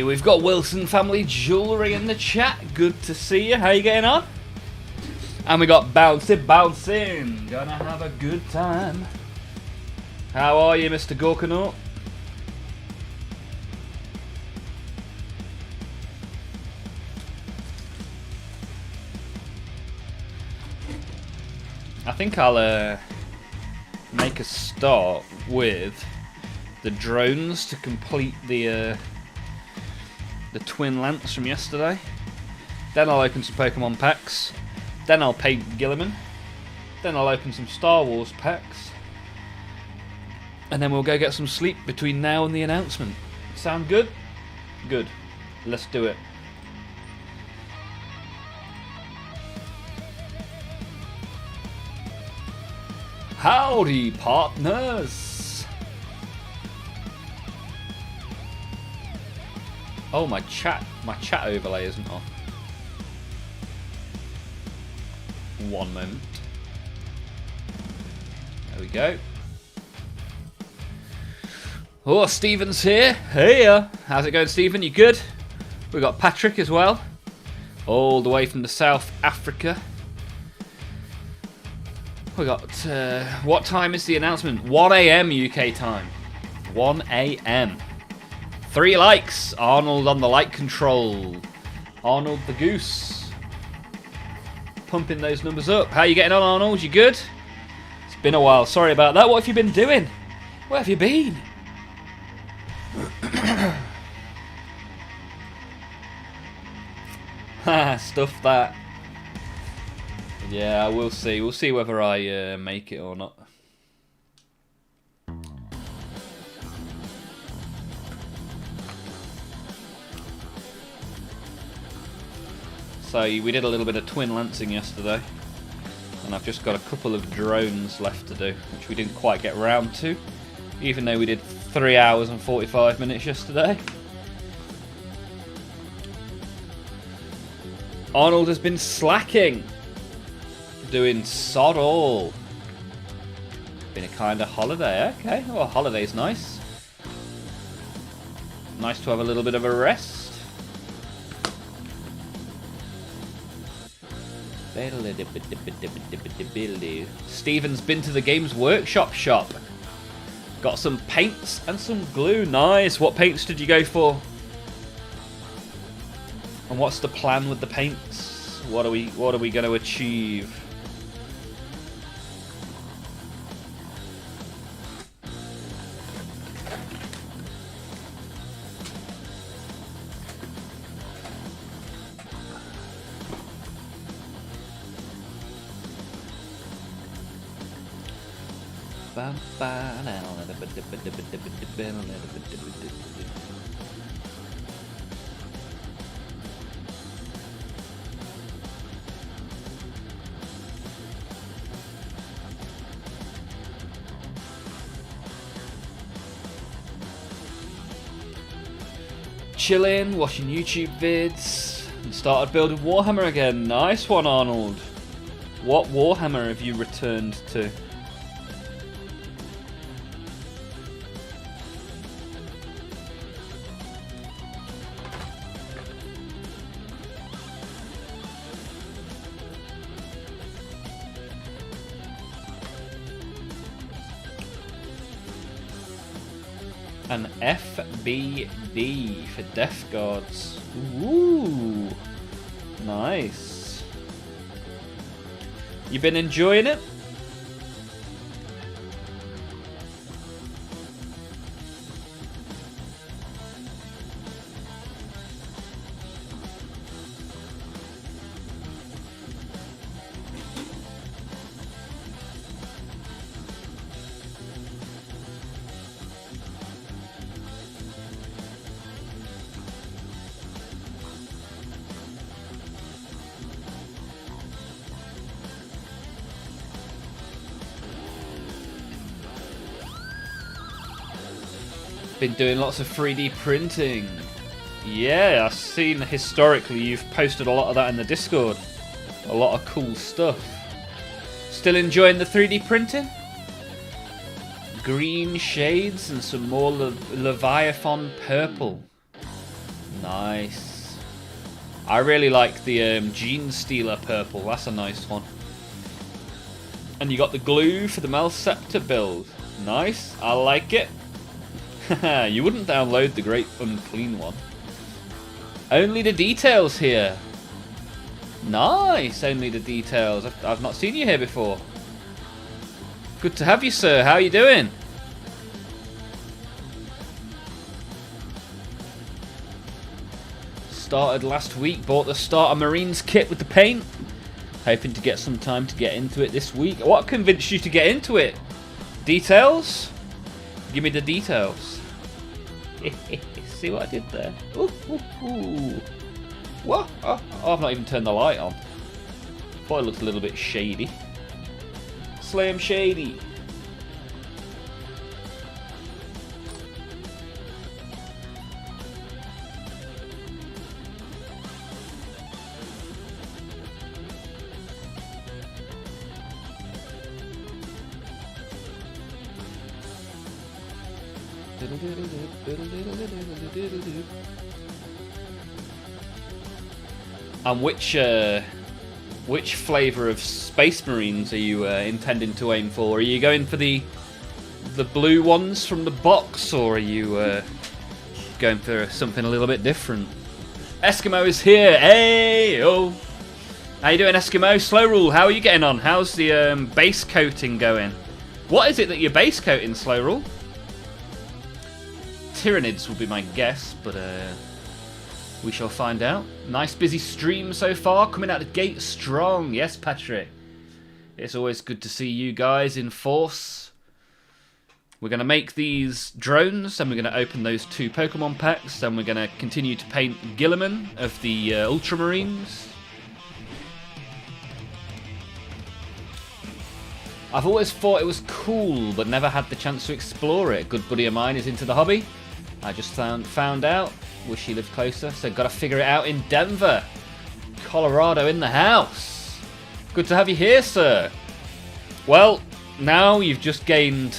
we've got Wilson Family Jewellery in the chat. Good to see you. How you getting on? And we got Bouncing. Gonna have a good time. How are you, Mr. Gorkanaut? I think I'll make a start with the drones to complete the twin lance from yesterday. Then I'll open some Pokemon packs. Then I'll pay Gilliman. Then I'll open some Star Wars packs. And then we'll go get some sleep between now and the announcement. Sound good? Good. Let's do it. Howdy, partners! Oh, my chat overlay isn't on. One moment. There we go. Oh, Stephen's here. Hey, how's it going, Stephen? You good? We got Patrick as well, all the way from the South Africa. We got what time is the announcement? 1 AM UK time. 1 AM. 3 likes. Arnold on the like control. Arnold the goose. Pumping those numbers up. How you getting on, Arnold? You good? It's been a while. Sorry about that. What have you been doing? Where have you been? Stuff that. Yeah, we'll see. We'll see whether I make it or not. So we did a little bit of twin lancing yesterday, and I've just got a couple of drones left to do, which we didn't quite get round to, even though we did 3 hours and 45 minutes yesterday. Arnold has been slacking, doing sod all. Been a kind of holiday, okay. Well, a holiday's nice. Nice to have a little bit of a rest. Stephen's been to the Games Workshop shop. Got some paints and some glue. Nice. What paints did you go for? And what's the plan with the paints? What are we going to achieve? Chilling, watching YouTube vids, and started building Warhammer again. Nice one, Arnold. What Warhammer have you returned to? An FBD for Death Guards. Ooh, nice. You been enjoying it? Been doing lots of 3D printing. Yeah, I've seen historically you've posted a lot of that in the Discord. A lot of cool stuff. Still enjoying the 3D printing? Green shades and some more Leviathan purple. Nice. I really like the Gene Stealer purple. That's a nice one. And you got the glue for the Melceptor build. Nice. I like it. You wouldn't download the Great Unclean one. Only the details here. Nice. Only the details. I've not seen you here before. Good to have you, sir. How are you doing? Started last week. Bought the Starter Marines kit with the paint. Hoping to get some time to get into it this week. What convinced you to get into it? Details? Give me the details. See what I did there? Ooh, ooh, ooh. What? Oh, I've not even turned the light on. Thought it looked a little bit shady. Slam shady. And which flavour of Space Marines are you intending to aim for? Are you going for the blue ones from the box, or are you going for something a little bit different? Eskimo is here. Hey, oh, how you doing, Eskimo? Slow Rule, how are you getting on? How's the base coating going? What is it that you're base coating, Slow Rule? Tyranids will be my guess, but we shall find out. Nice busy stream so far, coming out the gate strong. Yes, Patrick. It's always good to see you guys in force. We're going to make these drones, and we're going to open those 2 Pokemon packs, and we're going to continue to paint Gilliman of the Ultramarines. I've always thought it was cool, but never had the chance to explore it. A good buddy of mine is into the hobby. I just found out. Wish he lived closer, so gotta figure it out in Denver. Colorado in the house. Good to have you here, sir. Well, now you've just gained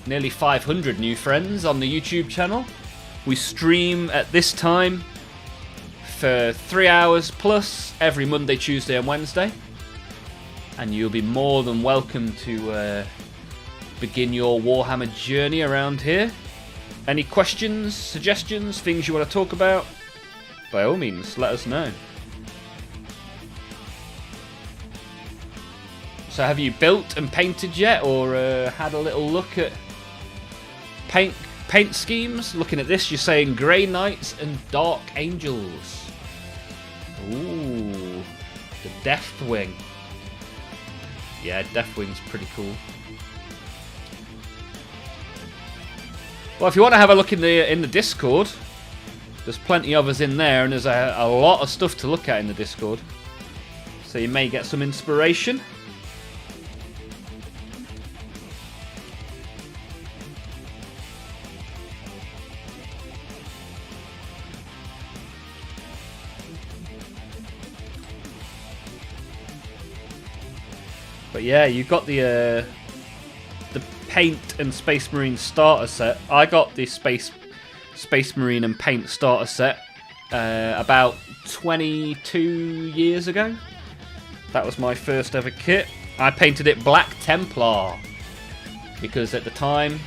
nearly 500 new friends on the YouTube channel. We stream at this time for 3 hours plus every Monday, Tuesday and Wednesday. And you'll be more than welcome to begin your Warhammer journey around here. Any questions, suggestions, things you want to talk about? By all means, let us know. So have you built and painted yet, or had a little look at paint schemes? Looking at this, you're saying Grey Knights and Dark Angels. Ooh, the Deathwing. Yeah, Deathwing's pretty cool. Well, if you want to have a look in the Discord, there's plenty of us in there, and there's a lot of stuff to look at in the Discord. So you may get some inspiration. But yeah, you've got the Paint and Space Marine starter set. I got the Space Marine and Paint starter set about 22 years ago. That was my first ever kit. I painted it Black Templar because at the time,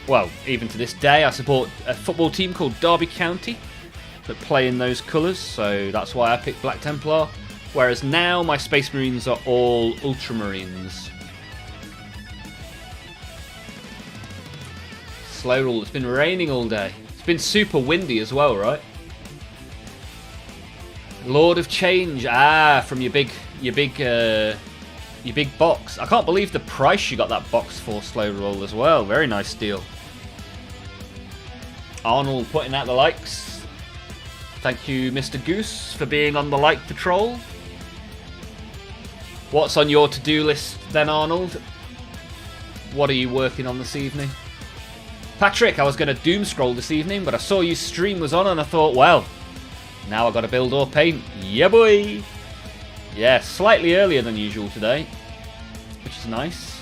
well, even to this day, I support a football team called Derby County that play in those colours, so that's why I picked Black Templar. Whereas now my Space Marines are all Ultramarines. Slow Rule, it's been raining all day. It's been super windy as well, right? Lord of Change, from your big box. I can't believe the price you got that box for, Slow Roll, as well. Very nice deal. Arnold putting out the likes. Thank you, Mr. Goose, for being on the like patrol. What's on your to-do list then, Arnold? What are you working on this evening? Patrick, I was going to doom scroll this evening, but I saw your stream was on and I thought, well, now I've got to build or paint. Yeah, boy! Yeah, slightly earlier than usual today, which is nice.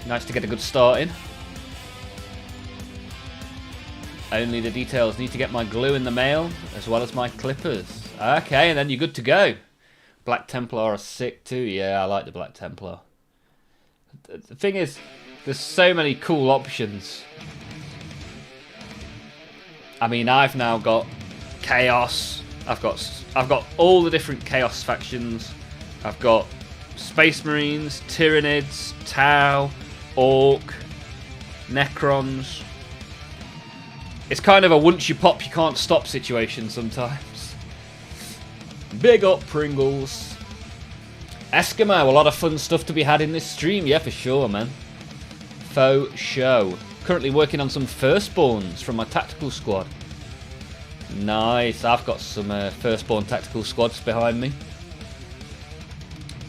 Nice to get a good start in. Only the details. Need to get my glue in the mail, as well as my clippers. Okay, and then you're good to go. Black Templar are sick too. Yeah, I like the Black Templar. The thing is, there's so many cool options. I mean, I've now got Chaos. I've got all the different Chaos factions. I've got Space Marines, Tyranids, Tau, Orc, Necrons. It's kind of a once you pop, you can't stop situation sometimes. Big up, Pringles. Eskimo, a lot of fun stuff to be had in this stream. Yeah, for sure, man. Faux show. Currently working on some Firstborns from my tactical squad. Nice. I've got some Firstborn tactical squads behind me.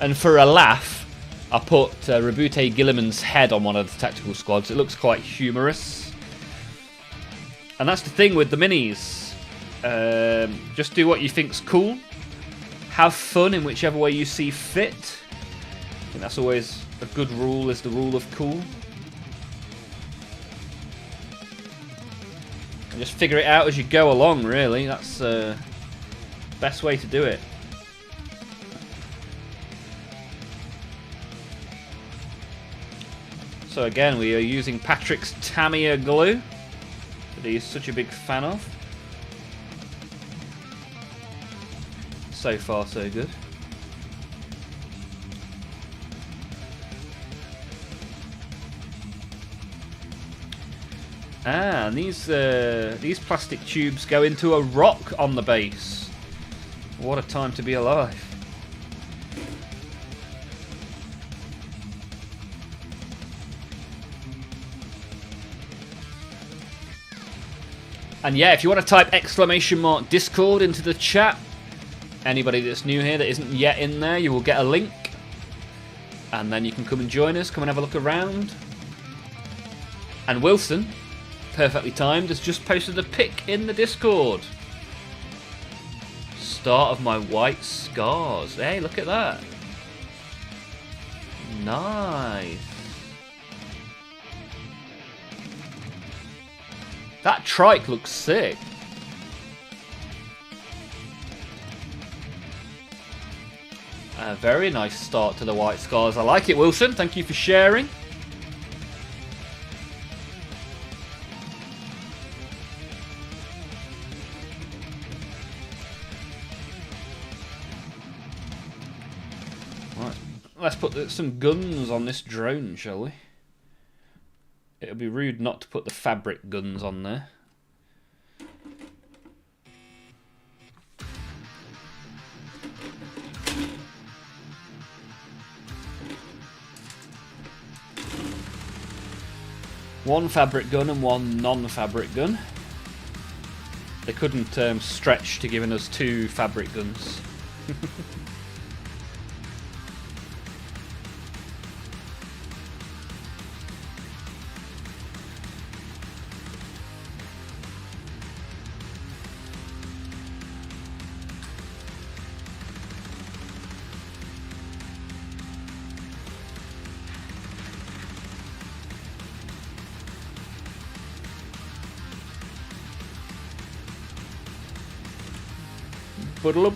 And for a laugh, I put Rabute Gilliman's head on one of the tactical squads. It looks quite humorous. And that's the thing with the minis. Just do what you think's cool. Have fun in whichever way you see fit. I think that's always a good rule, is the rule of cool. And just figure it out as you go along, really. That's the best way to do it. So again, we are using Patrick's Tamiya glue that he's such a big fan of. So far, so good. Ah, and these plastic tubes go into a rock on the base. What a time to be alive. And yeah, if you want to type !Discord into the chat, anybody that's new here that isn't yet in there, you will get a link. And then you can come and join us, come and have a look around. And Wilson, perfectly timed, has just posted a pic in the Discord. Start of my white scars. Hey, look at that. Nice. That trike looks sick. A very nice start to the white scars. I like it, Wilson. Thank you for sharing. Right, let's put some guns on this drone, shall we? It would be rude not to put the fabric guns on there. One fabric gun and one non-fabric gun. They couldn't stretch to giving us two fabric guns. Boodle-up.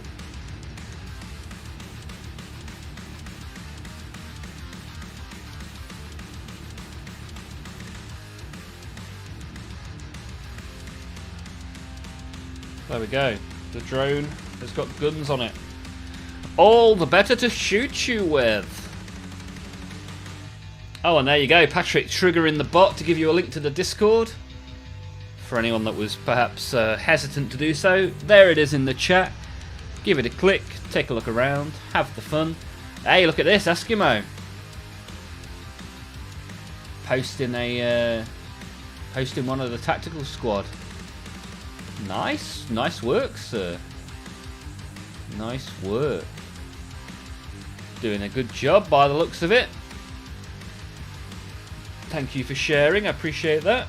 There we go. The drone has got guns on it. All the better to shoot you with. Oh, and there you go. Patrick triggering the bot to give you a link to the Discord. For anyone that was perhaps hesitant to do so, there it is in the chat. Give it a click, take a look around, have the fun. Hey, look at this, Eskimo. Posting one of the tactical squad. Nice work, sir. Nice work. Doing a good job by the looks of it. Thank you for sharing, I appreciate that.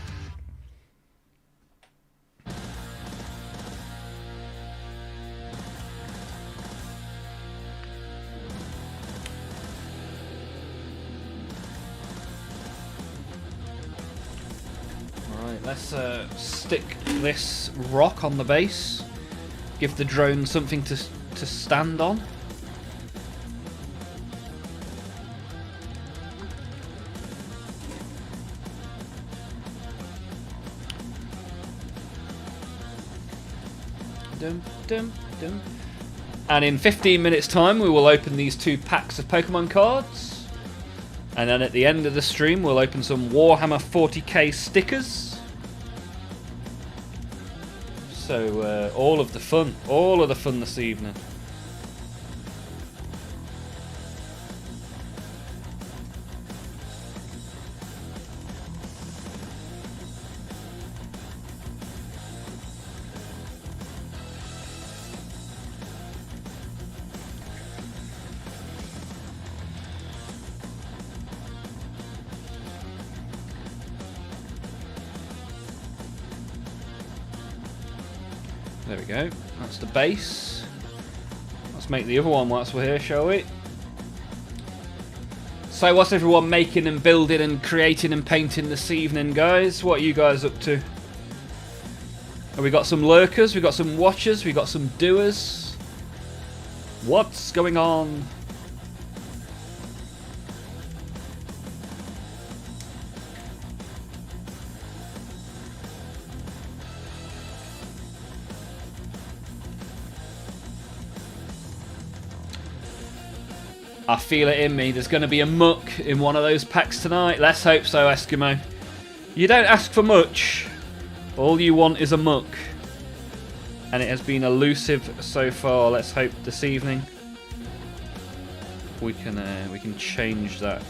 Let's stick this rock on the base. Give the drone something to stand on. Dum, dum, dum. And in 15 minutes time we will open these 2 packs of Pokemon cards. And then at the end of the stream we'll open some Warhammer 40k stickers. So all of the fun this evening. There we go. That's the base. Let's make the other one whilst we're here, shall we? So what's everyone making and building and creating and painting this evening, guys? What are you guys up to? Have we got some lurkers? We got some watchers? We got some doers? What's going on? I feel it in me. There's going to be a muck in one of those packs tonight. Let's hope so, Eskimo. You don't ask for much. All you want is a muck. And it has been elusive so far. Let's hope this evening we can change that.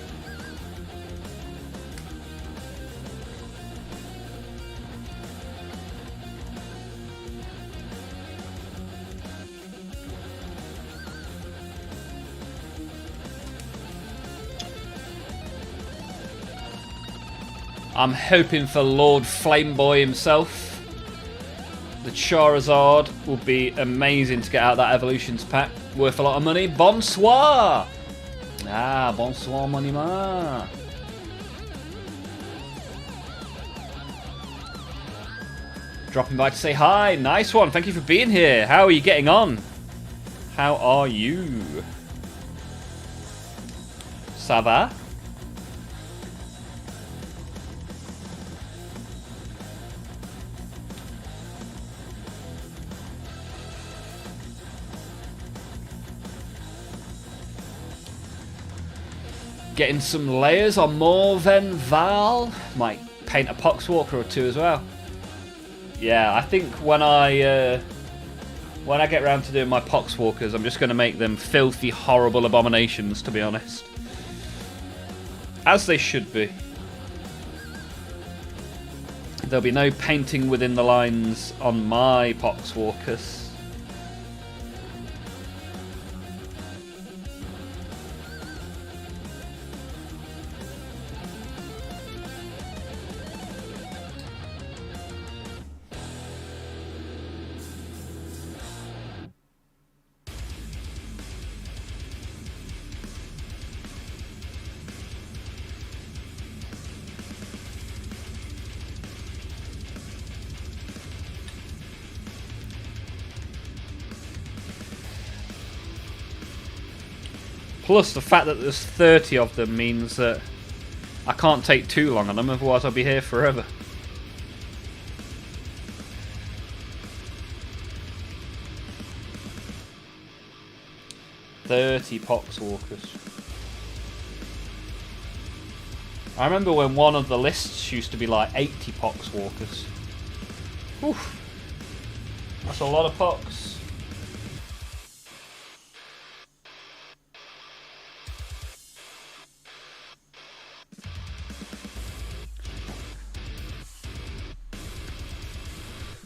I'm hoping for Lord Flameboy himself. The Charizard will be amazing to get out of that Evolutions pack. Worth a lot of money. Bonsoir! Ah, bonsoir, money ma. Dropping by to say hi. Nice one. Thank you for being here. How are you getting on? How are you? Ça va? Getting some layers on more than Val. Might paint a Poxwalker or 2 as well. Yeah, I think when I get around to doing my Poxwalkers, I'm just going to make them filthy, horrible abominations, to be honest. As they should be. There'll be no painting within the lines on my Poxwalkers. Plus, the fact that there's 30 of them means that I can't take too long on them, otherwise I'll be here forever. "30 Poxwalkers." I remember when one of the lists used to be like 80 Poxwalkers. Oof. That's a lot of Pox.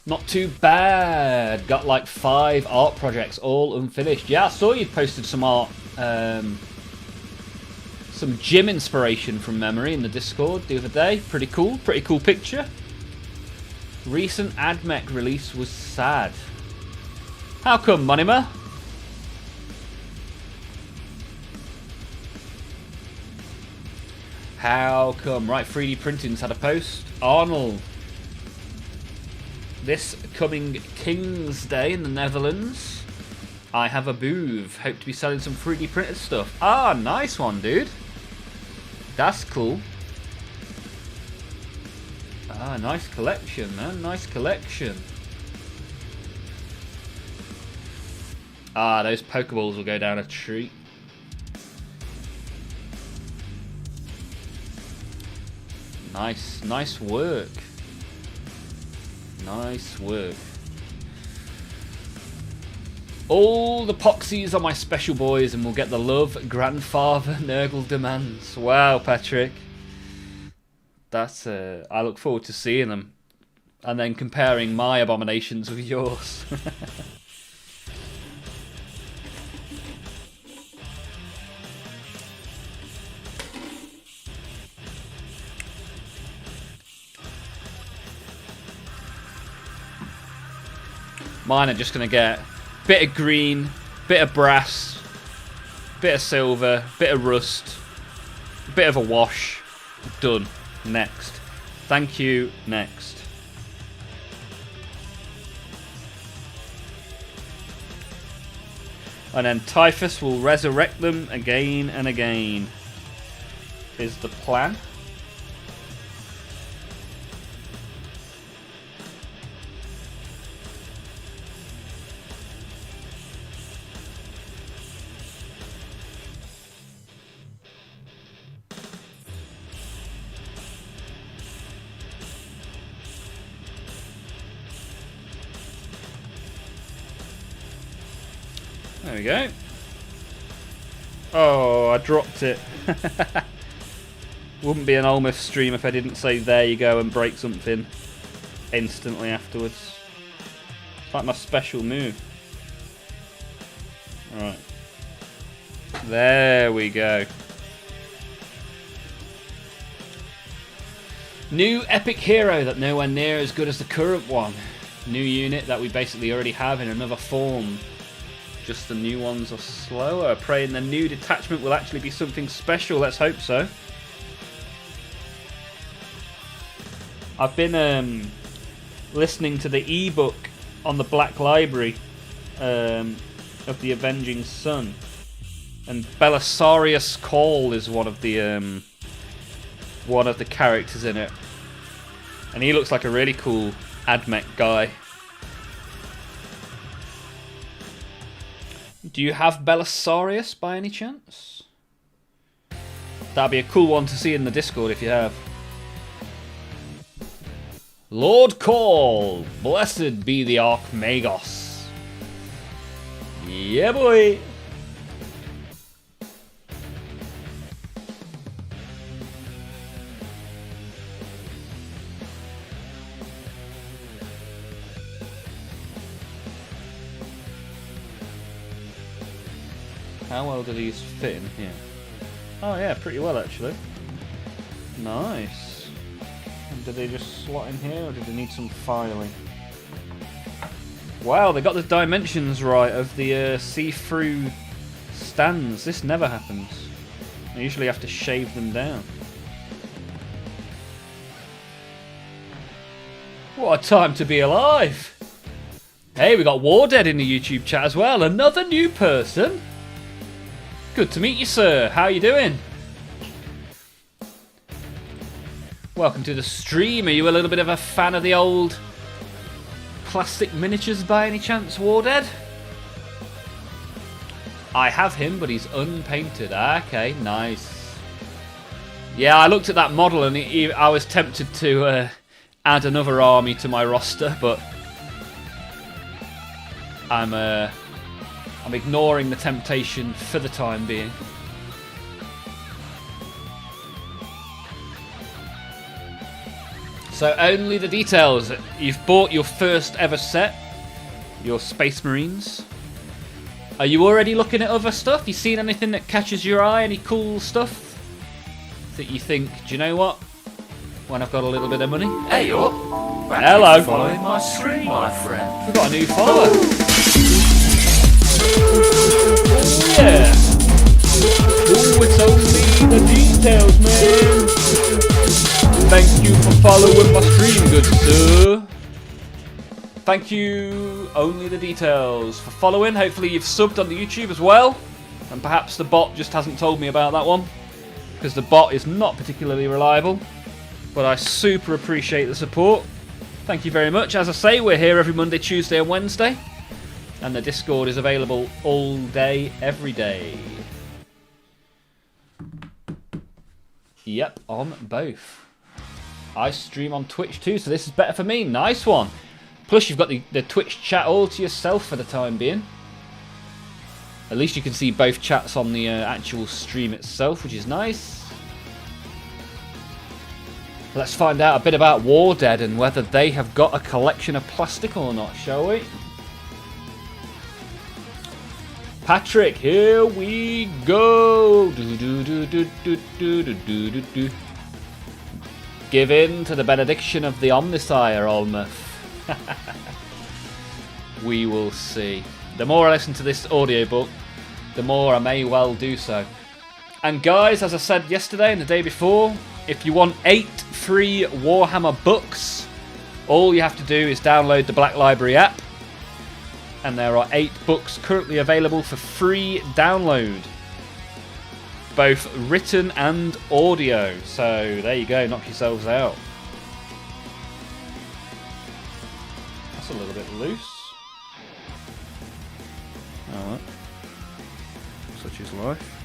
Not too bad. Got like 5 art projects all unfinished. Yeah, I saw you posted some art, some gym inspiration from memory in the Discord the other day. Pretty cool picture. Recent AdMech release was sad. How come, Monima? How come? Right, 3D Printing's had a post. Arnold. this coming King's Day in the Netherlands, I have a booth. Hope to be selling some 3D printed stuff. Ah, nice one, dude. That's cool. Ah, nice collection, man. Nice collection. Ah, those Pokeballs will go down a treat. Nice, nice work. Nice work. All the Poxies are my special boys and will get the love Grandfather Nurgle demands. Wow, Patrick. That's I look forward to seeing them. And then comparing my abominations with yours. Mine are just going to get a bit of green, bit of brass, bit of silver, bit of rust, a bit of a wash. Done. Next. Thank you. Next. And then Typhus will resurrect them again and again. Is the plan. There we go. Oh, I dropped it. Wouldn't be an Olmaph stream if I didn't say there you go and break something instantly afterwards. It's like my special move. Alright. There we go. New epic hero that nowhere near as good as the current one. New unit that we basically already have in another form. Just the new ones are slower. Praying the new detachment will actually be something special. Let's hope so. I've been listening to the ebook on the Black Library of the Avenging Sun, and Belisarius Call is one of the characters in it, and he looks like a really cool AdMech guy. Do you have Belisarius by any chance? That'd be a cool one to see in the Discord if you have. Lord Call, blessed be the Archmagos. Yeah, boy. How well do these fit in here? Oh yeah, pretty well actually. Nice. And do they just slot in here, or do they need some filing? Wow, they got the dimensions right of the see-through stands. This never happens. I usually have to shave them down. What a time to be alive! Hey, we got Wardead in the YouTube chat as well. Another new person. Good to meet you, sir. How you doing? Welcome to the stream. Are you a little bit of a fan of the old plastic miniatures by any chance, Wardead? I have him, but he's unpainted. Okay, nice. Yeah, I looked at that model and I was tempted to add another army to my roster, but I'm ignoring the temptation for the time being. So only the details. You've bought your first ever set, your Space Marines. Are you already looking at other stuff? You seen anything that catches your eye? Any cool stuff that you think, do you know what? When I've got a little bit of money. Hey, yo. Hello. Following my stream, my friend. We've got a new follower. Yeah. Oh, it's only the details, man. Thank you for following my stream, good sir. Thank you, Only the Details, for following. Hopefully you've subbed on the YouTube as well. And perhaps the bot just hasn't told me about that one, because the bot is not particularly reliable. But I super appreciate the support. Thank you very much. As I say, we're here every Monday, Tuesday and Wednesday. And the Discord is available all day, every day. Yep, on both. I stream on Twitch too, so this is better for me. Nice one. Plus you've got the Twitch chat all to yourself for the time being. At least you can see both chats on the actual stream itself, which is nice. Let's find out a bit about War Dead and whether they have got a collection of plastic or not, shall we? Patrick, here we go. Give in to the benediction of the Omnisire, Olmaph. We will see. The more I listen to this audiobook, the more I may well do so. And guys, as I said yesterday and the day before, if you want 8 free Warhammer books, all you have to do is download the Black Library app. And there are 8 books currently available for free download. Both written and audio. So there you go, knock yourselves out. That's a little bit loose. Alright. Such is life.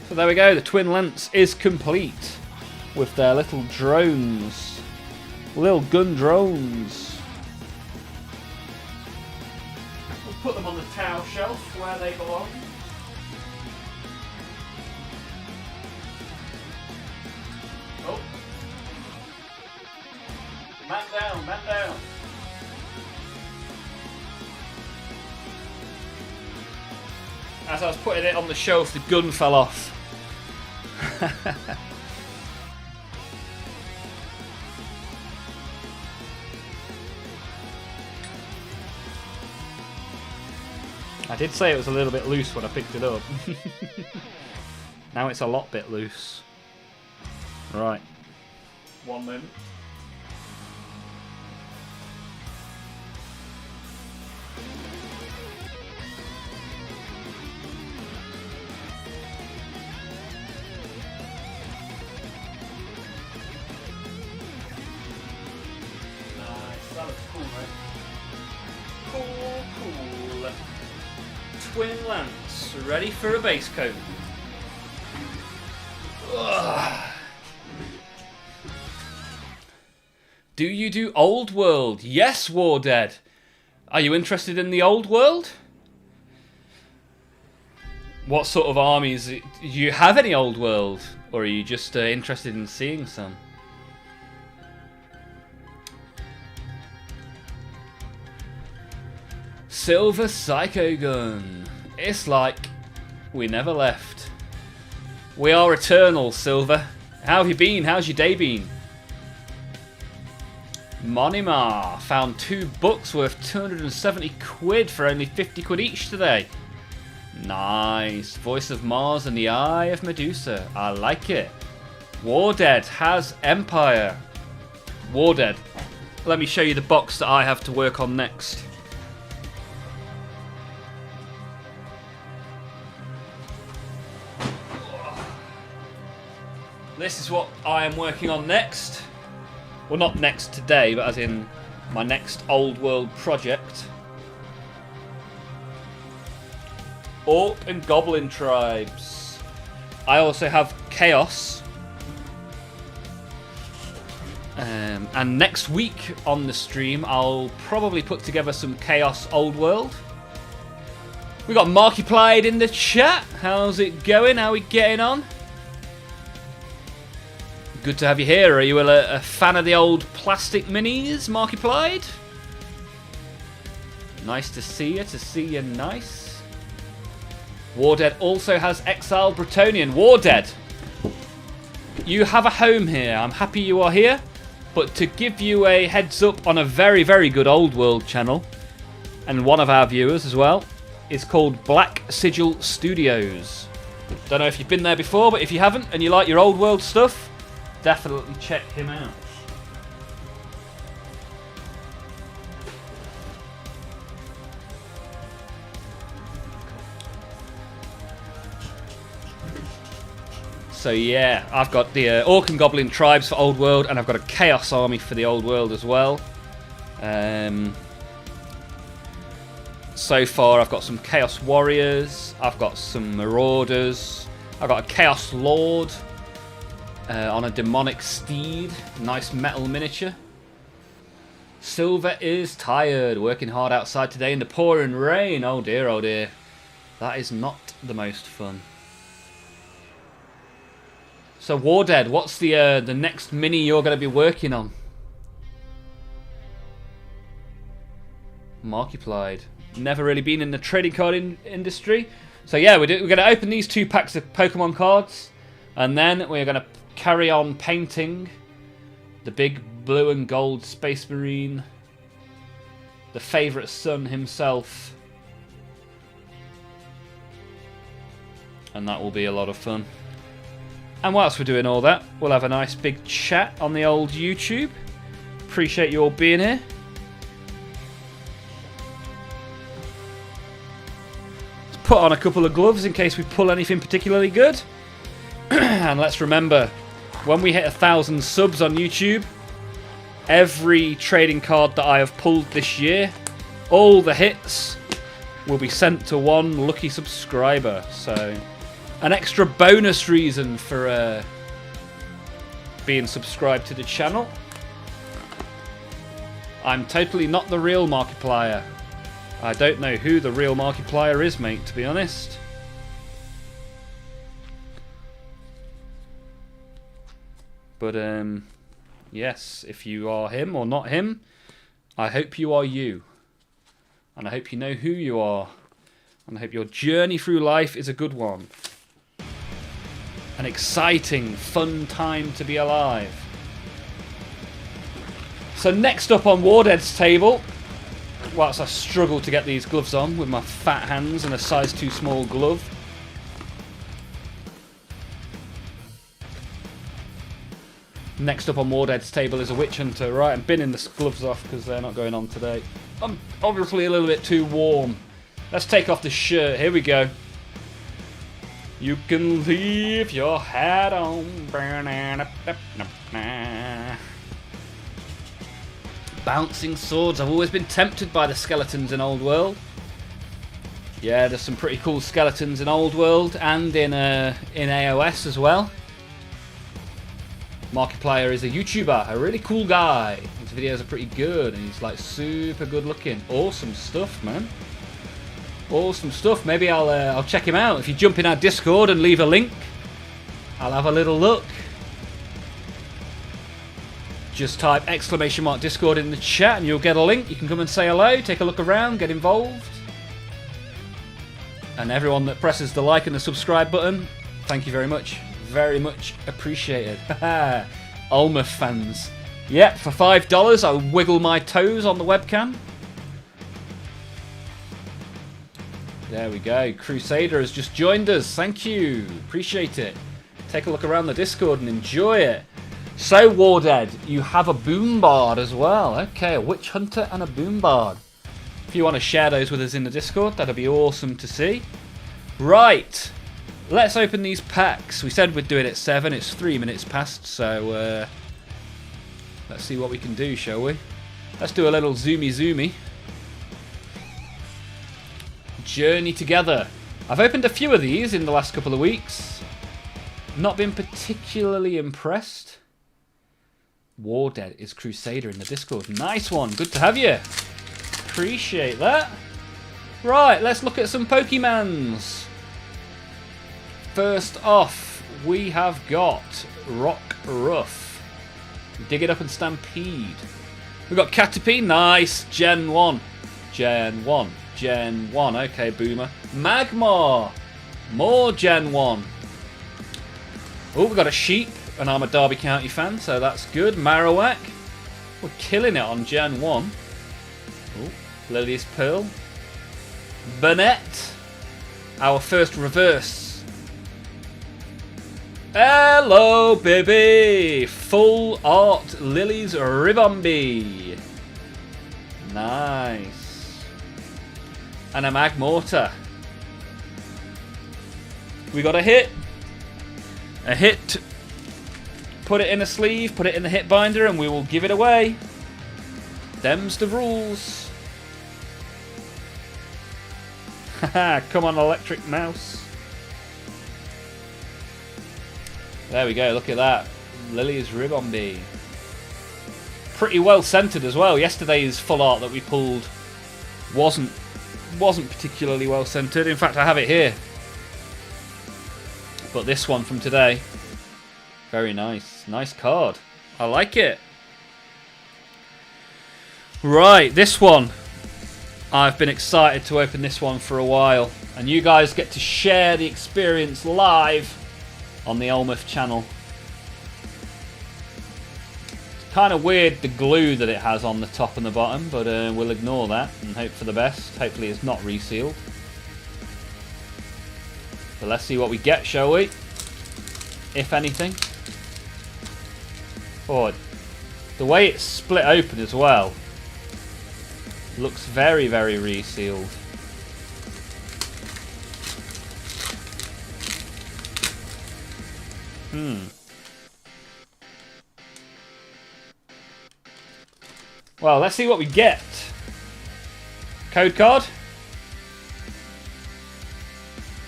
So there we go, the Twin Lance is complete with their little drones. Little gun drones. We'll put them on the tower shelf where they belong. Oh. Man down, man down. As I was putting it on the shelf, the gun fell off. I did say it was a little bit loose when I picked it up. Now it's a lot bit loose. Right. 1 minute. Nice. That looks cool, right? Cool, cool. Twin Lance, ready for a base coat. Ugh. Do you do Old World? Yes, War Dead. Are you interested in the Old World? What sort of armies? Do you have any Old World? Or are you just interested in seeing some? Silver Psycho Gun. It's like we never left. We are eternal, Silver. How have you been? How's your day been? Monimar found 2 books worth 270 quid for only 50 quid each today. Nice. Voice of Mars and the Eye of Medusa. I like it. War Dead has Empire. War Dead. Let me show you the box that I have to work on next. This is what I am working on next. Well, not next today, but as in my next Old World project. Orc and Goblin tribes. I also have Chaos. And next week on the stream, I'll probably put together some Chaos Old World. We got Markiplied in the chat. How's it going? How are we getting on? Good to have you here. Are you a fan of the old plastic minis, Markiplied? Nice to see you nice. War Dead also has Exiled Bretonian. War Dead, you have a home here. I'm happy you are here. But to give you a heads up on a very, very good Old World channel, and one of our viewers as well, is called Black Sigil Studios. Don't know if you've been there before, but if you haven't and you like your Old World stuff, definitely check him out. So yeah, I've got the Orc and Goblin tribes for Old World, and I've got a Chaos army for the Old World as well. So far I've got some Chaos Warriors, I've got some Marauders, I've got a Chaos Lord on a Demonic Steed, nice metal miniature. Silver is tired, working hard outside today in the pouring rain. Oh dear, oh dear. That is not the most fun. So Wardead, what's the next mini you're going to be working on? Markiplied. Never really been in the trading card industry. So yeah, we're going to open these 2 packs of Pokemon cards. And then we're going to carry on painting the big blue and gold Space Marine. The favourite son himself. And that will be a lot of fun. And whilst we're doing all that, we'll have a nice big chat on the old YouTube. Appreciate you all being here. Let's put on a couple of gloves in case we pull anything particularly good. And let's remember, when we hit 1,000 subs on YouTube, every trading card that I have pulled this year, all the hits, will be sent to one lucky subscriber. So an extra bonus reason for being subscribed to the channel. I'm totally not the real Markiplier. I don't know who the real Markiplier is, mate, to be honest. But yes, if you are him or not him, I hope you are you. And I hope you know who you are. And I hope your journey through life is a good one. An exciting, fun time to be alive. So next up on Wardead's table, whilst I struggle to get these gloves on with my fat hands and a size too small glove. Next up on Wardead's table is a Witch Hunter. Right, I'm binning the gloves off because they're not going on today. I'm obviously a little bit too warm. Let's take off the shirt. Here we go. You can leave your hat on. Bouncing swords. I've always been tempted by the skeletons in Old World. Yeah, there's some pretty cool skeletons in Old World and in AOS as well. Markiplier is a YouTuber, a really cool guy. His videos are pretty good and he's like super good looking. Awesome stuff, man. Awesome stuff. Maybe I'll check him out. If you jump in our Discord and leave a link, I'll have a little look. Just type !Discord in the chat and you'll get a link. You can come and say hello, take a look around, get involved. And everyone that presses the like and the subscribe button, thank you very much. Very much appreciated. Olmaph fans. Yep, for $5 I'll wiggle my toes on the webcam. There we go. Crusader has just joined us. Thank you. Appreciate it. Take a look around the Discord and enjoy it. So, Wardead, you have a Boombard as well. Okay, a Witch Hunter and a Boombard. If you want to share those with us in the Discord, that'd be awesome to see. Right. Let's open these packs. We said we'd do it at 7. It's 3 minutes past, so let's see what we can do, shall we? Let's do a little zoomy. Journey together. I've opened a few of these in the last couple of weeks. Not been particularly impressed. Wardead is Crusader in the Discord. Nice one. Good to have you. Appreciate that. Right, let's look at some Pokemons. First off, we have got Rock Ruff. Dig It Up and Stampede. We've got Caterpie. Nice. Gen 1. Gen 1. Gen 1. Okay, Boomer. Magmar. More Gen 1. Oh, we've got a Sheep. And I'm a Derby County fan, so that's good. Marowak. We're killing it on Gen 1. Oh, Lilius Pearl. Burnett. Our first reverse Hello, baby! Full art Lily's Ribbomby. Nice. And a mag mortar. We got a hit. A hit. Put it in a sleeve, put it in the hit binder, and we will give it away. Them's the rules. Haha, come on, electric mouse. There we go, look at that. Lily's Ribbomby. Pretty well centered as well. Yesterday's full art that we pulled wasn't particularly well centered. In fact, I have it here. But this one from today, very nice. Nice card. I like it. Right, this one. I've been excited to open this one for a while. And you guys get to share the experience live on the Olmaph channel. It's kind of weird, the glue that it has on the top and the bottom, but we'll ignore that and hope for the best. Hopefully it's not resealed. So let's see what we get, shall we? If anything. Oh, the way it's split open as well looks very, very resealed. Well, let's see what we get. Code card.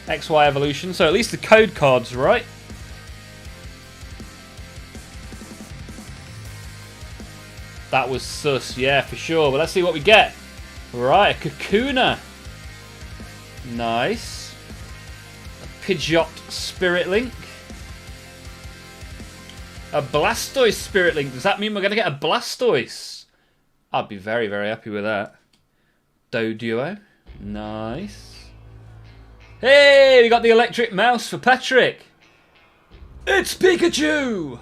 XY Evolution. So at least the code card's right. That was sus, yeah, for sure. But let's see what we get. Right, a Kakuna. Nice. A Pidgeot Spirit Link. A Blastoise Spirit Link. Does that mean we're going to get a Blastoise? I'd be very, very happy with that. Doduo. Nice. Hey, we got the electric mouse for Patrick. It's Pikachu.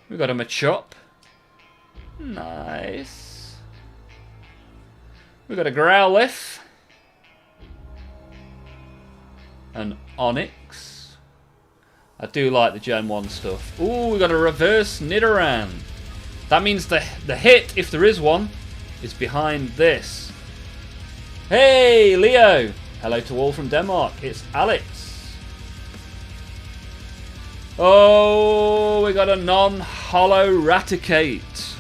We got a Machop. Nice. We got a Growlithe. An Onix. I do like the Gen 1 stuff. Ooh, we got a reverse Nidoran. That means the hit, if there is one, is behind this. Hey, Leo. Hello to all from Denmark. It's Alex. Oh, we got a non-hollow Raticate.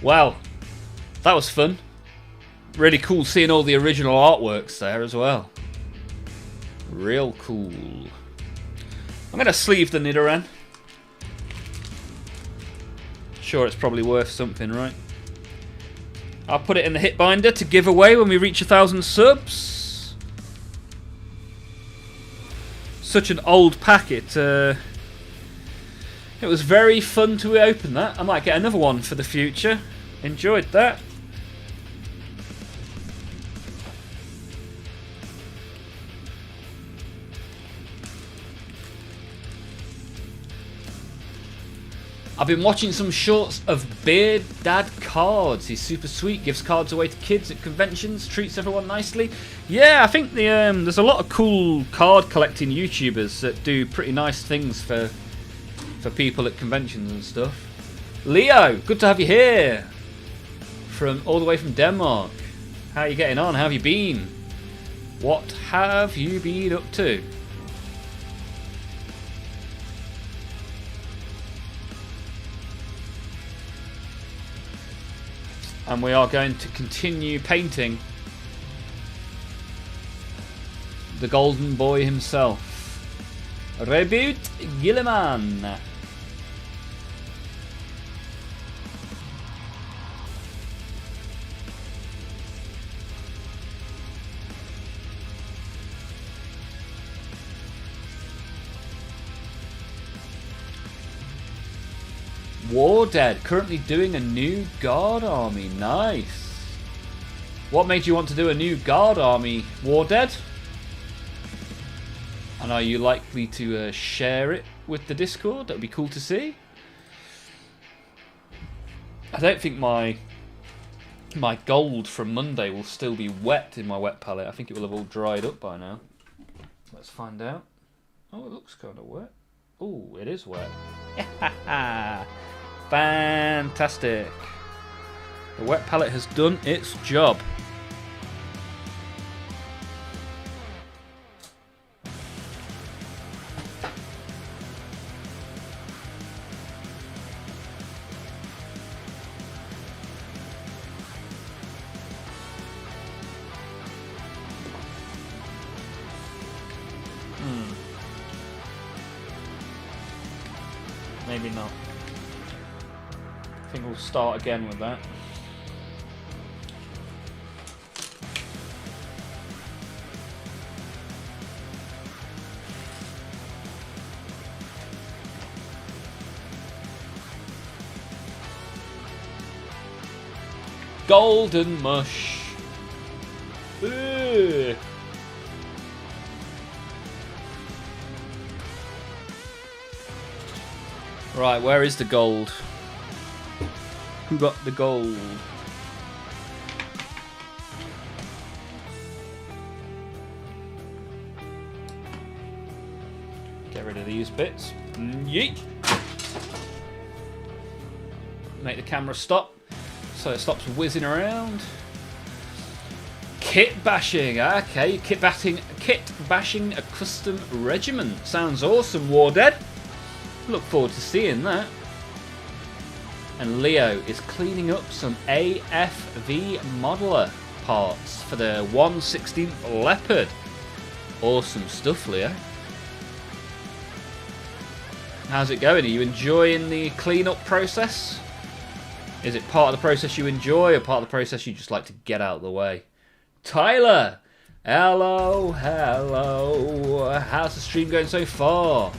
Wow, that was fun. Really cool seeing all the original artworks there as well. Real cool. I'm going to sleeve the Nidoran. Sure, it's probably worth something, right? I'll put it in the hit binder to give away when we reach 1,000 subs. Such an old packet. It was very fun to open that. I might get another one for the future. Enjoyed that. I've been watching some shorts of Beard Dad Cards. He's super sweet, gives cards away to kids at conventions, treats everyone nicely. Yeah, I think there's a lot of cool card collecting YouTubers that do pretty nice things for people at conventions and stuff. Leo, good to have you here. All the way from Denmark. How are you getting on? How have you been? What have you been up to? And we are going to continue painting the golden boy himself. Reboot Gilliman. War Dead, currently doing a new guard army. Nice. What made you want to do a new guard army, War Dead? And are you likely to share it with the Discord? That would be cool to see. I don't think my My gold from Monday will still be wet in my wet palette. I think it will have all dried up by now. Let's find out. Oh, it looks kind of wet. Oh, it is wet. Fantastic. The wet palette has done its job. Maybe not. I think we'll start again with that. Golden mush. Ugh. Right, where is the gold? Who got the gold? Get rid of these bits. Yeet! Make the camera stop so it stops whizzing around. Kit bashing, okay. Kit bashing a custom regiment. Sounds awesome, Wardead. Look forward to seeing that. And Leo is cleaning up some AFV modeler parts for the 1/16th Leopard. Awesome stuff, Leo. How's it going? Are you enjoying the clean-up process? Is it part of the process you enjoy or part of the process you just like to get out of the way? Tyler! Hello, hello. How's the stream going so far?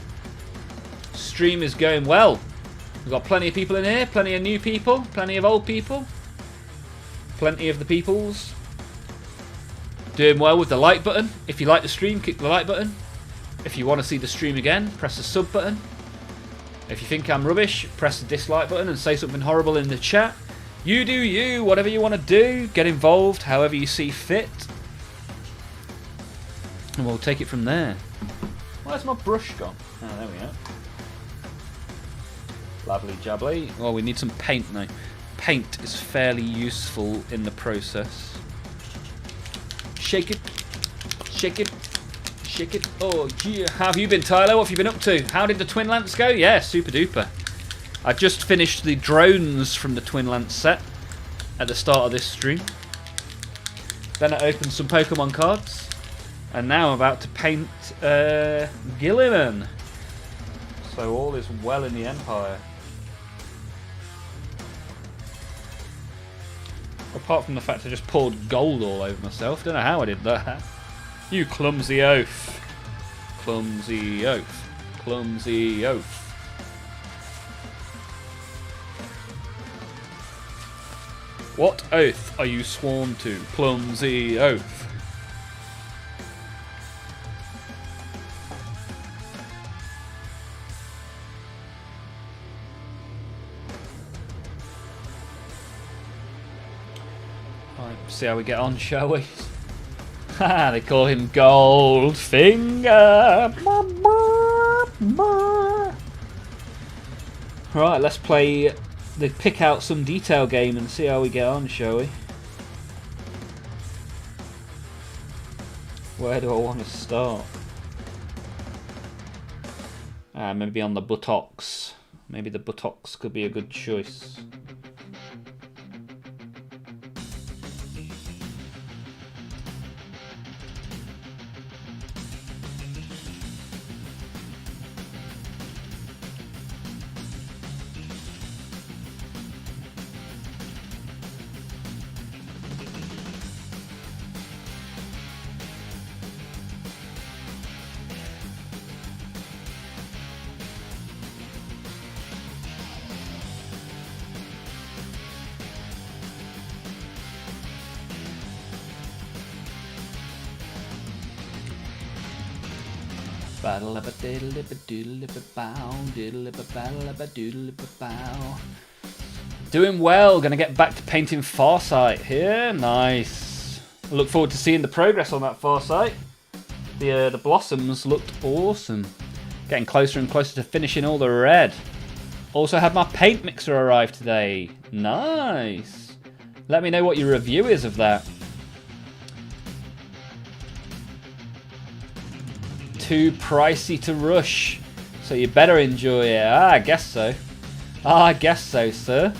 Stream is going well. We've got plenty of people in here, plenty of new people, plenty of old people, plenty of the peoples. Doing well with the like button. If you like the stream, click the like button. If you want to see the stream again, press the sub button. If you think I'm rubbish, press the dislike button and say something horrible in the chat. You do you, whatever you want to do. Get involved however you see fit. And we'll take it from there. Where's my brush gone? Oh, there we go. Lovely jubbly. Well, we need some paint now. Paint is fairly useful in the process. Shake it. Shake it. Shake it. Oh, yeah. How have you been, Tyler? What have you been up to? How did the Twin Lance go? Yeah, super duper. I just finished the drones from the Twin Lance set at the start of this stream. Then I opened some Pokemon cards. And now I'm about to paint Gilliman. So all is well in the Empire. Apart from the fact I just poured gold all over myself. Don't know how I did that. You clumsy oaf. Clumsy oaf. Clumsy oaf. What oath are you sworn to? Clumsy oaf. See how we get on, shall we? Ha! They call him Goldfinger. Right, let's play the pick out some detail game and see how we get on, shall we? Where do I want to start? Maybe on the buttocks. Maybe the buttocks could be a good choice. Doing well. Going to get back to painting Farsight here. Nice. I look forward to seeing the progress on that Farsight. The blossoms looked awesome. Getting closer and closer to finishing all the red. Also had my paint mixer arrive today. Nice. Let me know what your review is of that. Too pricey to rush, so you better enjoy it. I guess so. I guess so, sir.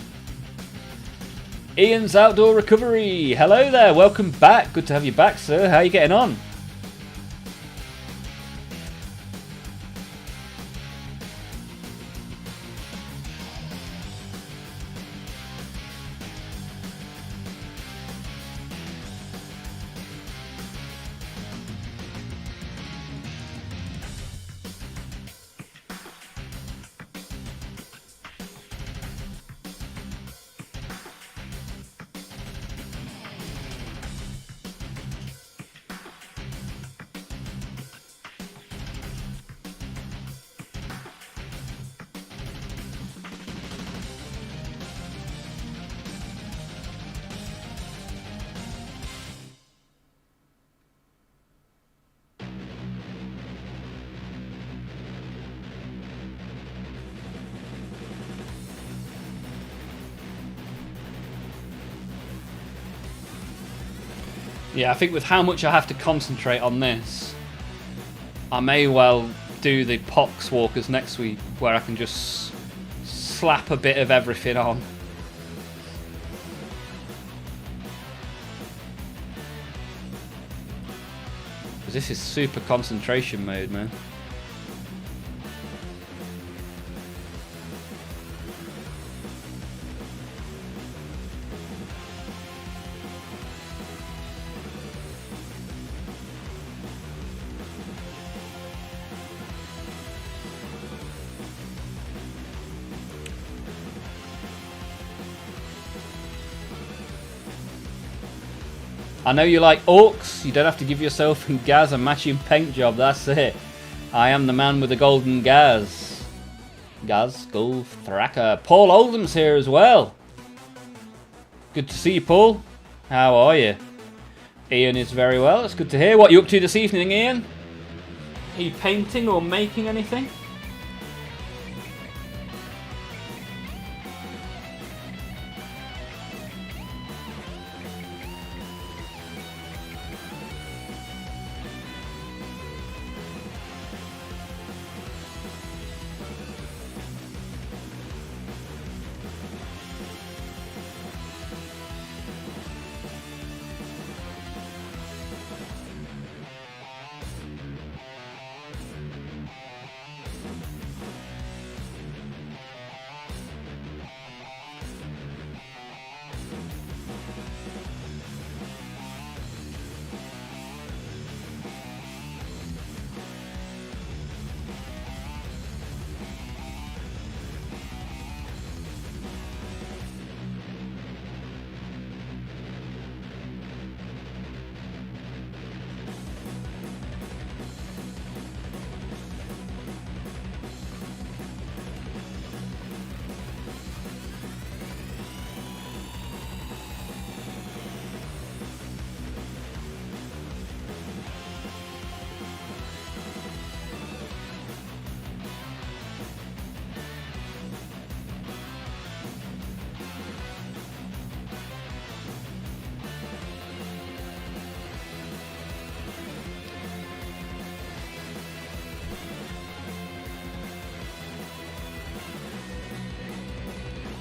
Ian's Outdoor Recovery. Hello there. Welcome back. Good to have you back, sir. How are you getting on? Yeah, I think with how much I have to concentrate on this, I may well do the pox walkers next week, where I can just slap a bit of everything on. Because this is super concentration mode, man. I know you like orcs, you don't have to give yourself and Gaz a matching paint job, that's it. I am the man with the golden Gaz. Gaz, Gulf, Thraka. Paul Oldham's here as well. Good to see you, Paul. How are you? Ian is very well, it's good to hear. What are you up to this evening, Ian? Are you painting or making anything?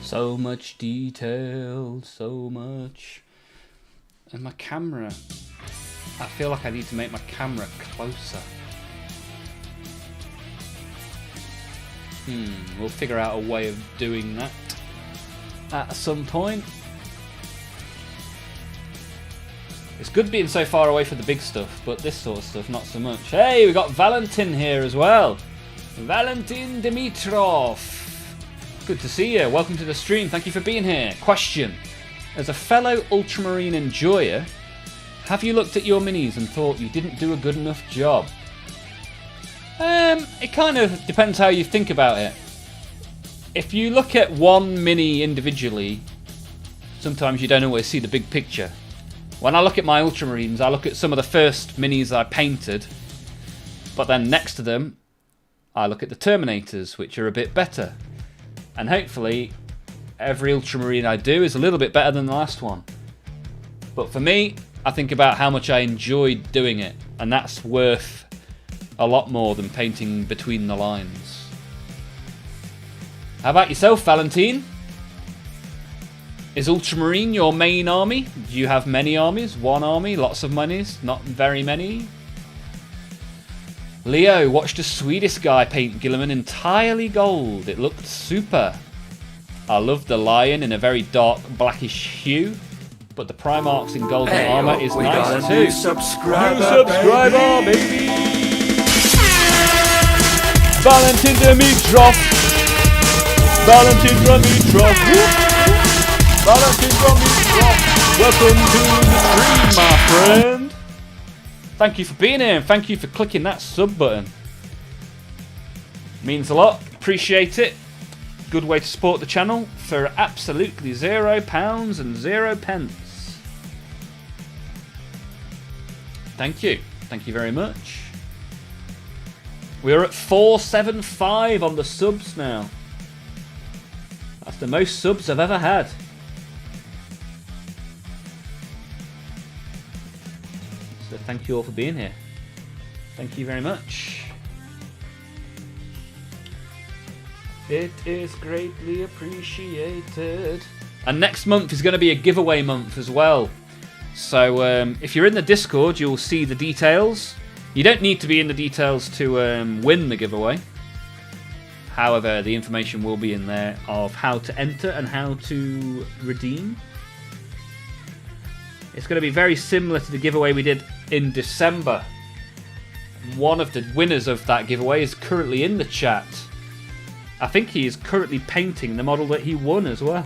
So much detail, so much. And my camera, I feel like I need to make my camera closer. We'll figure out a way of doing that at some point. It's good being so far away from the big stuff, but this sort of stuff, not so much. Hey, we got Valentin here as well. Valentin Dimitrov. Good to see you. Welcome to the stream. Thank you for being here. Question. As a fellow ultramarine enjoyer, have you looked at your minis and thought you didn't do a good enough job? It kind of depends how you think about it. if you look at one mini individually, sometimes you don't always see the big picture. When I look at my Ultramarines, I look at some of the first minis I painted, but then next to them, I look at the Terminators, which are a bit better. And hopefully, every Ultramarine I do is a little bit better than the last one. But for me, I think about how much I enjoyed doing it, and that's worth a lot more than painting between the lines. How about yourself, Valentine? Is Ultramarine your main army? Do you have many armies? One army? Lots of monies? Not very many? Leo watched a Swedish guy paint Guilliman entirely gold. It looked super. I love the lion in a very dark blackish hue, but the Primarchs in golden armour is nice too. New subscriber, baby! Valentin Dimitrov! Valentin Dimitrov! Valentin Dimitrov! Welcome to the stream, my friend! Thank you for being here and thank you for clicking that sub button. Means a lot, appreciate it. Good way to support the channel for absolutely £0 and 0 pence. Thank you very much. We're at 475 on the subs now. That's the most subs I've ever had. So thank you all for being here. Thank you very much. It is greatly appreciated. And next month is going to be a giveaway month as well. So if you're in the Discord, you'll see the details. You don't need to be in the details to win the giveaway. However, the information will be in there of how to enter and how to redeem. It's going to be very similar to the giveaway we did in December. One of the winners of that giveaway is currently in the chat. I think he is currently painting the model that he won as well.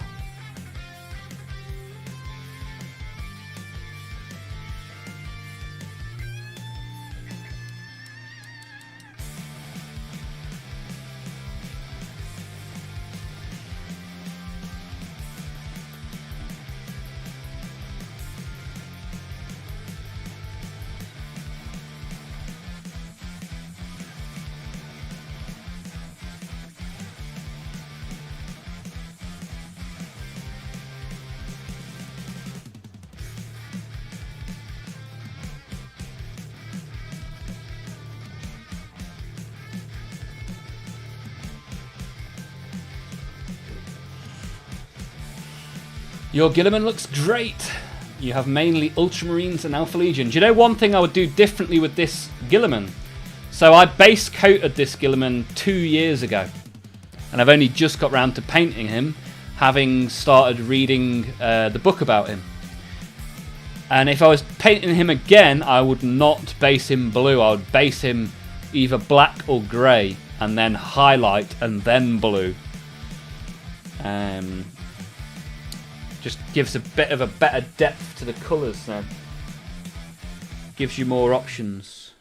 Your Guilliman looks great. You have mainly Ultramarines and Alpha Legion. Do you know one thing I would do differently with this Guilliman? So I base coated this Guilliman 2 years ago. And I've only just got round to painting him, having started reading the book about him. And if I was painting him again, I would not base him blue. I would base him either black or grey, and then highlight and then blue. Just gives a bit of a better depth to the colours then. Gives you more options.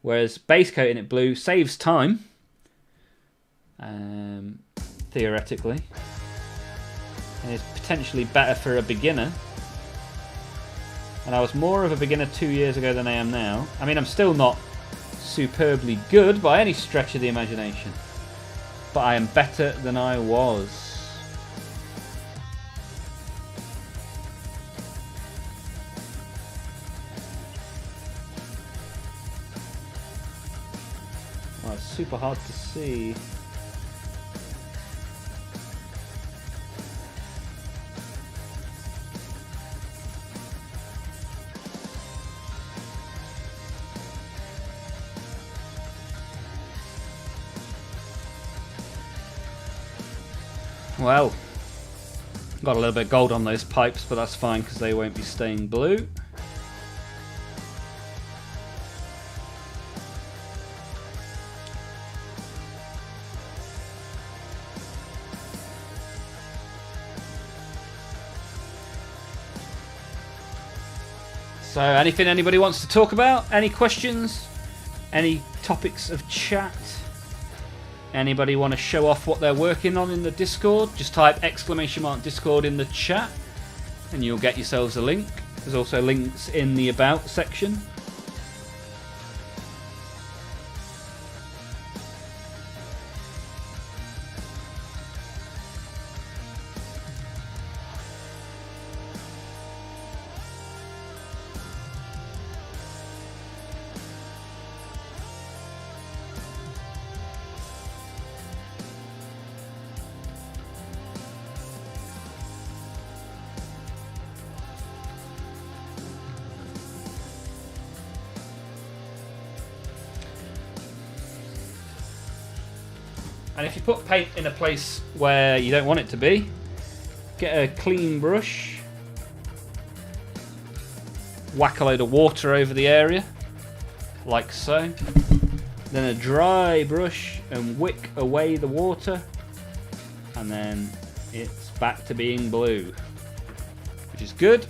Whereas base coating it blue saves time. Theoretically. And is potentially better for a beginner. And I was more of a beginner 2 years ago than I am now. I mean, I'm still not superbly good by any stretch of the imagination. But I am better than I was. Oh, it's super hard to see. Well, got a little bit of gold on those pipes, but that's fine because they won't be staying blue. So, anything anybody wants to talk about? Any questions? Any topics of chat? Anybody want to show off what they're working on in the Discord? Just type !Discord in the chat and you'll get yourselves a link. There's also links in the About section. And if you put paint in a place where you don't want it to be, get a clean brush, whack a load of water over the area, like so. Then a dry brush and wick away the water, and then it's back to being blue, which is good.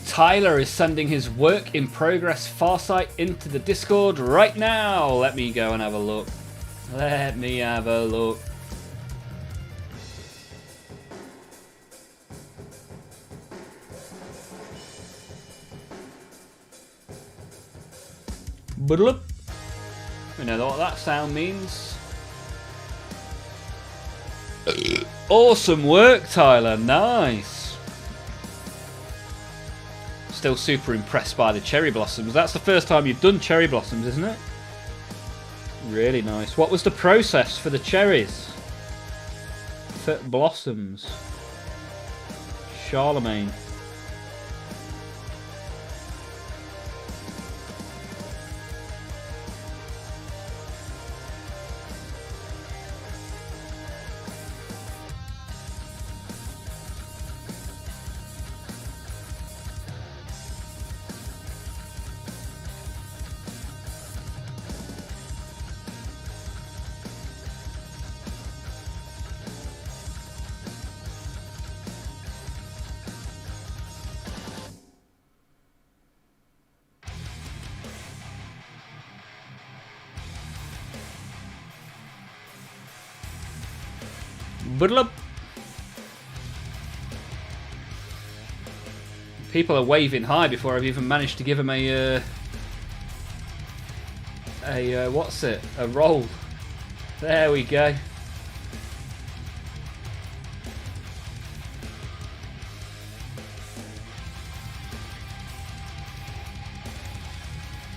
Tyler is sending his work in progress Farsight into the Discord right now. Let me go and have a look. Let me have a look. Bloop. We know what that sound means. Awesome work, Tyler. Nice. Still super impressed by the cherry blossoms. That's the first time you've done cherry blossoms, isn't it? Really nice. What was the process for the cherries? For blossoms. Charlemagne. Bloop. People are waving hi before I've even managed to give them a what's it? A roll. There we go.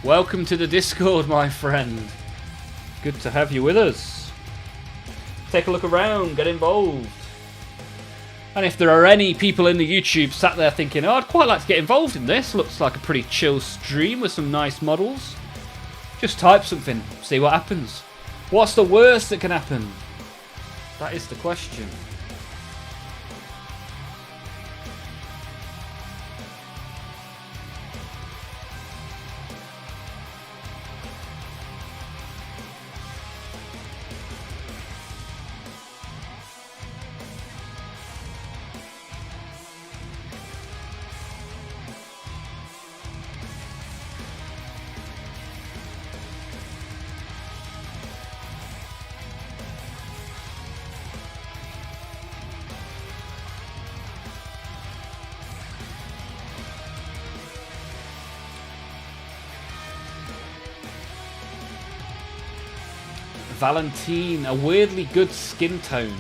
Welcome to the Discord, my friend. Good to have you with us. Take a look around, get involved. And if there are any people in the YouTube sat there thinking, oh, I'd quite like to get involved in this, looks like a pretty chill stream with some nice models, just type something, see what happens. What's the worst that can happen? That is the question. Valentine, a weirdly good skin tone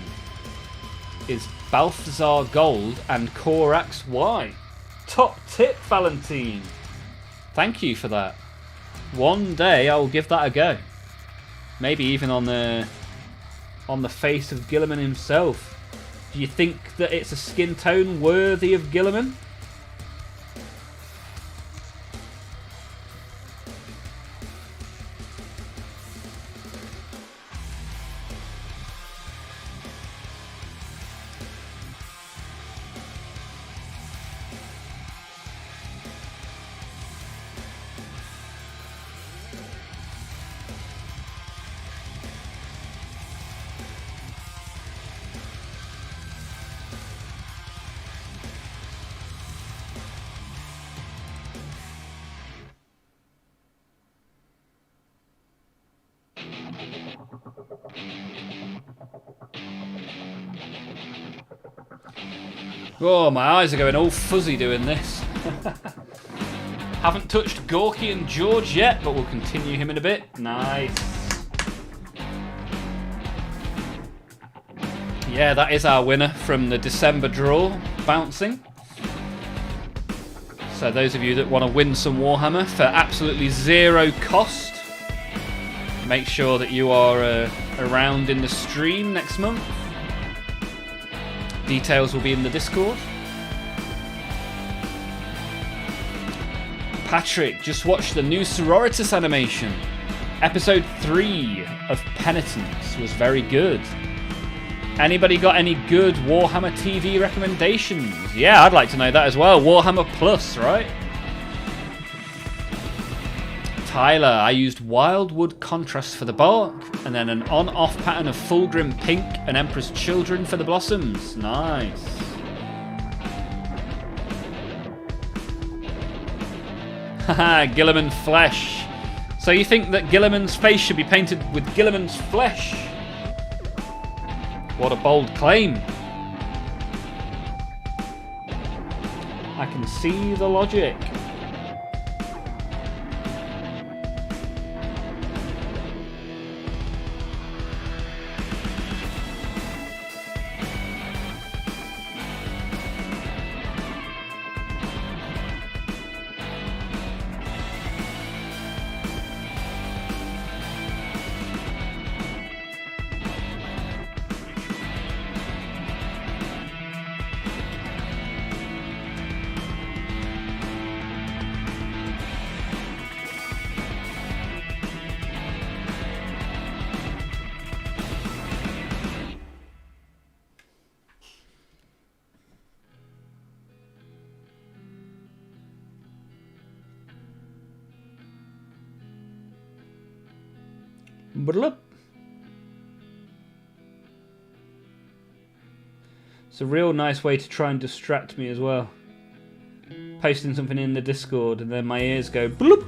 is Balthazar Gold and Corax White. Top tip, Valentine. Thank you for that. One day I will give that a go. Maybe even on the face of Gilliman himself. Do you think that it's a skin tone worthy of Gilliman? Oh, my eyes are going all fuzzy doing this. Haven't touched Gorky and George yet, but we'll continue him in a bit. Nice. Yeah, that is our winner from the December draw, bouncing. So those of you that want to win some Warhammer for absolutely zero cost, make sure that you are around in the stream next month. Details will be in the Discord. Patrick, just watched the new Sororitas animation. Episode 3 of Penitence was very good. Anybody got any good Warhammer TV recommendations? Yeah, I'd like to know that as well. Warhammer Plus, right? Tyler, I used Wildwood contrast for the bark, and then an on-off pattern of Fulgrim Pink and Emperor's Children for the blossoms. Nice. Haha, Gilliman flesh. So you think that Gilliman's face should be painted with Gilliman's flesh? What a bold claim. I can see the logic. Bloop. It's a real nice way to try and distract me as well. Posting something in the Discord and then my ears go bloop.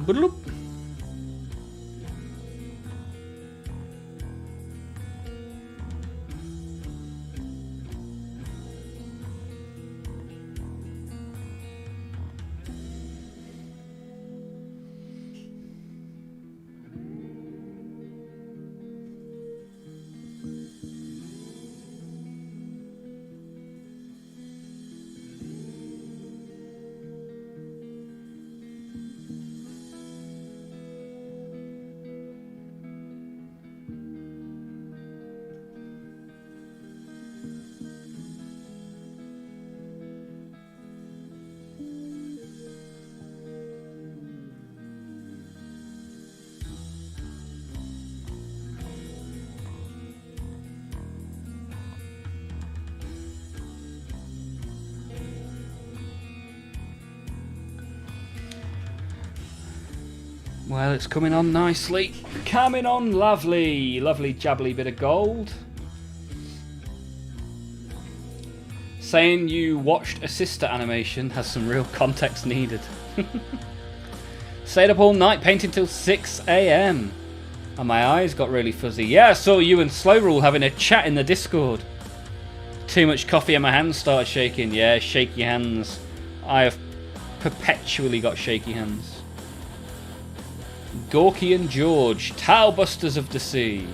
Bloop. Well, it's coming on nicely. Coming on lovely. Lovely jabbly bit of gold. Saying you watched a sister animation has some real context needed. Stayed up all night painting till 6 AM. And my eyes got really fuzzy. Yeah, I saw you and Slow Rule having a chat in the Discord. Too much coffee and my hands started shaking. Yeah, shaky hands. I have perpetually got shaky hands. Gorky and George, Towbusters of the Sea.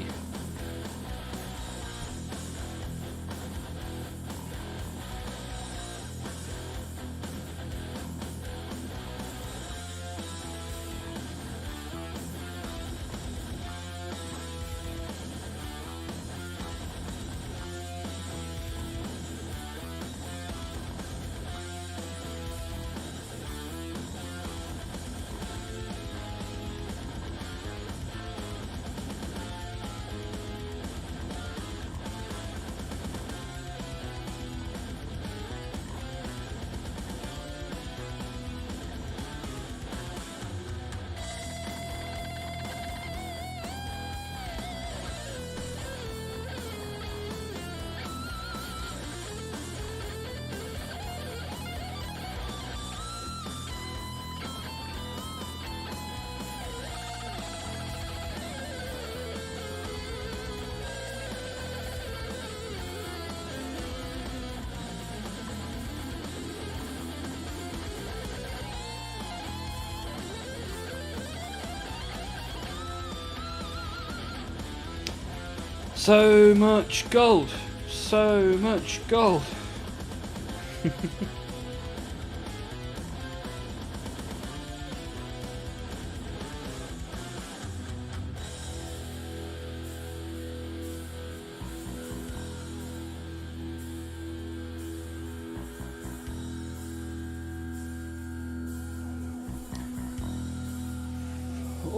So much gold. So much gold.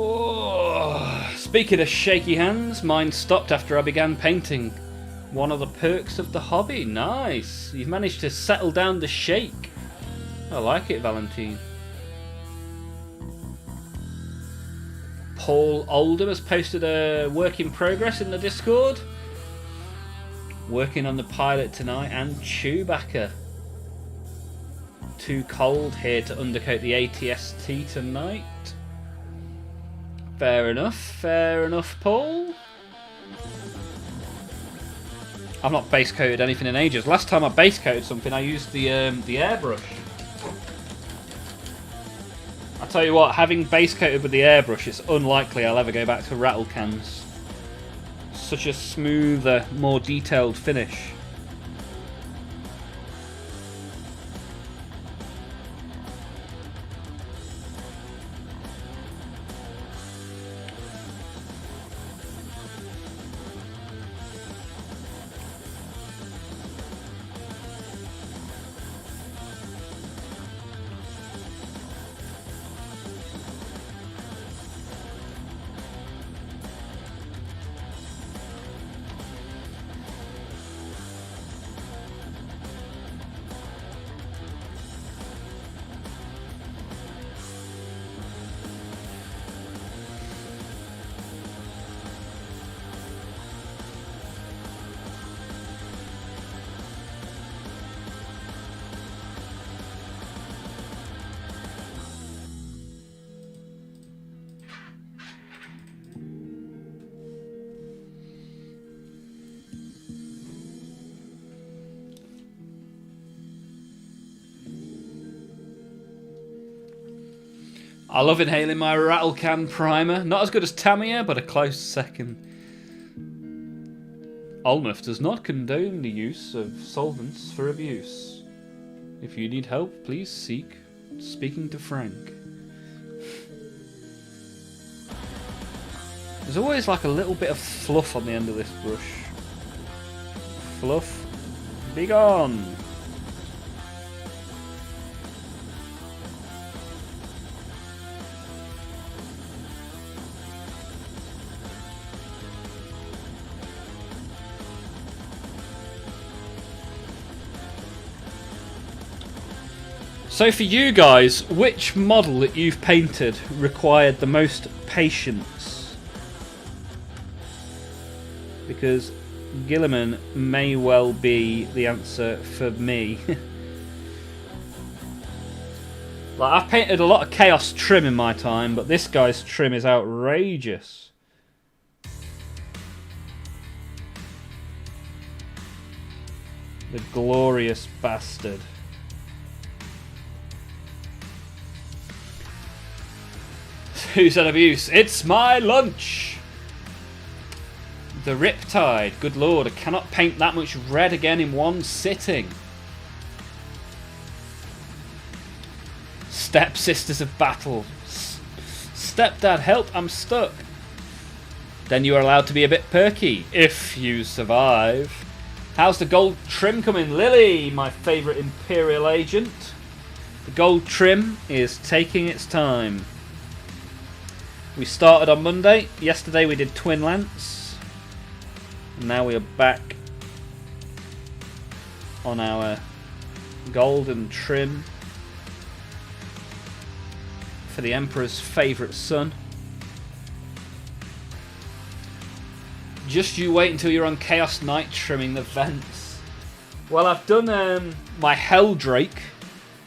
Oh, speaking of shaky hands, mine stopped after I began painting. One of the perks of the hobby. Nice. You've managed to settle down the shake. I like it, Valentine. Paul Oldham has posted a work in progress in the Discord. Working on the pilot tonight and Chewbacca. Too cold here to undercoat the ATST tonight. Fair enough, Paul. I've not base coated anything in ages. Last time I base coated something, I used the airbrush. I tell you what, having base coated with the airbrush, it's unlikely I'll ever go back to rattle cans. Such a smoother, more detailed finish. I love inhaling my rattle can primer. Not as good as Tamiya, but a close second. Olmaph does not condone the use of solvents for abuse. If you need help, please seek speaking to Frank. There's always like a little bit of fluff on the end of this brush. Fluff, be gone. So for you guys, which model that you've painted required the most patience? Because Gilliman may well be the answer for me. Like, I've painted a lot of Chaos trim in my time, but this guy's trim is outrageous. The glorious bastard. Who said abuse? It's my lunch! The Riptide. Good lord, I cannot paint that much red again in one sitting. Stepsisters of battle. Stepdad, help, I'm stuck. Then you are allowed to be a bit perky, if you survive. How's the gold trim coming? Lily, my favourite Imperial agent. The gold trim is taking its time. We started on Monday. Yesterday we did Twin Lance. And now we are back on our golden trim for the Emperor's favourite son. Just you wait until you're on Chaos Knight trimming the vents. Well, I've done my Helldrake.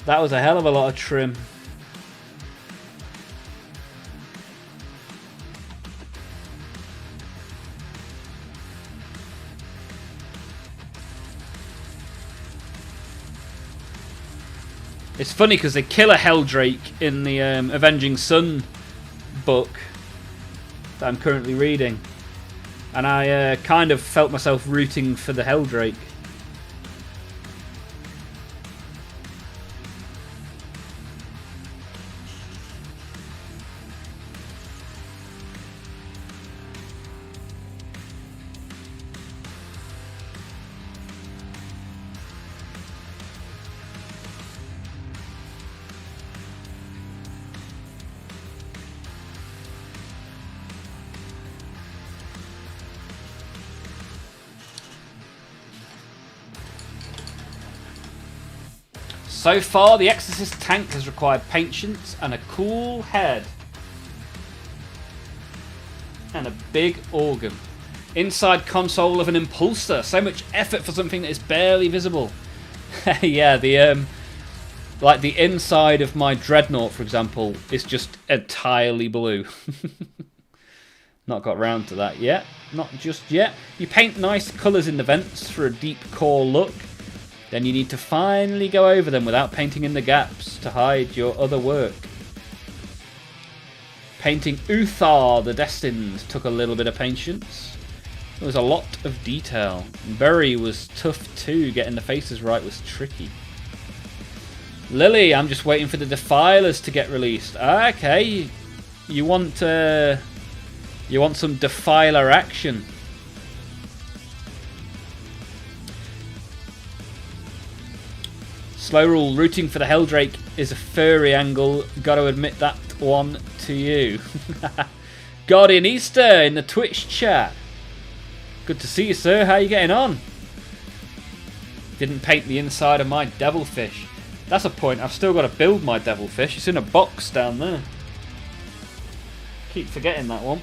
That was a hell of a lot of trim. It's funny because they kill a Helldrake in the Avenging Sun book that I'm currently reading. And I kind of felt myself rooting for the Helldrake. So far, the Exorcist tank has required patience and a cool head. And a big organ. Inside console of an impulsor. So much effort for something that is barely visible. Yeah, the like the inside of my Dreadnought, for example, is just entirely blue. Not got round to that yet. Not just yet. You paint nice colours in the vents for a deep core look. Then you need to finally go over them without painting in the gaps to hide your other work. Painting Uthar the Destined took a little bit of patience. There was a lot of detail. Bury was tough too, getting the faces right was tricky. Lily, I'm just waiting for the Defilers to get released. Okay, you want some Defiler action. Slow rule, rooting for the Helldrake is a furry angle. Gotta admit that one to you. Guardian Easter in the Twitch chat. Good to see you, sir. How are you getting on? Didn't paint the inside of my devilfish. That's a point. I've still got to build my devilfish. It's in a box down there. Keep forgetting that one.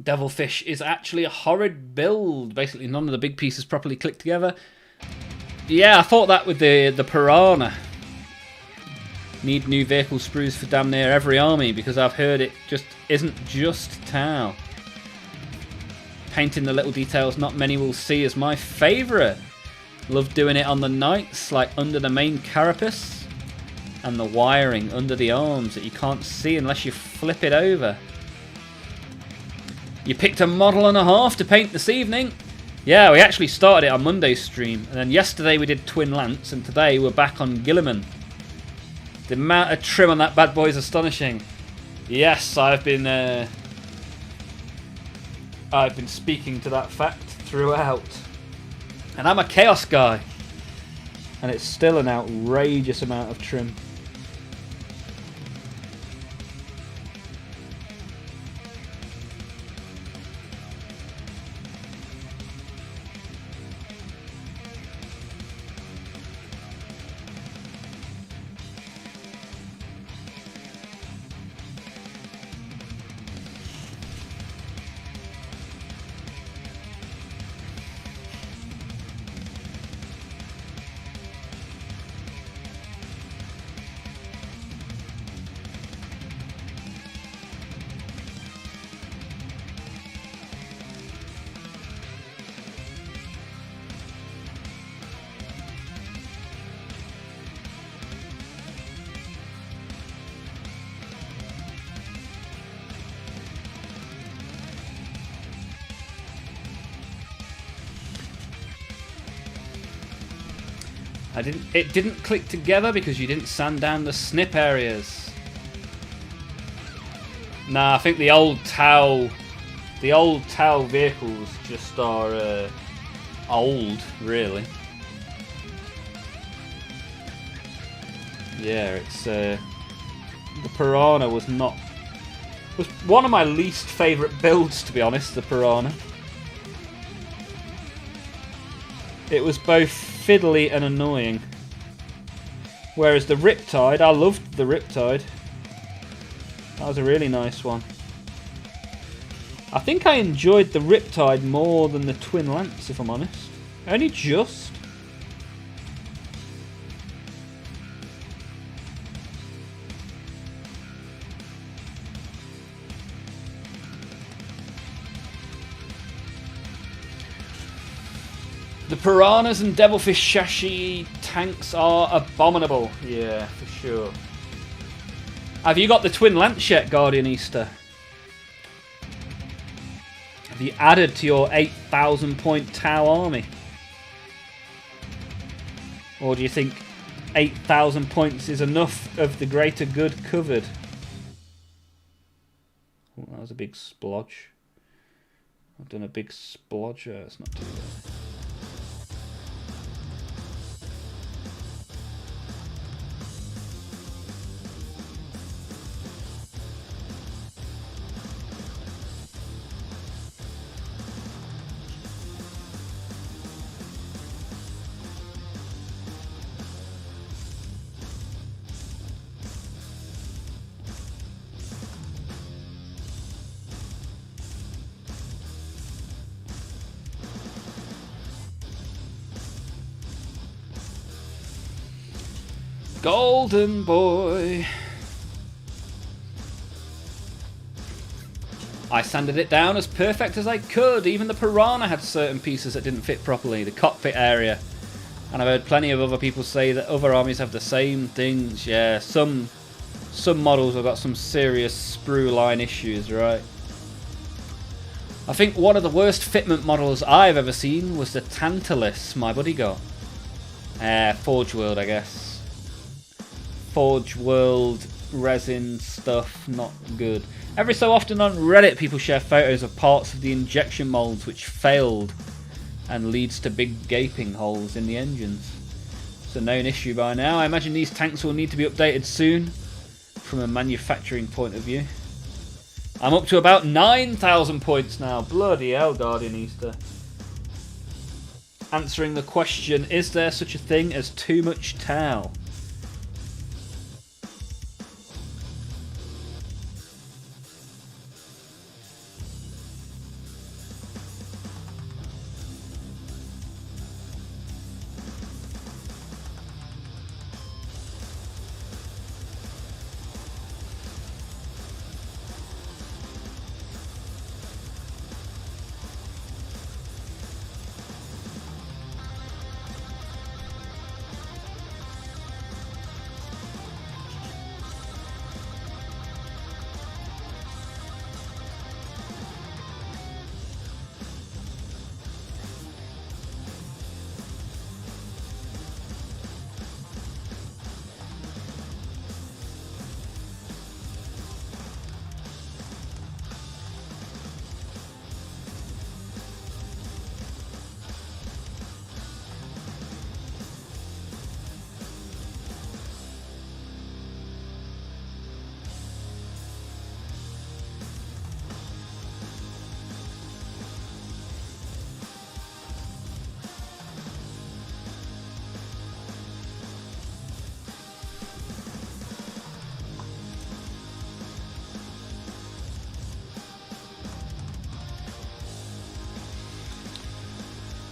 Devilfish is actually a horrid build. Basically, none of the big pieces properly click together. Yeah, I thought that with the Piranha. Need new vehicle sprues for damn near every army because I've heard it just isn't just Tau. Painting the little details not many will see is my favourite. Love doing it on the knights, like under the main carapace. And the wiring under the arms that you can't see unless you flip it over. You picked a model and a half to paint this evening. Yeah, we actually started it on Monday's stream. And then yesterday we did Twin Lance. And today we're back on Guilliman. The amount of trim on that bad boy is astonishing. Yes, I've been speaking to that fact throughout. And I'm a Chaos guy. And it's still an outrageous amount of trim. It didn't click together because you didn't sand down the snip areas. Nah, I think the old Tau vehicles just are old, really. Yeah, it's the Piranha was one of my least favourite builds, to be honest. The Piranha. It was both fiddly and annoying. Whereas the Riptide, I loved the Riptide. That was a really nice one. I think I enjoyed the Riptide more than the Twin Lance, if I'm honest. Only just. The Piranhas and Devilfish chassis tanks are abominable. Yeah, for sure. Have you got the Twin Lance yet, Guardian Easter? Have you added to your 8,000 point Tau army? Or do you think 8,000 points is enough of the greater good covered? Oh, that was a big splodge. I've done a big splodge. It's not too bad. Golden boy. I sanded it down as perfect as I could. Even the Piranha had certain pieces that didn't fit properly. The cockpit area. And I've heard plenty of other people say that other armies have the same things. Yeah, some models have got some serious sprue line issues, right? I think one of the worst fitment models I've ever seen was the Tantalus my buddy got. Forge World, I guess. Forge World resin stuff, not good. Every so often on Reddit people share photos of parts of the injection molds which failed and leads to big gaping holes in the engines. It's a known issue by now. I imagine these tanks will need to be updated soon from a manufacturing point of view. I'm up to about 9,000 points now. Bloody hell, Guardian Easter. Answering the question, is there such a thing as too much Tau?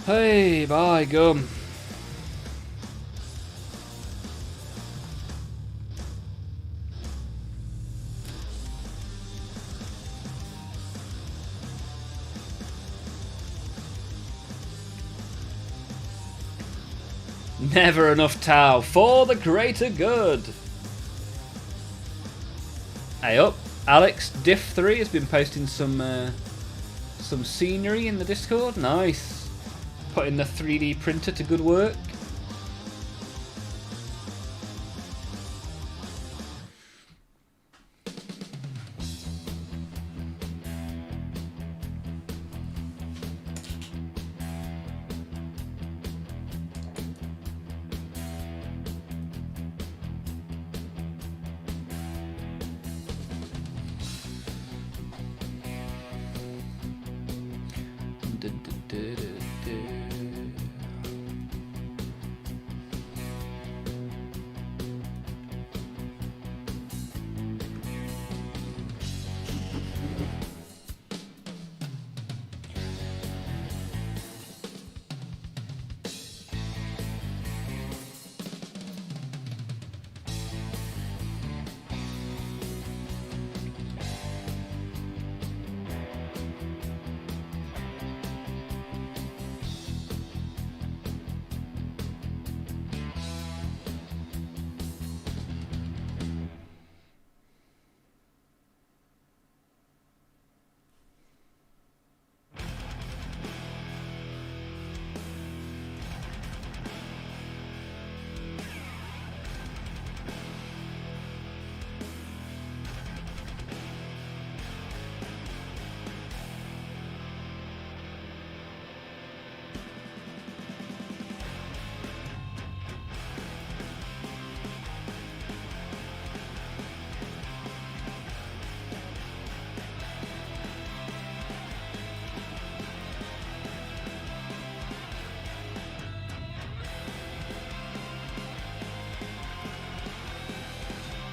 Hey, by gum. Never enough Tau for the greater good. Hey up, Alex Diff 3 has been posting some scenery in the Discord. Nice. Putting the 3D printer to good work.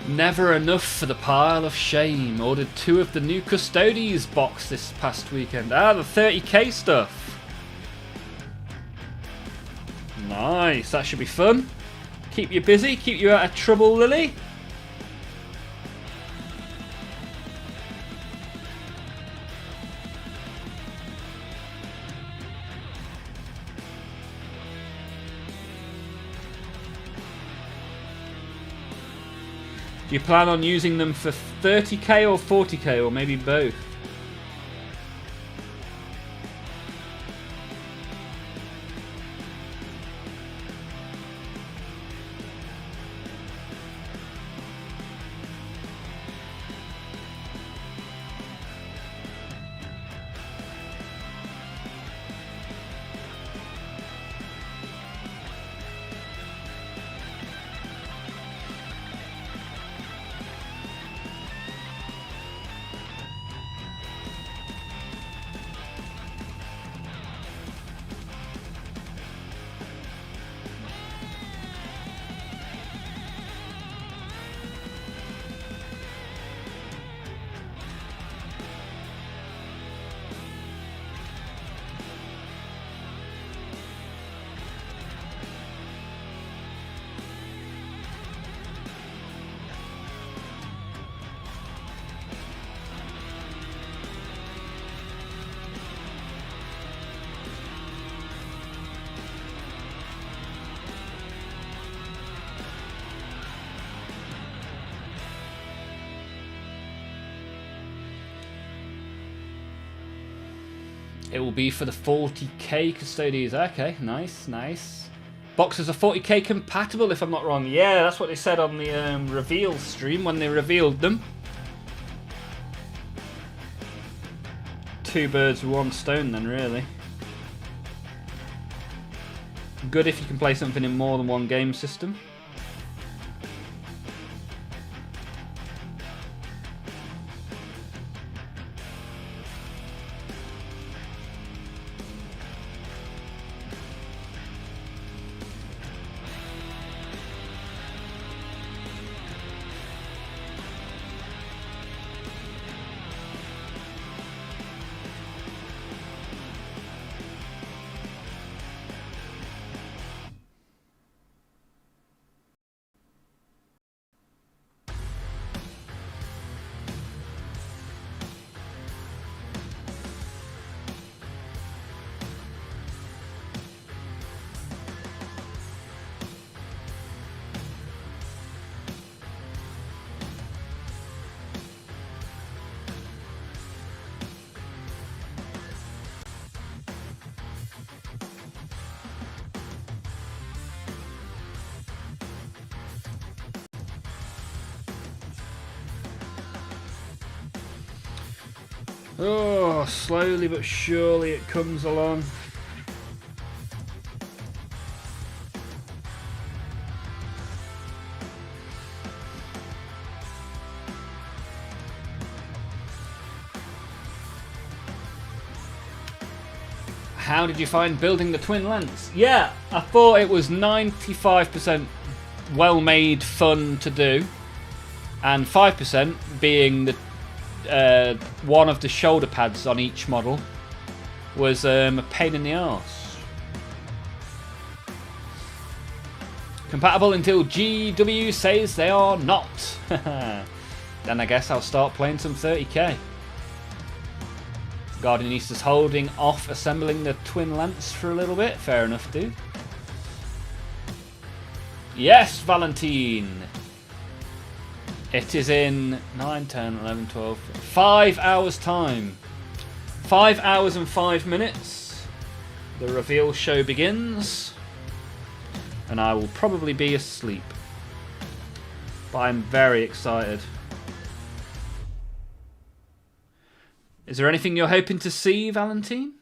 Never enough for the pile of shame. Ordered 2 of the new Custodes box this past weekend. Ah, the 30k stuff. Nice, that should be fun. Keep you busy, keep you out of trouble, Lily. Do you plan on using them for 30k or 40k or maybe both? It will be for the 40k Custodes. Okay, nice, nice. Boxes are 40k compatible, if I'm not wrong. Yeah, that's what they said on the reveal stream when they revealed them. 2 birds with 1 stone then, really. Good if you can play something in more than one game system. Oh, slowly but surely it comes along. how did you find building the twin lance? Yeah, I thought it was 95% well-made fun to do, and 5% being the one of the shoulder pads on each model was a pain in the arse. Compatible until GW says they are not. Then I guess I'll start playing some 30k. Guardianista's holding off assembling the twin lance for a little bit. Fair enough, dude. Yes, Valentine. It is in 9, 10, 11, 12, 5 hours time. 5 hours and 5 minutes. The reveal show begins. And I will probably be asleep. But I'm very excited. Is there anything you're hoping to see, Valentine?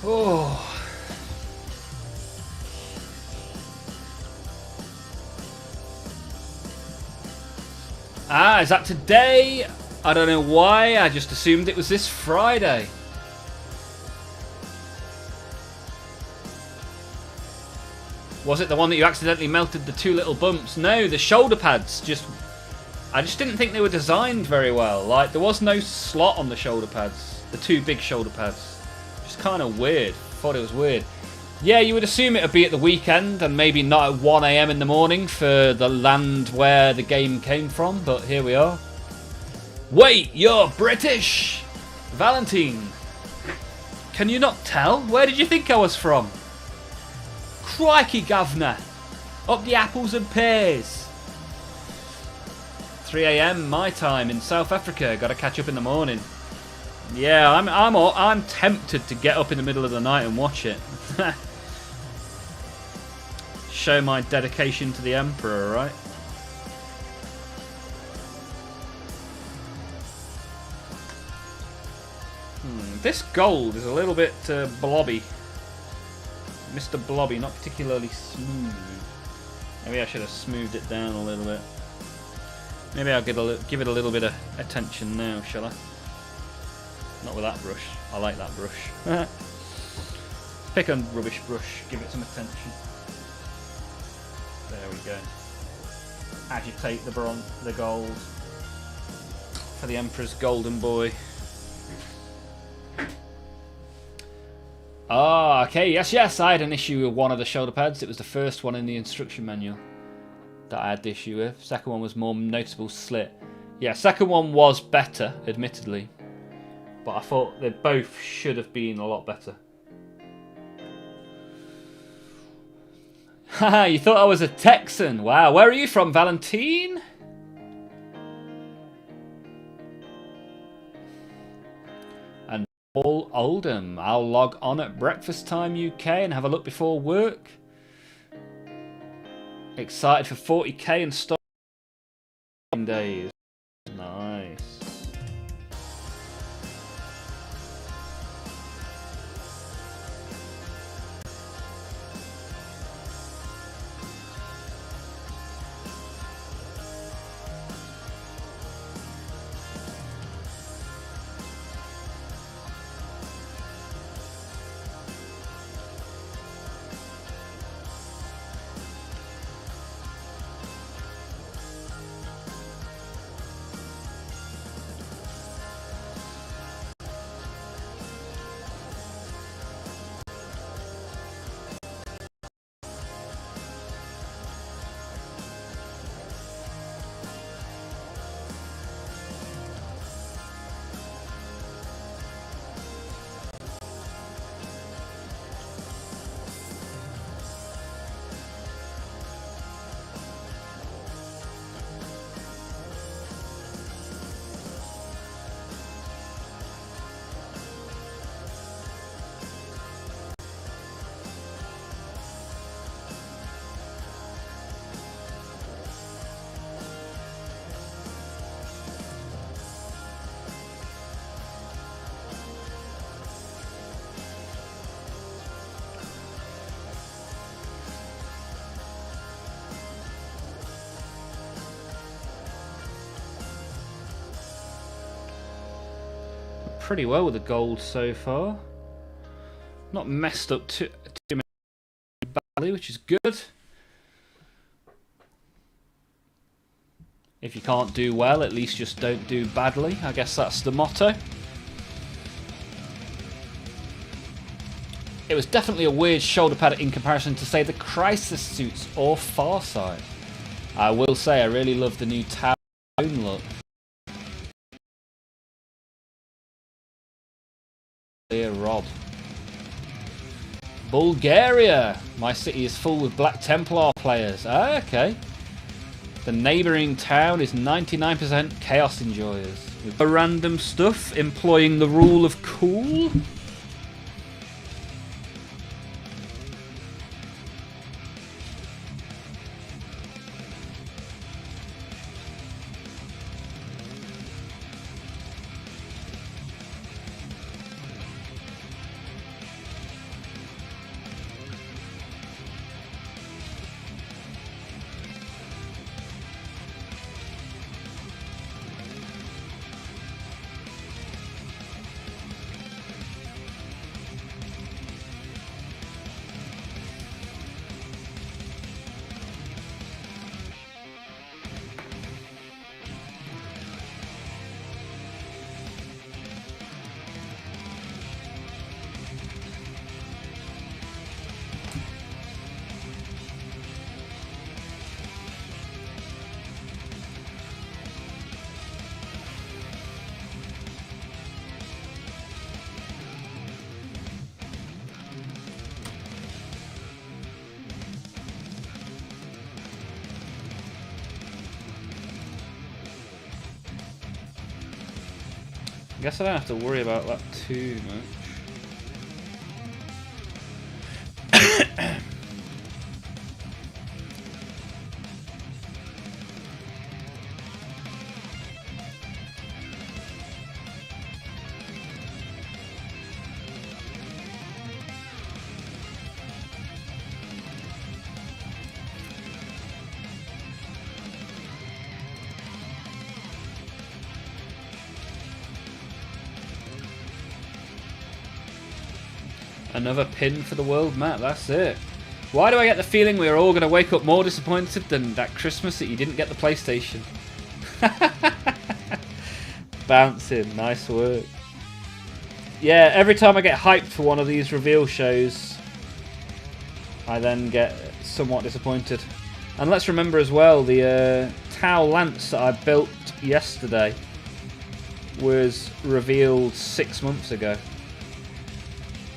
Oh. Ah, is that today? I don't know why, I just assumed it was this Friday. Was it the one that you accidentally melted the 2 little bumps? No, the shoulder pads I just didn't think they were designed very well. Like, there was no slot on the shoulder pads. The 2 big shoulder pads. Just kind of weird. Thought it was weird. Yeah, you would assume it would be at the weekend and maybe not at 1 AM in the morning for the land where the game came from, but here we are. Wait, you're British? Valentine. Can you not tell? Where did you think I was from? Crikey, governor. Up the apples and pears. 3 AM my time in South Africa. Got to catch up in the morning. Yeah, I'm tempted to get up in the middle of the night and watch it. Show my dedication to the Emperor, right? This gold is a little bit blobby. Mr. Blobby, not particularly smooth. Maybe I should have smoothed it down a little bit. Maybe I'll give it a little bit of attention now, shall I? Not with that brush. I like that brush. Pick a rubbish brush, give it some attention. There we go. Agitate the bronze, the gold for the Emperor's golden boy. Ah, okay, yes, I had an issue with one of the shoulder pads. It was the first one in the instruction manual that I had the issue with. Second one was more noticeable slit. Yeah, second one was better, admittedly. But I thought they both should have been a lot better. Haha, you thought I was a Texan. Wow, where are you from, Valentine? And Paul Oldham. I'll log on at breakfast time UK and have a look before work. Excited for 40k and start days. Nice. pretty well with the gold so far. Not messed up too badly, which is good. If you can't do well, at least just don't do badly. I guess that's the motto. It was definitely a weird shoulder pad in comparison to, say, the Crisis suits or Farsight. I will say I really love the new town look. Dear Rod. Bulgaria! My city is full with Black Templar players. Ah, okay. The neighbouring town is 99% Chaos enjoyers. With random stuff employing the rule of cool. I guess I don't have to worry about that too much. Another pin for the world map, that's it. Why do I get the feeling we're all going to wake up more disappointed than that Christmas that you didn't get the PlayStation? Bouncing, nice work. Yeah, every time I get hyped for one of these reveal shows, I then get somewhat disappointed. And let's remember as well, the Tau Lance that I built yesterday was revealed 6 months ago.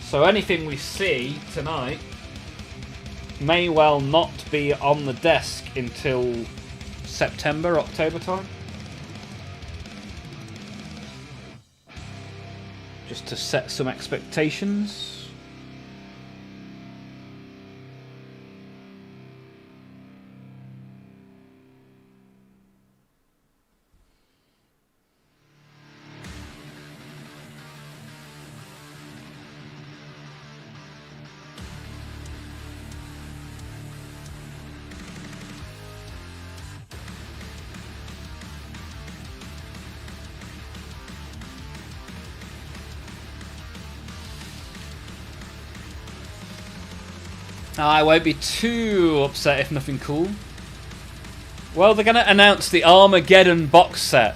So anything we see tonight may well not be on the desk until September, October time. Just to set some expectations. I won't be too upset if nothing cool. Well, they're going to announce the Armageddon box set.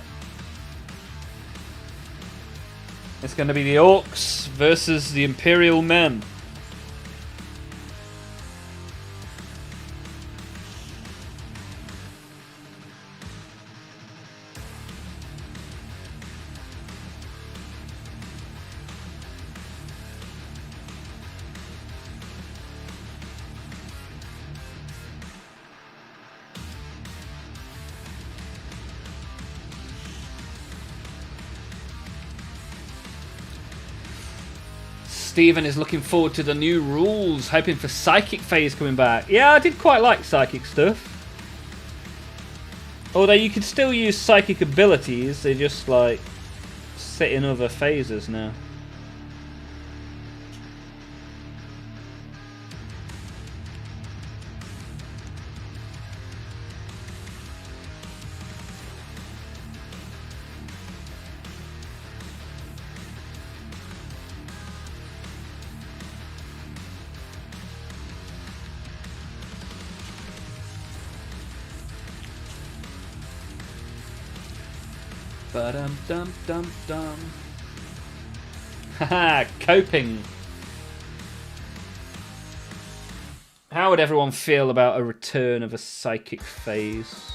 It's going to be the Orcs versus the Imperial Men. Stephen is looking forward to the new rules, hoping for Psychic Phase coming back. Yeah, I did quite like Psychic stuff. Although you can still use Psychic abilities, they just like sit in other phases now. Ba-dum dum dum dum. Haha, coping. How would everyone feel about a return of a psychic phase?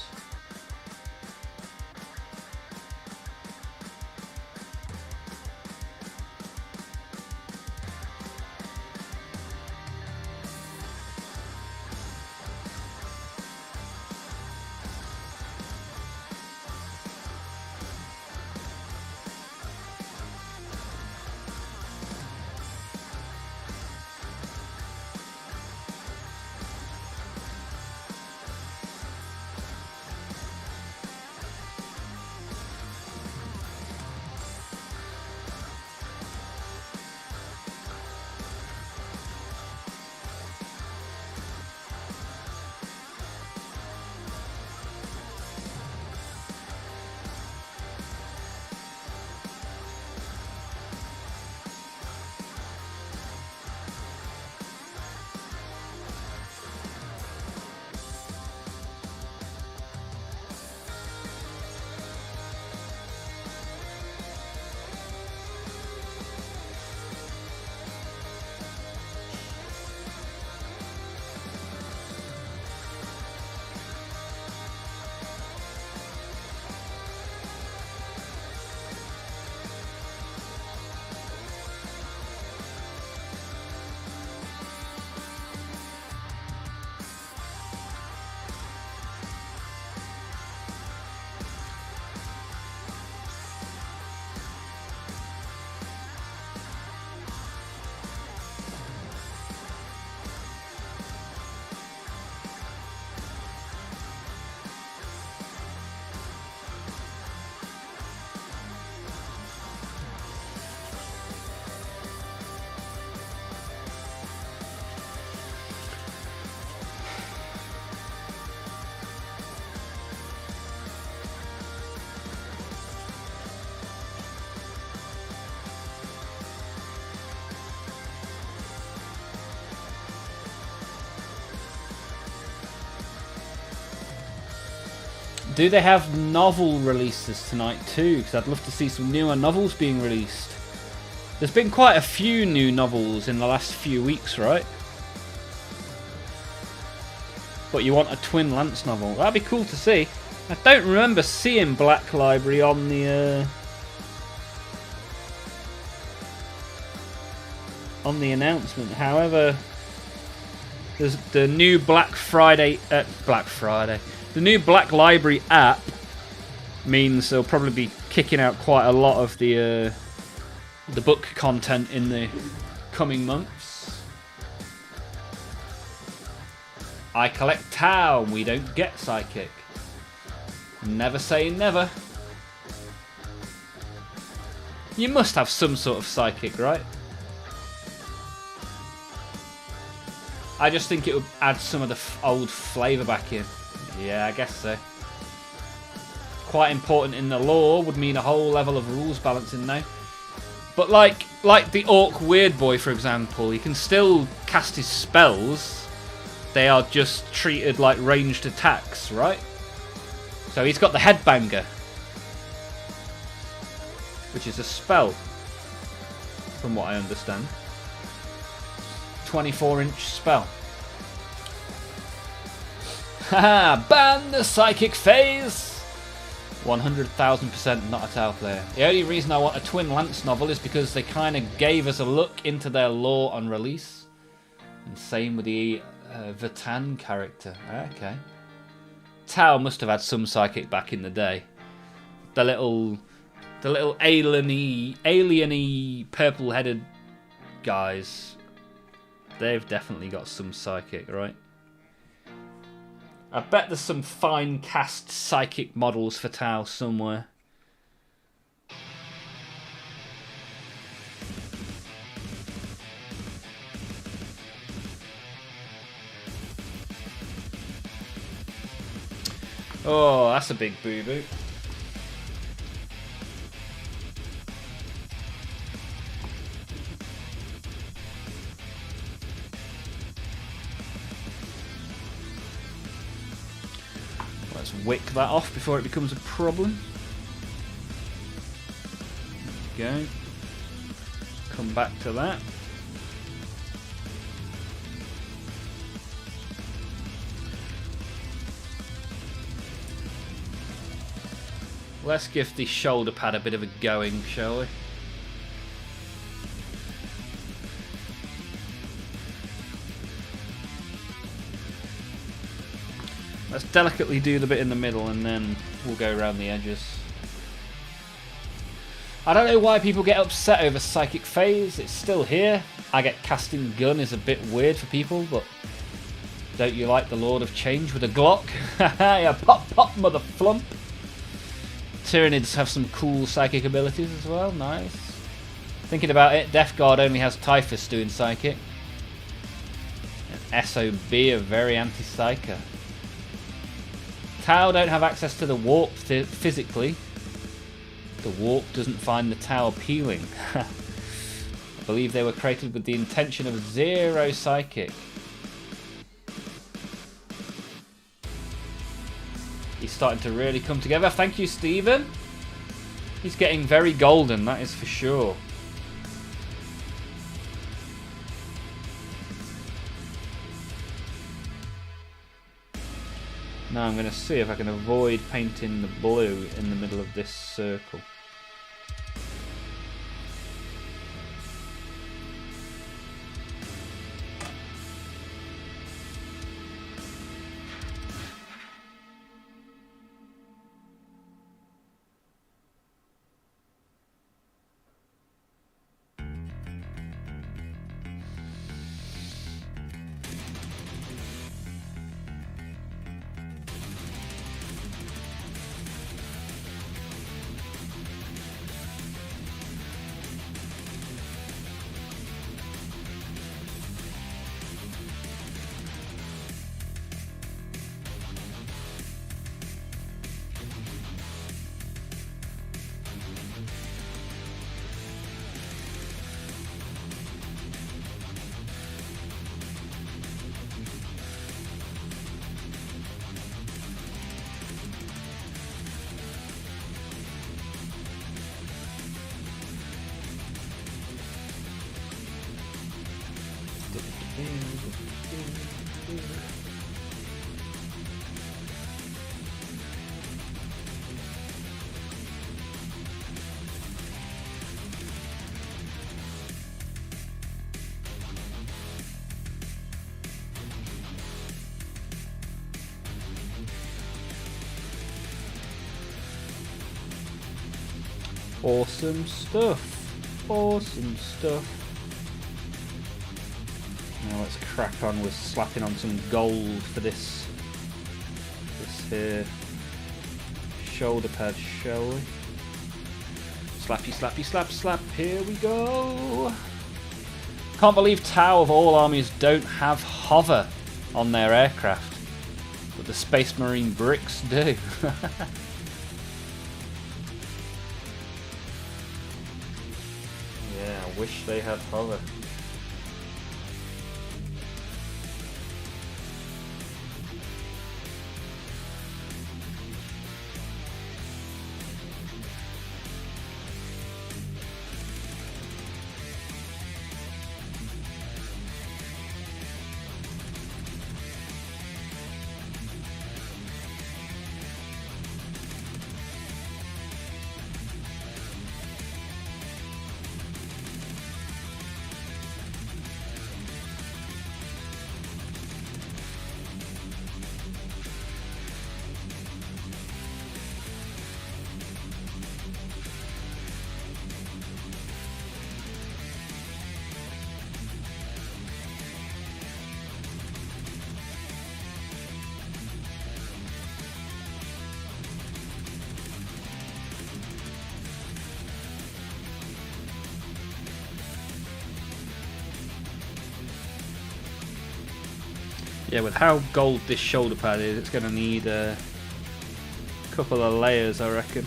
Do they have novel releases tonight too? Because I'd love to see some newer novels being released. There's been quite a few new novels in the last few weeks, right? But you want a Twin Lance novel. That'd be cool to see. I don't remember seeing Black Library on the announcement. However, there's the new Black Friday. The new Black Library app means they'll probably be kicking out quite a lot of the book content in the coming months. I collect Tau, and we don't get Psychic. Never say never. You must have some sort of Psychic, right? I just think it would add some of the old flavour back in. Yeah, I guess so. Quite important in the lore, would mean a whole level of rules balancing now. But like the Orc Weird Boy, for example, he can still cast his spells. They are just treated like ranged attacks, right? So he's got the Headbanger, which is a spell, from what I understand. 24-inch spell. Haha, ban the Psychic phase! 100,000% not a Tau player. The only reason I want a Twin Lance novel is because they kind of gave us a look into their lore on release. And same with the Vatan character. Okay. Tau must have had some Psychic back in the day. The little alien-y, purple-headed guys. They've definitely got some Psychic, right? I bet there's some fine cast Psychic models for Tau somewhere. Oh, that's a big boo-boo. Let's wick that off before it becomes a problem. go. Come back to that. Let's give the shoulder pad a bit of a going, shall we? Let's delicately do the bit in the middle and then we'll go around the edges. I don't know why people get upset over Psychic Phase. It's still here. I get Casting Gun is a bit weird for people, but don't you like the Lord of Change with a Glock? Yeah, pop pop mother flump. Tyranids have some cool psychic abilities as well. Nice. Thinking about it, Death Guard only has Typhus doing psychic. And SOB are very anti-psyker. Tau don't have access to the warp physically. The warp doesn't find the Tau appealing. I believe they were created with the intention of zero psychic. He's starting to really come together. Thank you, Stephen. He's getting very golden, that is for sure. Now I'm going to see if I can avoid painting the blue in the middle of this circle. Awesome stuff. Awesome stuff. Now let's crack on with slapping on some gold for this here shoulder pad, shall we? Slappy, slappy, slap, slap. Here we go. Can't believe Tau of all armies don't have hover on their aircraft, but the Space Marine bricks do. Yeah, I wish they had hover. Yeah, with how gold this shoulder pad is, it's going to need a couple of layers, I reckon.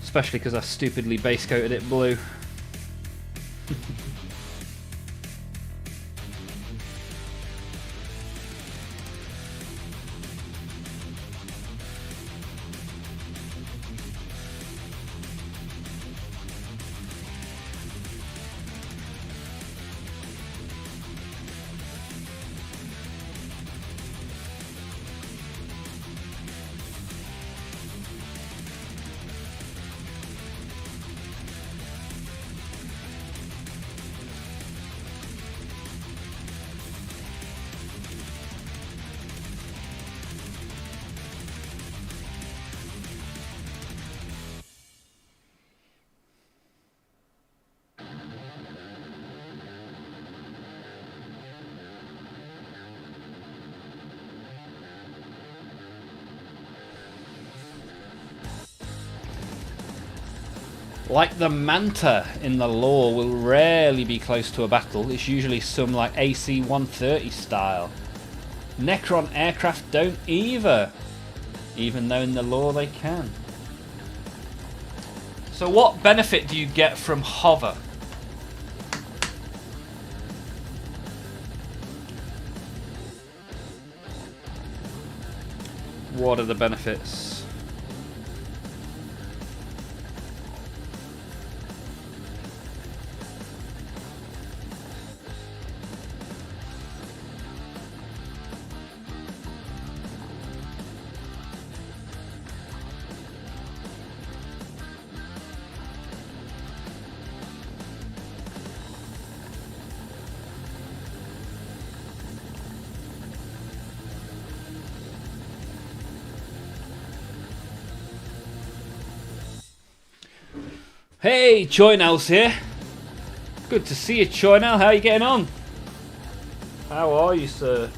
Especially because I stupidly base coated it blue. Like the Manta in the lore, will rarely be close to a battle. It's usually some like AC-130 style. Necron aircraft don't either, even though in the lore they can. So what benefit do you get from hover? What are the benefits? Hey, Choynell's here. Good to see you, Choynell. How are you getting on? How are you, sir?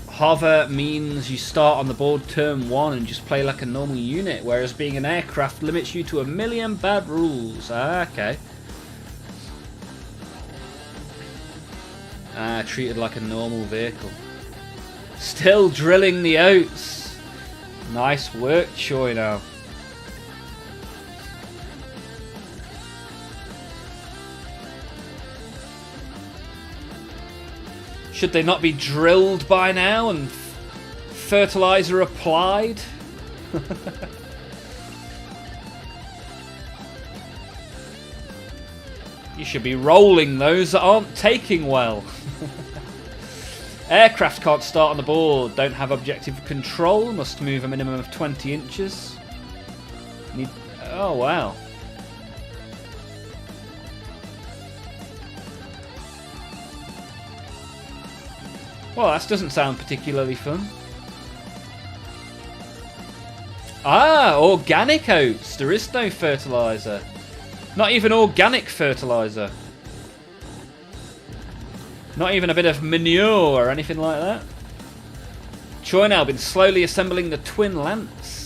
Hover means you start on the board turn 1 and just play like a normal unit, whereas being an aircraft limits you to a million bad rules. Ah, okay. Ah, treated like a normal vehicle. Still drilling the oats. Nice work, Choynell. Should they not be drilled by now and fertilizer applied? You should be rolling those that aren't taking well. Aircraft can't start on the board, don't have objective control, must move a minimum of 20 inches. Oh wow. Well, that doesn't sound particularly fun. Ah, organic oats. There is no fertilizer. Not even organic fertilizer. Not even a bit of manure or anything like that. Choynell been slowly assembling the twin lance.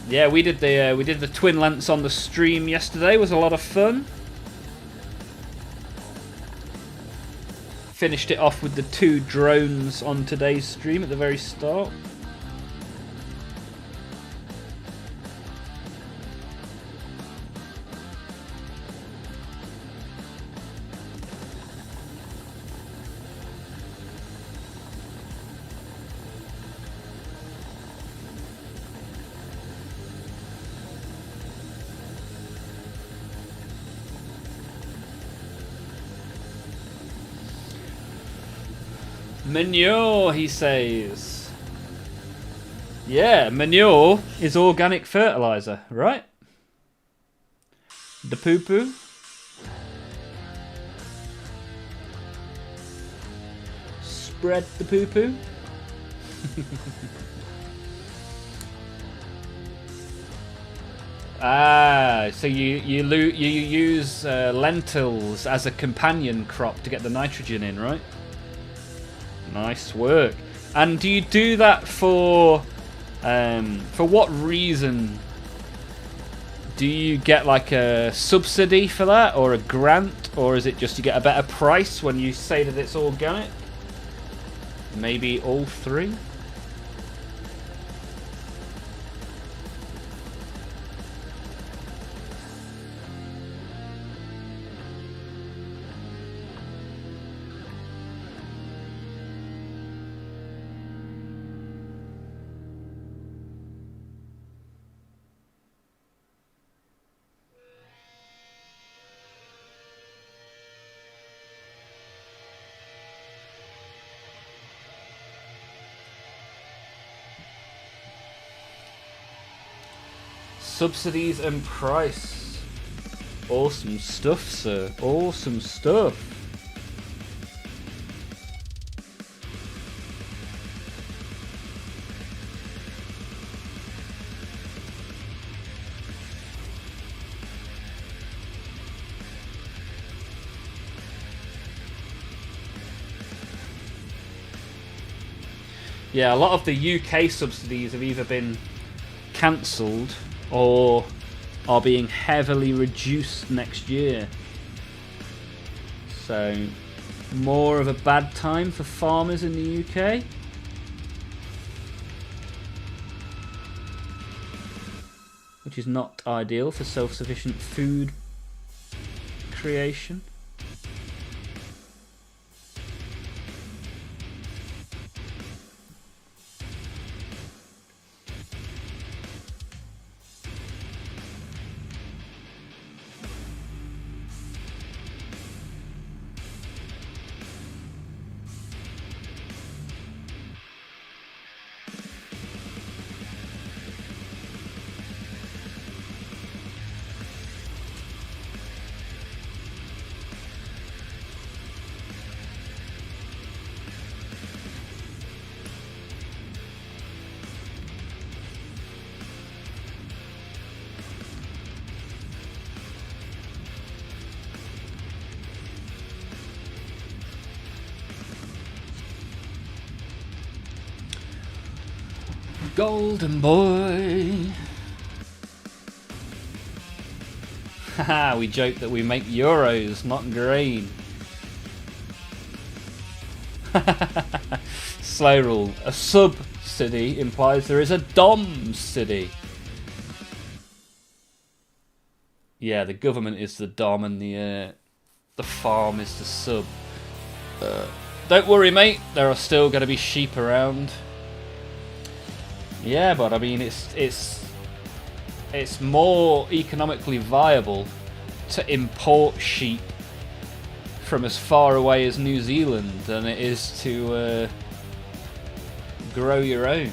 Yeah, we did the twin lance on the stream yesterday. It was a lot of fun. Finished it off with the 2 drones on today's stream at the very start. Manure, he says. Yeah, manure is organic fertilizer, right? The poo-poo. Spread the poo-poo. Ah, so you use lentils as a companion crop to get the nitrogen in, right? Nice work. And do you do that for what reason? Do you get like a subsidy for that, or a grant, or is it just you get a better price when you say that it's organic? Maybe all 3? subsidies and price. Awesome stuff, sir. Awesome stuff. Yeah, a lot of the UK subsidies have either been cancelled or are being heavily reduced next year. So, more of a bad time for farmers in the UK. Which is not ideal for self-sufficient food creation. Golden boy. Haha, we joke that we make euros, not grain. Slow rule. A subsidy implies there is a dom-sidy. Yeah, the government is the dom and the farm is the sub. Don't worry, mate. There are still going to be sheep around. Yeah, but I mean, it's more economically viable to import sheep from as far away as New Zealand than it is to grow your own.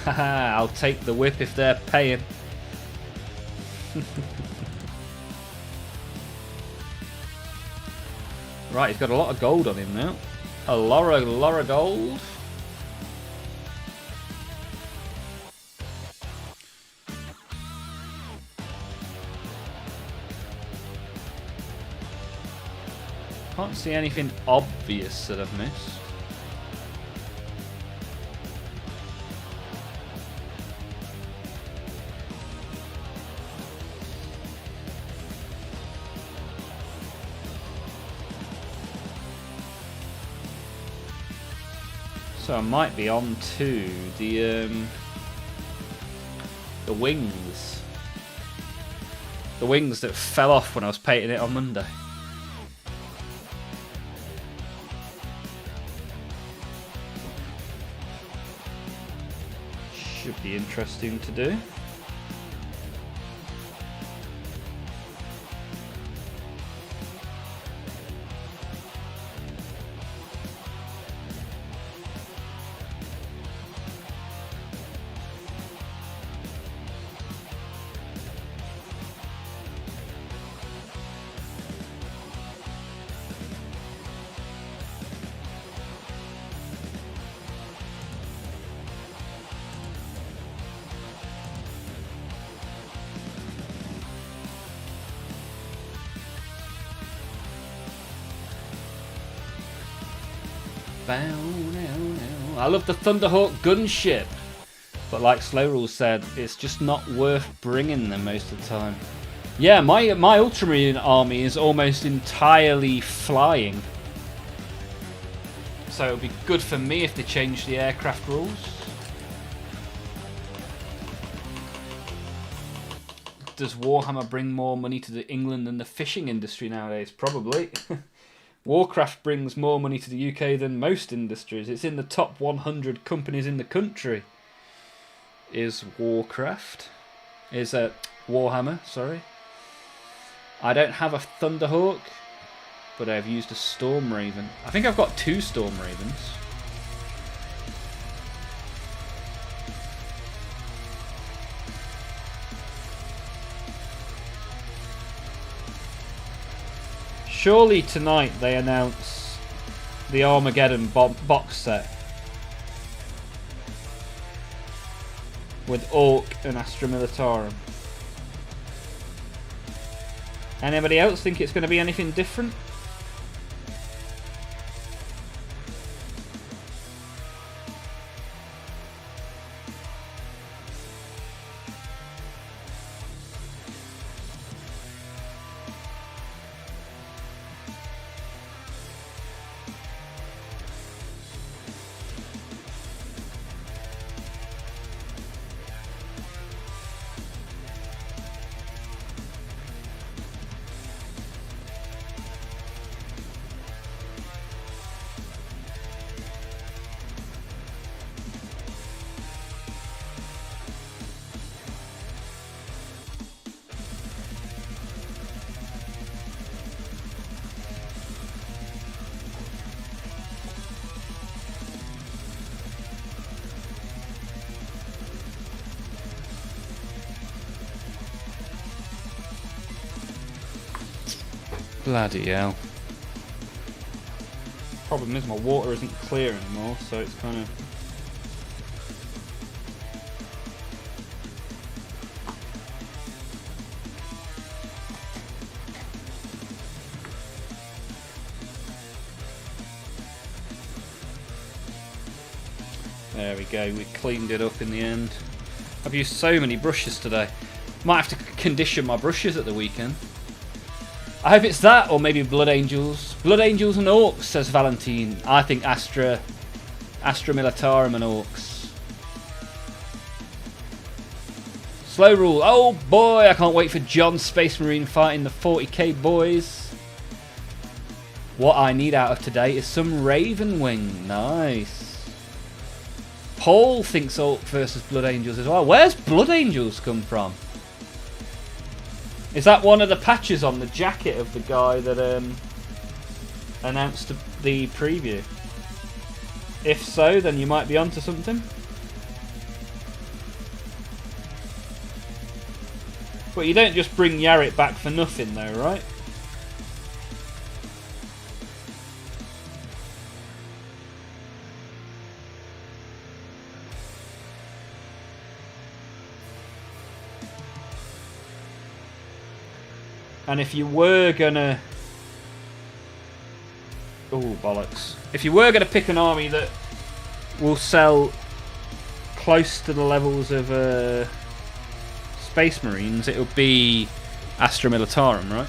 Haha, I'll take the whip if they're paying. Right, he's got a lot of gold on him now. A lot of gold. Can't see anything obvious that I've missed. So I might be on to the wings. The wings that fell off when I was painting it on Monday. Should be interesting to do. I love the Thunderhawk gunship, but like Slow Rule said, it's just not worth bringing them most of the time. Yeah, my Ultramarine army is almost entirely flying, so it would be good for me if they changed the aircraft rules. Does Warhammer bring more money to England than the fishing industry nowadays? Probably. Warcraft brings more money to the UK than most industries. It's in the top 100 companies in the country. Is Warcraft. Is Warhammer, sorry. I don't have a Thunderhawk, but I've used a Storm Raven. I think I've got 2 Storm Ravens. surely tonight they announce the Armageddon box set with Orc and Astra Militarum. Anybody else think it's going to be anything different? Bloody hell. Problem is my water isn't clear anymore, so it's kind of... There we go, we cleaned it up in the end. I've used so many brushes today. Might have to condition my brushes at the weekend. I hope it's that, or maybe Blood Angels. Blood Angels and Orcs, says Valentine. I think Astra Militarum and Orcs. Slow Rule. Oh boy, I can't wait for John Space Marine fighting the 40k boys. What I need out of today is some Raven Wing. Nice. Paul thinks Orc versus Blood Angels as well. Where's Blood Angels come from? Is that one of the patches on the jacket of the guy that announced the preview? If so, then you might be onto something. But you don't just bring Yarrick back for nothing though, right? And if you were gonna... Oh, bollocks. If you were gonna pick an army that will sell close to the levels of Space Marines, it would be Astra Militarum, right?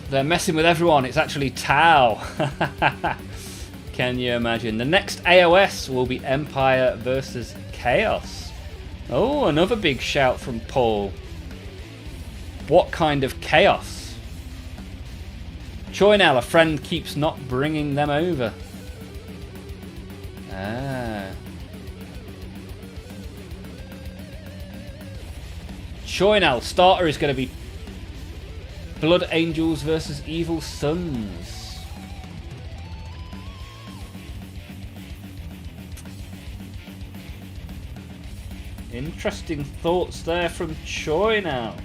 They're messing with everyone. It's actually Tau. Can you imagine? The next AOS will be Empire versus Chaos. Oh, another big shout from Paul. What kind of chaos? Choynel, a friend keeps not bringing them over. Ah. Choynel, starter is going to be Blood Angels versus Evil Sons. Interesting thoughts there from Choi now.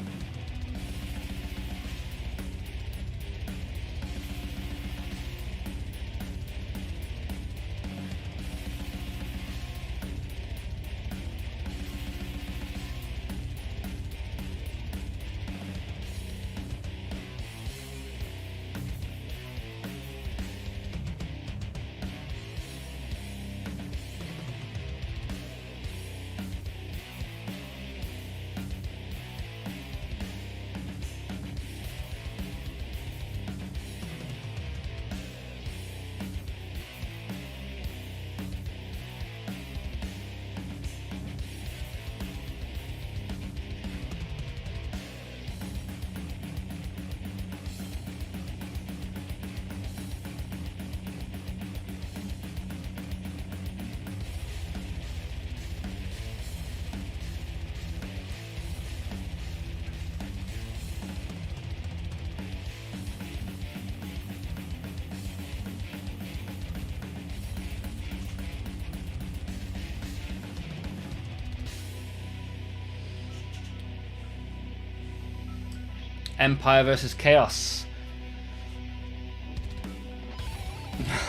Empire versus Chaos.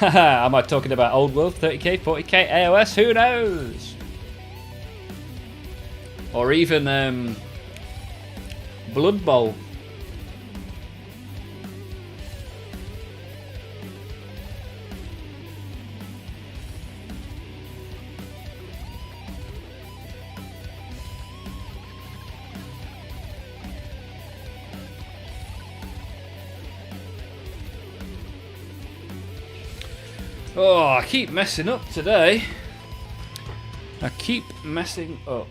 Am I talking about Old World, 30k, 40k, AOS? Who knows? Or even Blood Bowl. Oh, I keep messing up today. I keep messing up.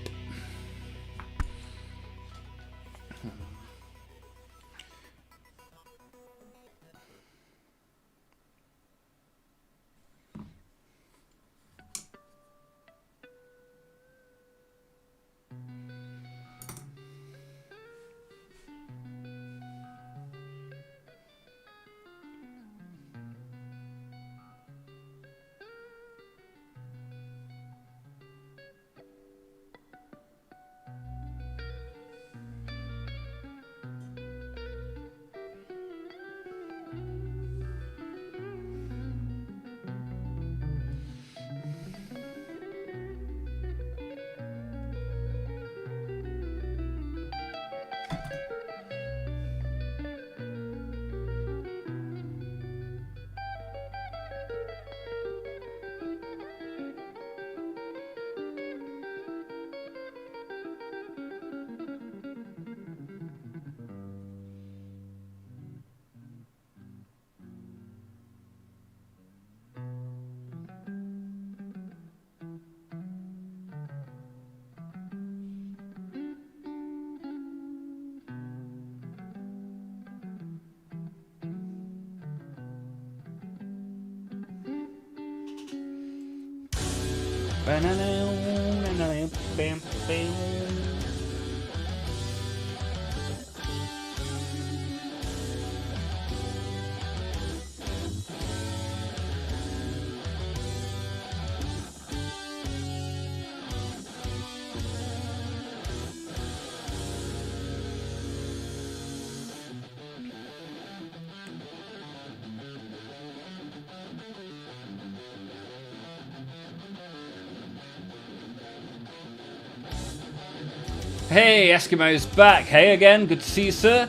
Hey, Eskimo's back. Hey again, good to see you, sir.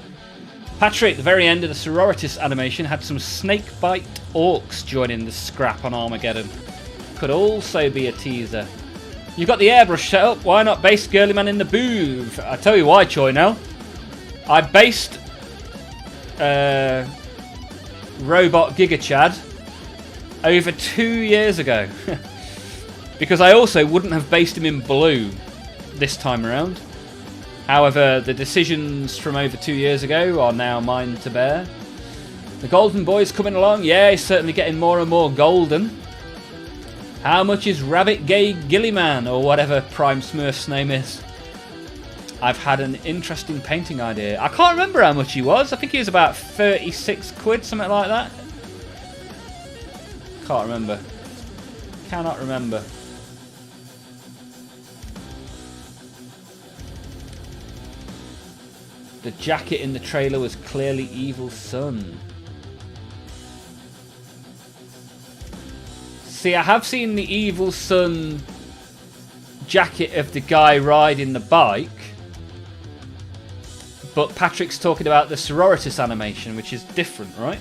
Patrick, the very end of the Sororitas animation had some snakebite orcs joining the scrap on Armageddon. Could also be a teaser. You got the airbrush set up, why not base Girlyman in the booth? I tell you why, Choi, now. I based Robot Giga Chad over 2 years ago. Because I also wouldn't have based him in blue this time around. However, the decisions from over 2 years ago are now mine to bear. The Golden Boy's coming along. Yeah, he's certainly getting more and more golden. How much is Rabbit Gay Gillyman, or whatever Prime Smurf's name is? I've had an interesting painting idea. I can't remember how much he was. I think he was about 36 quid, something like that. Can't remember. Cannot remember. The jacket in the trailer was clearly Evil Sun. See, I have seen the Evil Sun jacket of the guy riding the bike. But Patrick's talking about the Sororitas animation, which is different, right?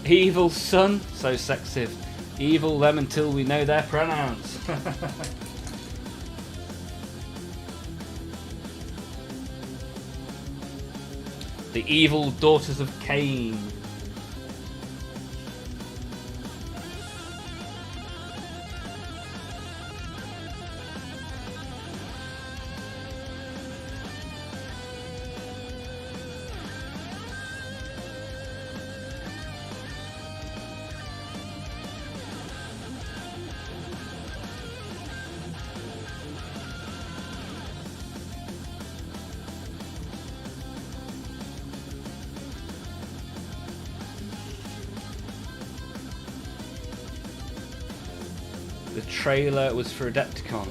Evil son, so sexy. Evil them until we know their pronouns. The evil daughters of Cain. The trailer was for Adepticon.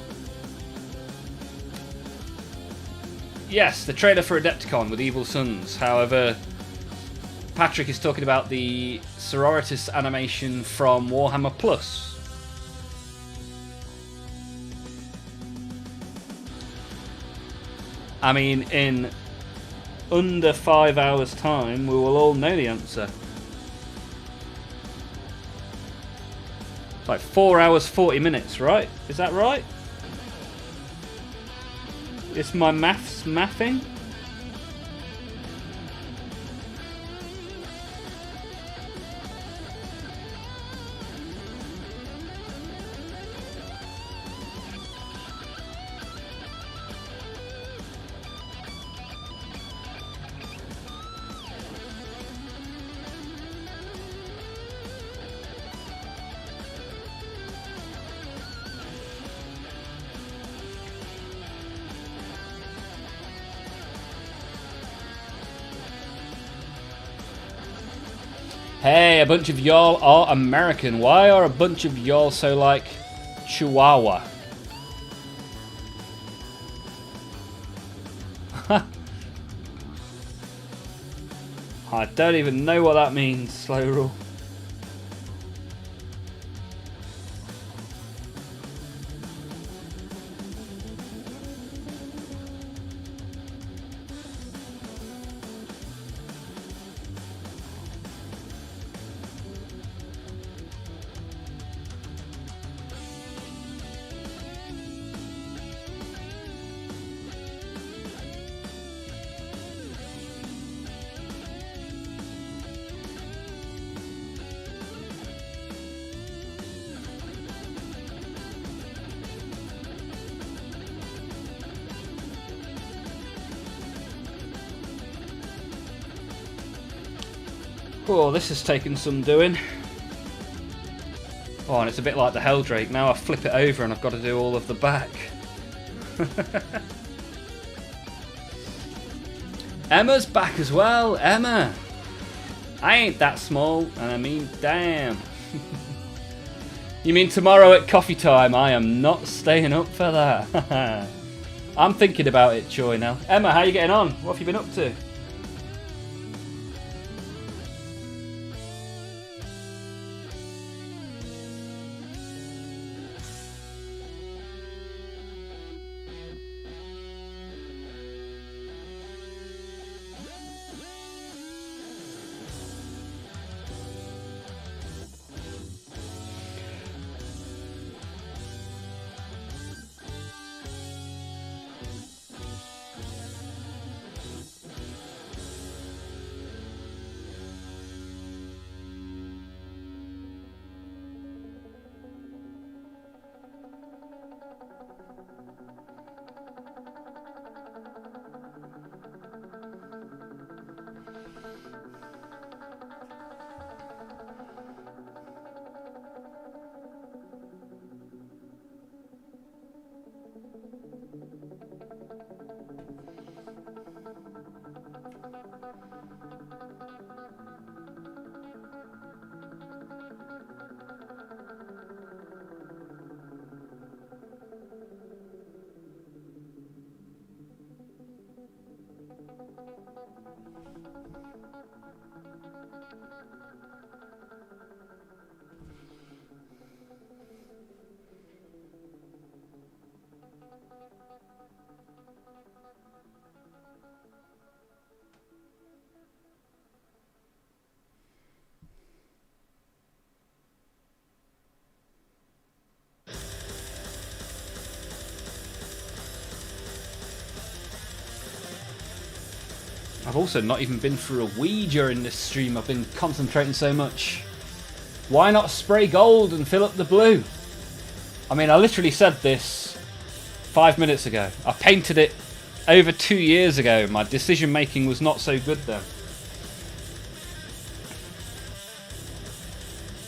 Yes, the trailer for Adepticon with Evil Sons. However, Patrick is talking about the Sororitas animation from Warhammer Plus. I mean, in under 5 hours' time, we will all know the answer. It's like 4 hours 40 minutes, right? Is that right? Is my maths mathing? Hey, a bunch of y'all are American. Why are a bunch of y'all so like Chihuahua? I don't even know what that means, slow rule. Oh, this has taken some doing. Oh, and it's a bit like the Helldrake. Now I flip it over and I've got to do all of the back. Emma's back as well. Emma! I ain't that small, and I mean damn. You mean tomorrow at coffee time? I am not staying up for that. I'm thinking about it, Joy, now. Emma, how you getting on? What have you been up to? I've also not even been for a wee during this stream. I've been concentrating so much. Why not spray gold and fill up the blue? I mean, I literally said this 5 minutes ago. I painted it over 2 years ago. My decision making was not so good then.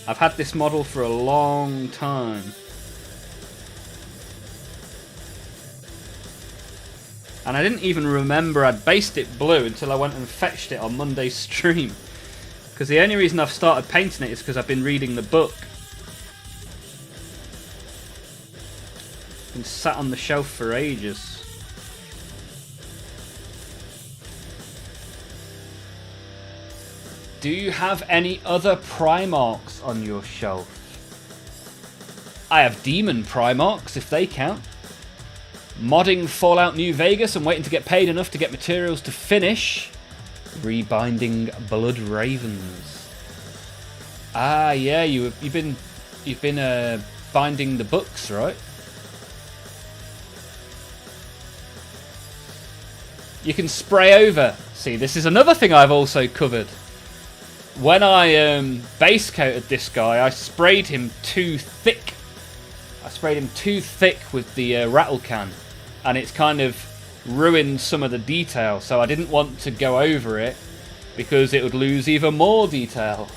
I've had this model for a long time. And I didn't even remember I'd based it blue until I went and fetched it on Monday's stream. Because the only reason I've started painting it is because I've been reading the book. Been sat on the shelf for ages. Do you have any other Primarchs on your shelf? I have Demon Primarchs, if they count. Modding Fallout New Vegas and waiting to get paid enough to get materials to finish. Rebinding Blood Ravens. Ah, yeah, you've been binding the books, right? You can spray over. See, this is another thing I've also covered. When I base coated this guy, I sprayed him too thick. I sprayed him too thick with the rattle can, and it's kind of ruined some of the detail. So I didn't want to go over it because it would lose even more detail.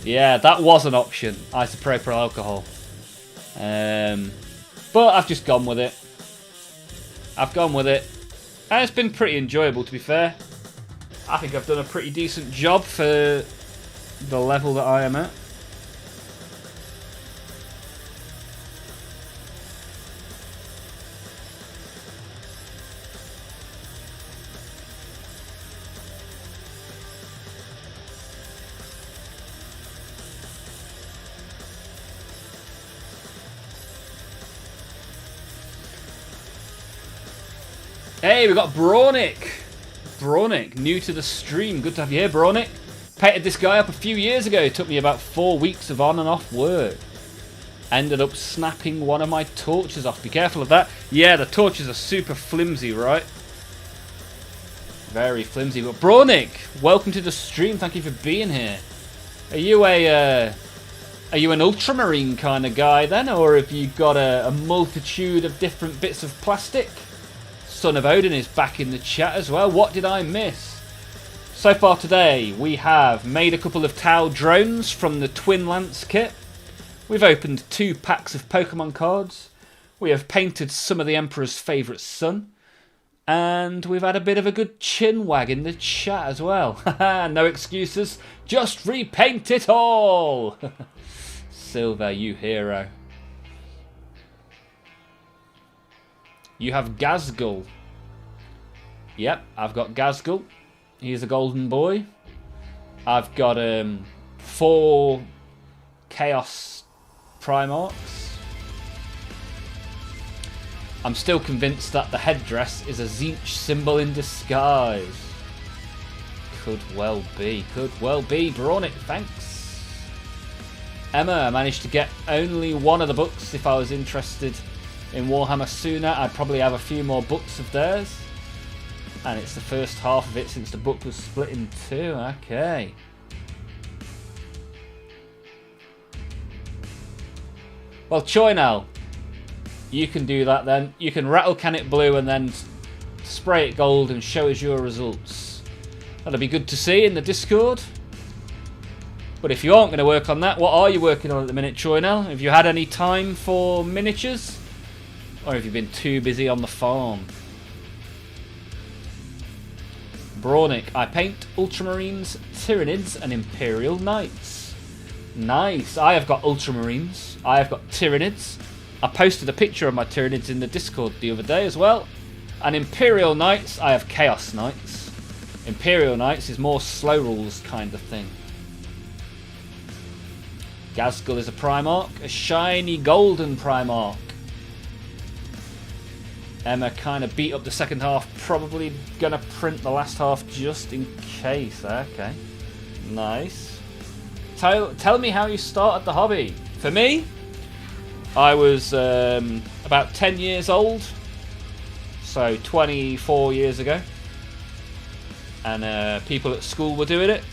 Yeah, that was an option, isopropyl alcohol. But I've just gone with it. I've gone with it. And it's been pretty enjoyable, to be fair. I think I've done a pretty decent job for the level that I am at. Hey, we got Bronick. Bronick, new to the stream. Good to have you here, Bronick. Painted this guy up a few years ago. It took me about 4 weeks of on and off work. Ended up snapping one of my torches off. Be careful of that. Yeah, the torches are super flimsy, right? Very flimsy. But Bronick, welcome to the stream. Thank you for being here. Are you an ultramarine kind of guy then, or have you got a multitude of different bits of plastic? Son of Odin is back in the chat as well. What did I miss? So far today, we have made a couple of Tau drones from the Twin Lance kit. We've opened 2 packs of Pokemon cards. We have painted some of the Emperor's favourite son. And we've had a bit of a good chin wag in the chat as well. No excuses. Just repaint it all. Silver, you hero. You have Gazgul. Yep, I've got Gazgul. He's a golden boy. I've got 4 Chaos Primarchs. I'm still convinced that the headdress is a Tzeentch symbol in disguise. Could well be. Could well be. Bronick, thanks. Emma, I managed to get only one of the books. If I was interested in Warhammer sooner, I'd probably have a few more books of theirs. And it's the first half of it since the book was split in 2. Okay. Well, Choynal, you can do that then. You can rattle can it blue and then spray it gold and show us your results. That'll be good to see in the Discord. But if you aren't going to work on that, what are you working on at the minute, Choynal? Have you had any time for miniatures? Or have you been too busy on the farm? Bronick, I paint Ultramarines, Tyranids and Imperial Knights. Nice. I have got Ultramarines. I have got Tyranids. I posted a picture of my Tyranids in the Discord the other day as well. And Imperial Knights, I have Chaos Knights. Imperial Knights is more slow rules kind of thing. Gazgul is a Primarch, a shiny golden Primarch. Emma kind of beat up the second half, probably going to print the last half just in case. Okay, nice. Tell me how you started the hobby. For me, I was about 10 years old. So 24 years ago. And people at school were doing it.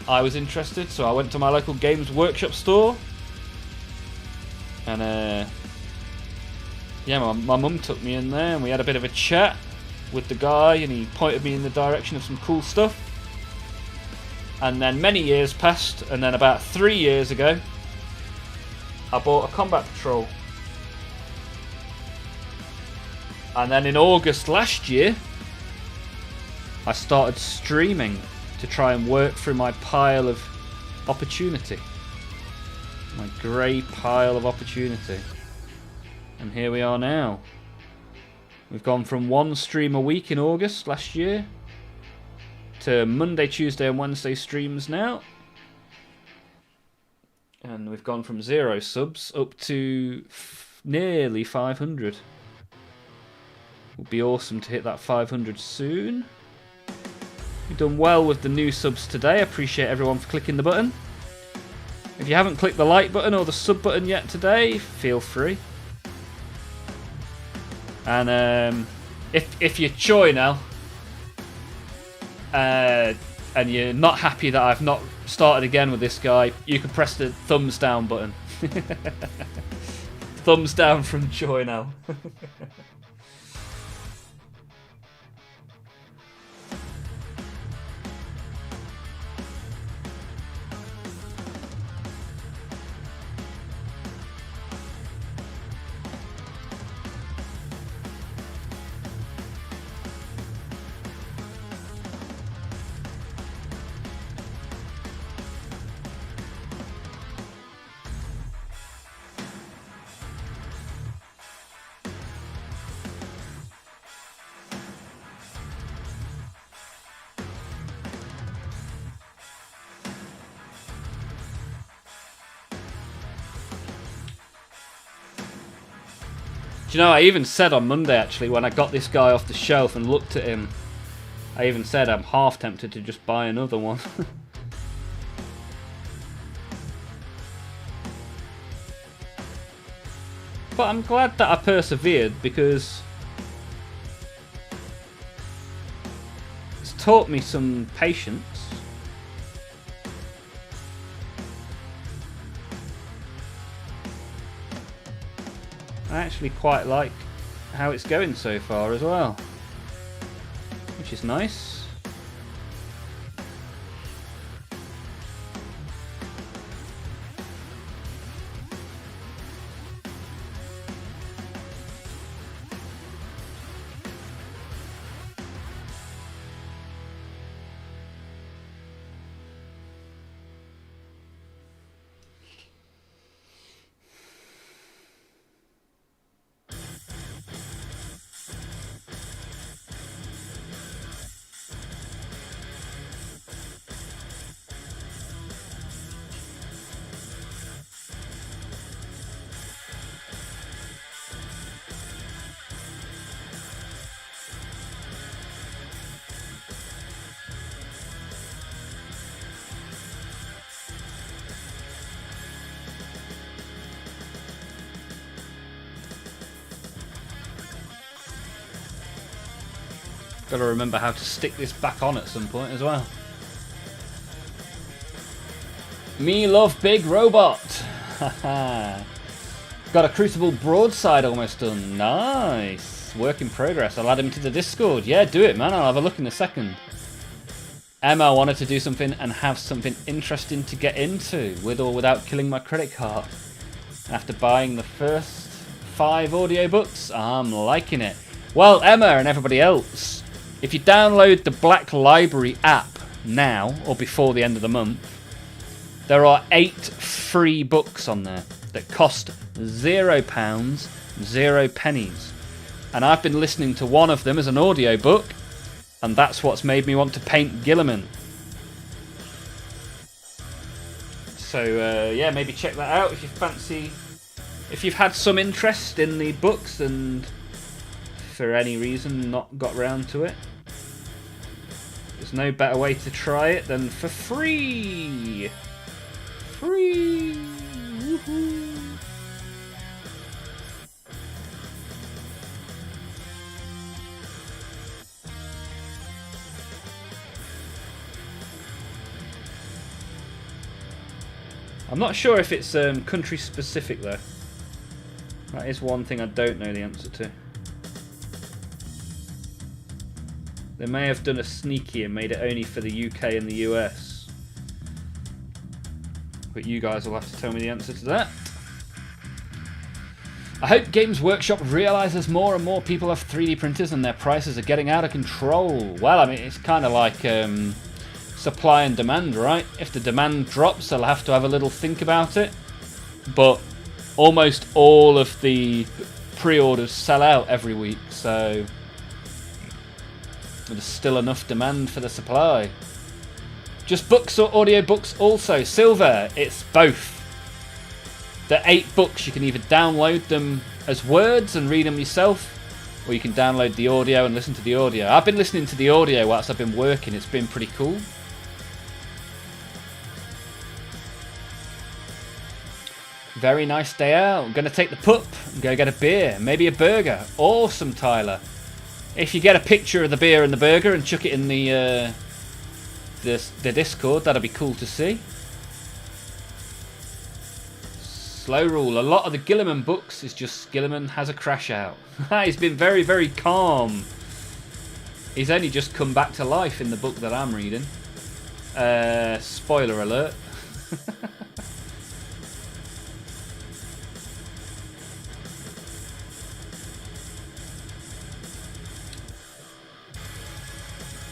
I was interested, so I went to my local Games Workshop store. And yeah, my mum took me in there and we had a bit of a chat with the guy, and he pointed me in the direction of some cool stuff. And then many years passed, and then about 3 years ago I bought a Combat Patrol. And then in August last year I started streaming to try and work through my pile of opportunity. My grey pile of opportunity. And here we are now. We've gone from 1 stream a week in August last year to Monday, Tuesday and Wednesday streams now. And we've gone from 0 subs up to nearly 500. Would be awesome to hit that 500 soon. We've done well with the new subs today. I appreciate everyone for clicking the button. If you haven't clicked the like button or the sub button yet today, feel free. And if you're Choi now, and you're not happy that I've not started again with this guy, you can press the thumbs down button. Thumbs down from Choi now. Do you know, I even said on Monday, actually, when I got this guy off the shelf and looked at him, I even said I'm half tempted to just buy another one. But I'm glad that I persevered, because it's taught me some patience. I actually quite like how it's going so far as well, which is nice. Got to remember how to stick this back on at some point as well. Me love big robot. Got a Crucible broadside almost done. Nice. Work in progress. I'll add him to the Discord. Yeah, do it, man. I'll have a look in a second. Emma wanted to do something and have something interesting to get into, with or without killing my credit card. After buying the first 5 audiobooks, I'm liking it. Well, Emma and everybody else, if you download the Black Library app now, or before the end of the month, there are 8 free books on there that cost £0, 0 pennies. And I've been listening to one of them as an audiobook, and that's what's made me want to paint Gilliman. So yeah, maybe check that out if you fancy. If you've had some interest in the books and for any reason not got round to it, there's no better way to try it than for free. Free. Woohoo. I'm not sure if it's country specific though. That is one thing I don't know the answer to. They may have done a sneaky and made it only for the UK and the US. But you guys will have to tell me the answer to that. I hope Games Workshop realises more and more people have 3D printers and their prices are getting out of control. Well, I mean, it's kind of like supply and demand, right? If the demand drops, they'll have to have a little think about it. But almost all of the pre-orders sell out every week, so there's still enough demand for the supply. Just books or audiobooks also? Silver, it's both. The 8 books, you can either download them as words and read them yourself, or you can download the audio and listen to the audio. I've been listening to the audio whilst I've been working. It's been pretty cool. Very nice day out. I'm going to take the pup and go get a beer, maybe a burger. Awesome, Tyler. If you get a picture of the beer and the burger and chuck it in the Discord, that'll be cool to see. Slow rule. A lot of the Gilliman books is just Gilliman has a crash out. He's been very, very calm. He's only just come back to life in the book that I'm reading. Spoiler alert.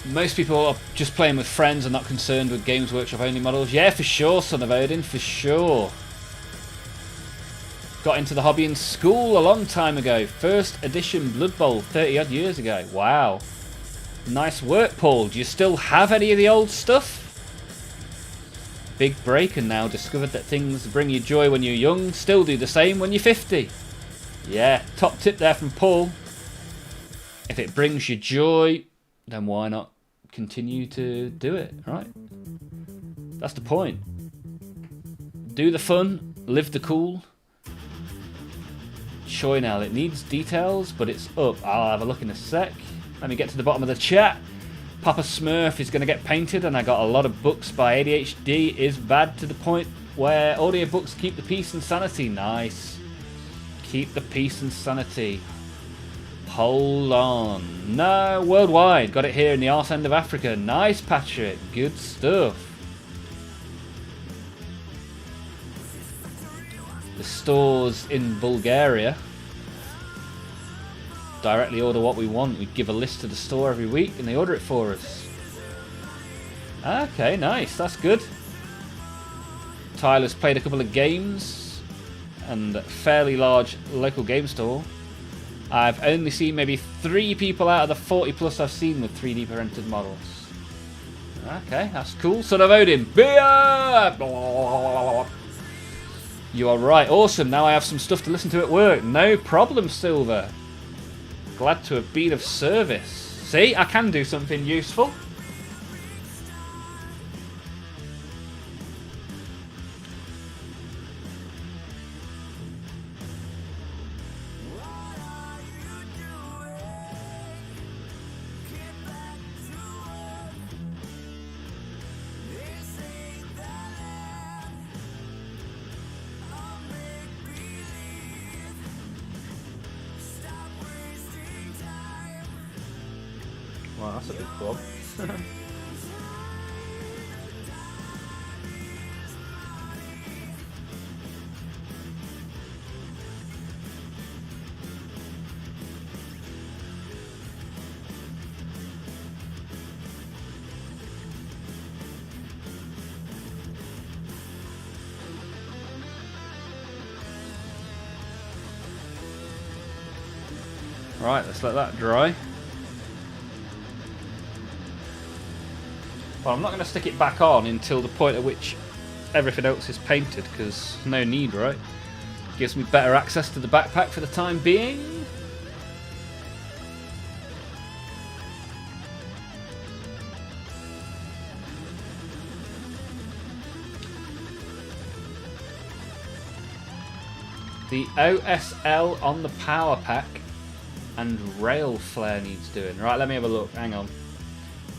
Most people are just playing with friends and not concerned with Games Workshop only models. Yeah, for sure, Son of Odin, for sure. Got into the hobby in school a long time ago. First edition Blood Bowl 30 odd years ago. Wow. Nice work, Paul. Do you still have any of the old stuff? Big break and now discovered that things bring you joy when you're young still do the same when you're 50. Yeah, top tip there from Paul. If it brings you joy, then why not continue to do it, right? That's the point. Do the fun, live the cool. Choi now, it needs details, but it's up. I'll have a look in a sec. Let me get to the bottom of the chat. Papa Smurf is going to get painted, and I got a lot of books by ADHD. Is bad to the point where audiobooks keep the peace and sanity. Nice. Keep the peace and sanity. Hold on. No, worldwide. Got it here in the arse end of Africa. Nice, Patrick. Good stuff. The stores in Bulgaria directly order what we want. We give a list to the store every week and they order it for us. Okay, nice. That's good. Tyler's played a couple of games and a fairly large local game store. I've only seen maybe 3 people out of the 40 plus I've seen with 3D printed models. Okay, that's cool. Son of Odin, beer! You are right. Awesome. Now I have some stuff to listen to at work. No problem, Silver. Glad to have been of service. See, I can do something useful. Wow, that's a big blob. Right, let's let that dry. Well, I'm not going to stick it back on until the point at which everything else is painted, because no need, right? Gives me better access to the backpack for the time being. The OSL on the power pack and rail flare needs doing. Right, let me have a look. Hang on.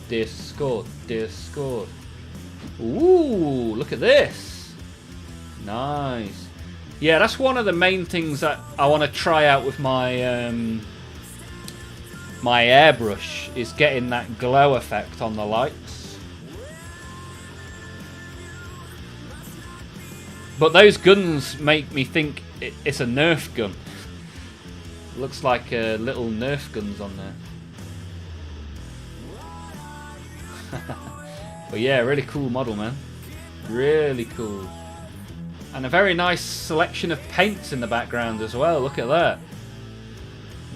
Discord. Ooh, look at this. Nice. Yeah, that's one of the main things that I want to try out with my my airbrush, is getting that glow effect on the lights. But those guns make me think it's a Nerf gun. Looks like little Nerf guns on there. But yeah, really cool model, man. Really cool. And a very nice selection of paints in the background as well. Look at that.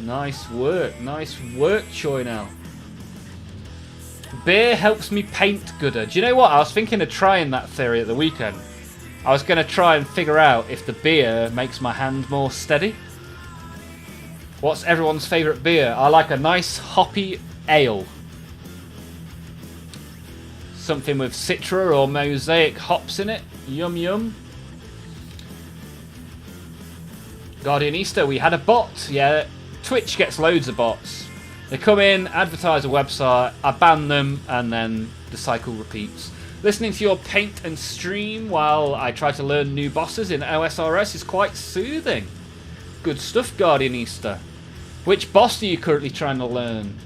Nice work. Nice work, Choi now. Beer helps me paint gooder. Do you know what? I was thinking of trying that theory at the weekend. I was going to try and figure out if the beer makes my hand more steady. What's everyone's favourite beer? I like a nice hoppy ale. Something with Citra or Mosaic hops in it. Yum yum. Guardianista, we had a bot. Yeah, Twitch gets loads of bots. They come in, advertise a website, I ban them, and then the cycle repeats. Listening to your paint and stream while I try to learn new bosses in OSRS is quite soothing. Good stuff, Guardianista. Which boss are you currently trying to learn?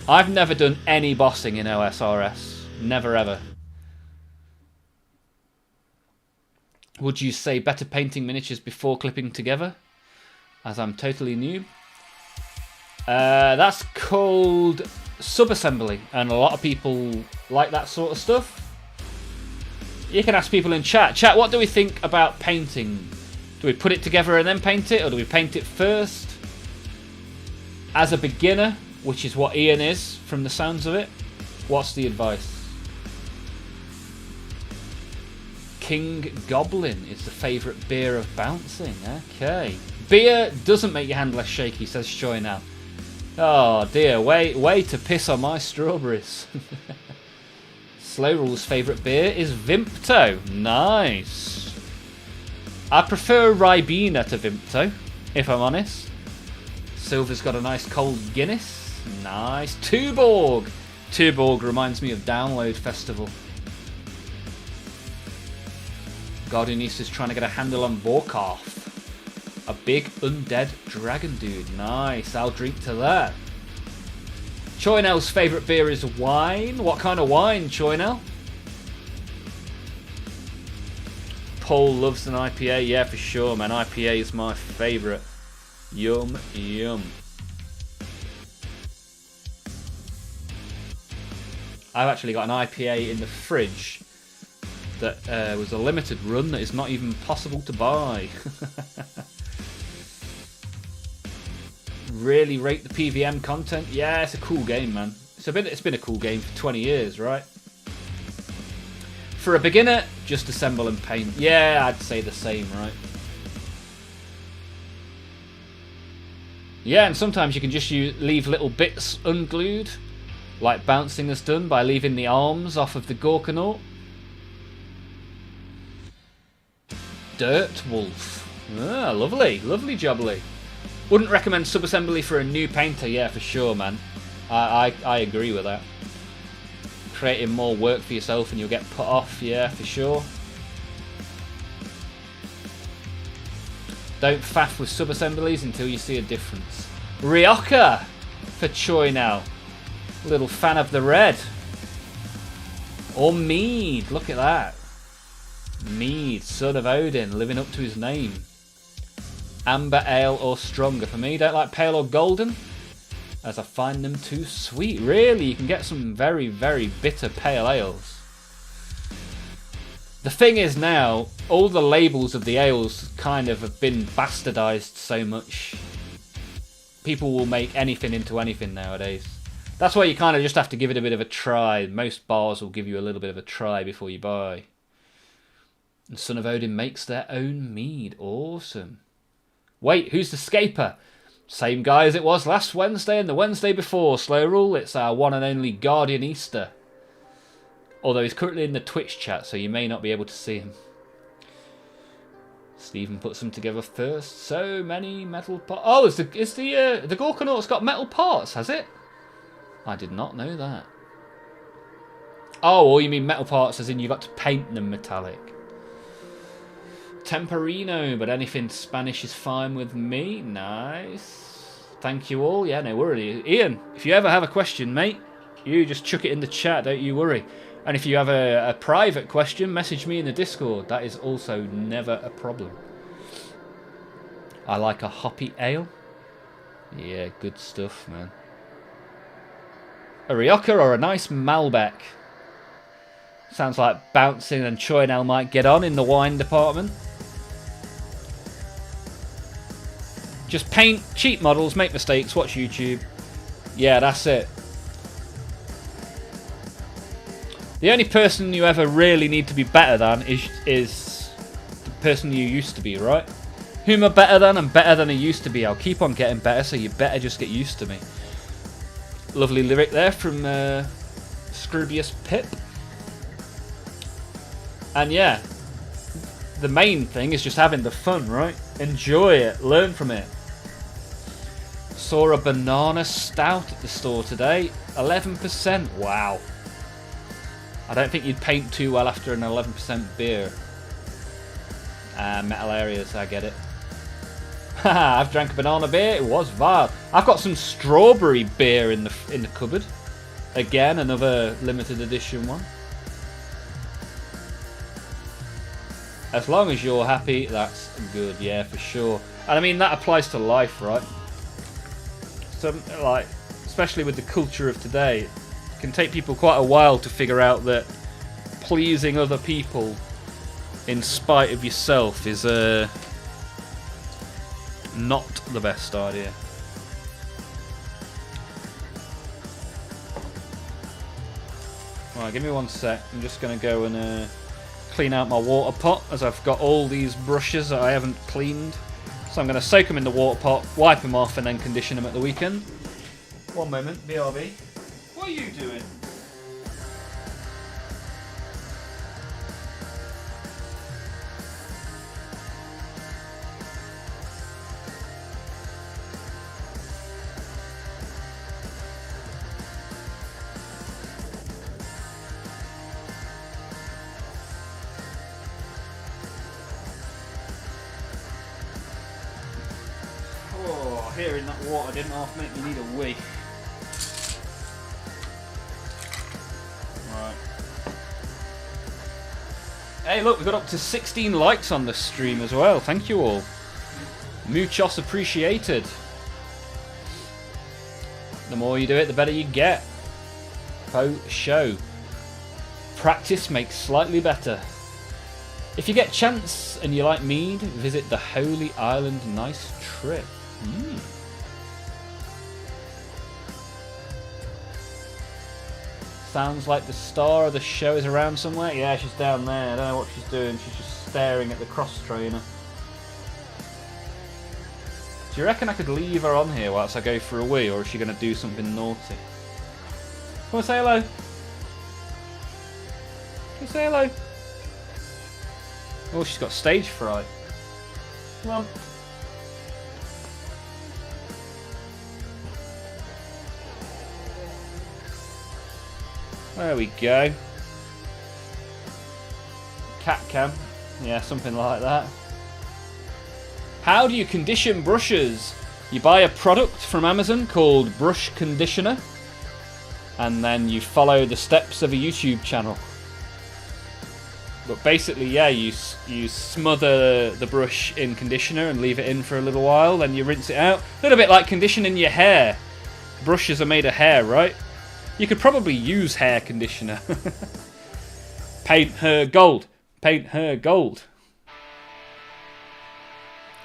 I've never done any bossing in OSRS. Never ever. Would you say better painting miniatures before clipping together? As I'm totally new. That's called subassembly, and a lot of people like that sort of stuff. You can ask people in chat. Chat, what do we think about painting? Do we put it together and then paint it, or do we paint it first? As a beginner, which is what Ian is from the sounds of it, what's the advice? King Goblin is the favourite beer of bouncing. Okay. Beer doesn't make your hand less shaky, says Shoy now. Oh dear, way to piss on my strawberries. Slow Rule's favourite beer is Vimpto. Nice. I prefer Ribena to Vimpto, if I'm honest. Silver's got a nice cold Guinness. Nice. Tuborg. Tuborg reminds me of Download Festival. Guardianista's trying to get a handle on Borkarth. A big undead dragon dude. Nice, I'll drink to that. Choynell's favourite beer is wine. What kind of wine, Choynell? Paul loves an IPA. Yeah, for sure, man. IPA is my favourite. Yum, yum. I've actually got an IPA in the fridge that was a limited run that is not even possible to buy. Really rate the PVM content. Yeah, it's a cool game, man. It's been a cool game for 20 years, right? For a beginner, just assemble and paint. Yeah, I'd say the same, right? Yeah, and sometimes you can just leave little bits unglued, like Bouncing has done by leaving the arms off of the Gorkanaut. Dirt Wolf. Ah, lovely. Lovely jubbly. Wouldn't recommend subassembly for a new painter. Yeah, for sure, man. I agree with that. Creating more work for yourself and you'll get put off. Yeah, for sure. Don't faff with subassemblies until you see a difference. Ryoka for Choi now. Little fan of the red. Or Mead. Look at that. Mead, son of Odin, living up to his name. Amber ale or stronger for me. Don't like pale or golden, as I find them too sweet. Really, you can get some very, very bitter pale ales. The thing is now, all the labels of the ales kind of have been bastardized so much. People will make anything into anything nowadays. That's why you kind of just have to give it a bit of a try. Most bars will give you a little bit of a try before you buy. And Son of Odin makes their own mead. Awesome. Wait, who's the scaper? Same guy as it was last Wednesday and the Wednesday before, Slow Rule. It's our one and only Guardianista. Although he's currently in the Twitch chat, so you may not be able to see him. Stephen puts them together first. So many metal parts. Oh, the Gorkanaut's got metal parts, has it? I did not know that. Oh, or you mean metal parts as in you've got to paint them metallic. Temperino, but anything Spanish is fine with me. Nice. Thank you all. Yeah, no worry. Ian, if you ever have a question, mate, you just chuck it in the chat, don't you worry. And if you have a private question, message me in the Discord. That is also never a problem. I like a hoppy ale. Yeah, good stuff, man. A Rioja or a nice Malbec? Sounds like Bouncing and Choynel might get on in the wine department. Just paint cheap models, make mistakes, watch YouTube. Yeah, that's it. The only person you ever really need to be better than is the person you used to be, right? Who am I better than? I'm better than I used to be. I'll keep on getting better, so you better just get used to me. Lovely lyric there from Scroobius Pip. And yeah, the main thing is just having the fun, right? Enjoy it, learn from it. Saw a banana stout at the store today, 11%. Wow. I don't think you'd paint too well after an 11% beer. Metal areas, I get it. Haha, I've drank a banana beer. It was vile. I've got some strawberry beer in the cupboard. Again, another limited edition one. As long as you're happy, that's good. Yeah, for sure. And I mean that applies to life, right? So, like, especially with the culture of today, it can take people quite a while to figure out that pleasing other people in spite of yourself is not the best idea. Right, give me 1 sec. I'm just going to go and clean out my water pot, as I've got all these brushes that I haven't cleaned. So I'm going to soak them in the water pot, wipe them off, and then condition them at the weekend. 1 moment, BRB. What are you doing? Oh, hearing that water didn't half make me need a wee. Right. Hey, look, we got up to 16 likes on this stream as well. Thank you all. Muchos appreciated. The more you do it, the better you get. Po show. Practice makes slightly better. If you get a chance and you like mead, visit the Holy Island. Nice trip. Sounds like the star of the show is around somewhere. Yeah, she's down there. I don't know what she's doing. She's just staring at the cross trainer. Do you reckon I could leave her on here whilst I go for a wee, or is she going to do something naughty? Come on, say hello. Come on, say hello. Oh, she's got stage fright. Come on. There we go. Cat cam. Yeah, something like that. How do you condition brushes? You buy a product from Amazon called Brush Conditioner, and then you follow the steps of a YouTube channel. But basically, yeah, you smother the brush in conditioner and leave it in for a little while, then you rinse it out. A little bit like conditioning your hair. Brushes are made of hair, right? You could probably use hair conditioner. Paint her gold. Paint her gold.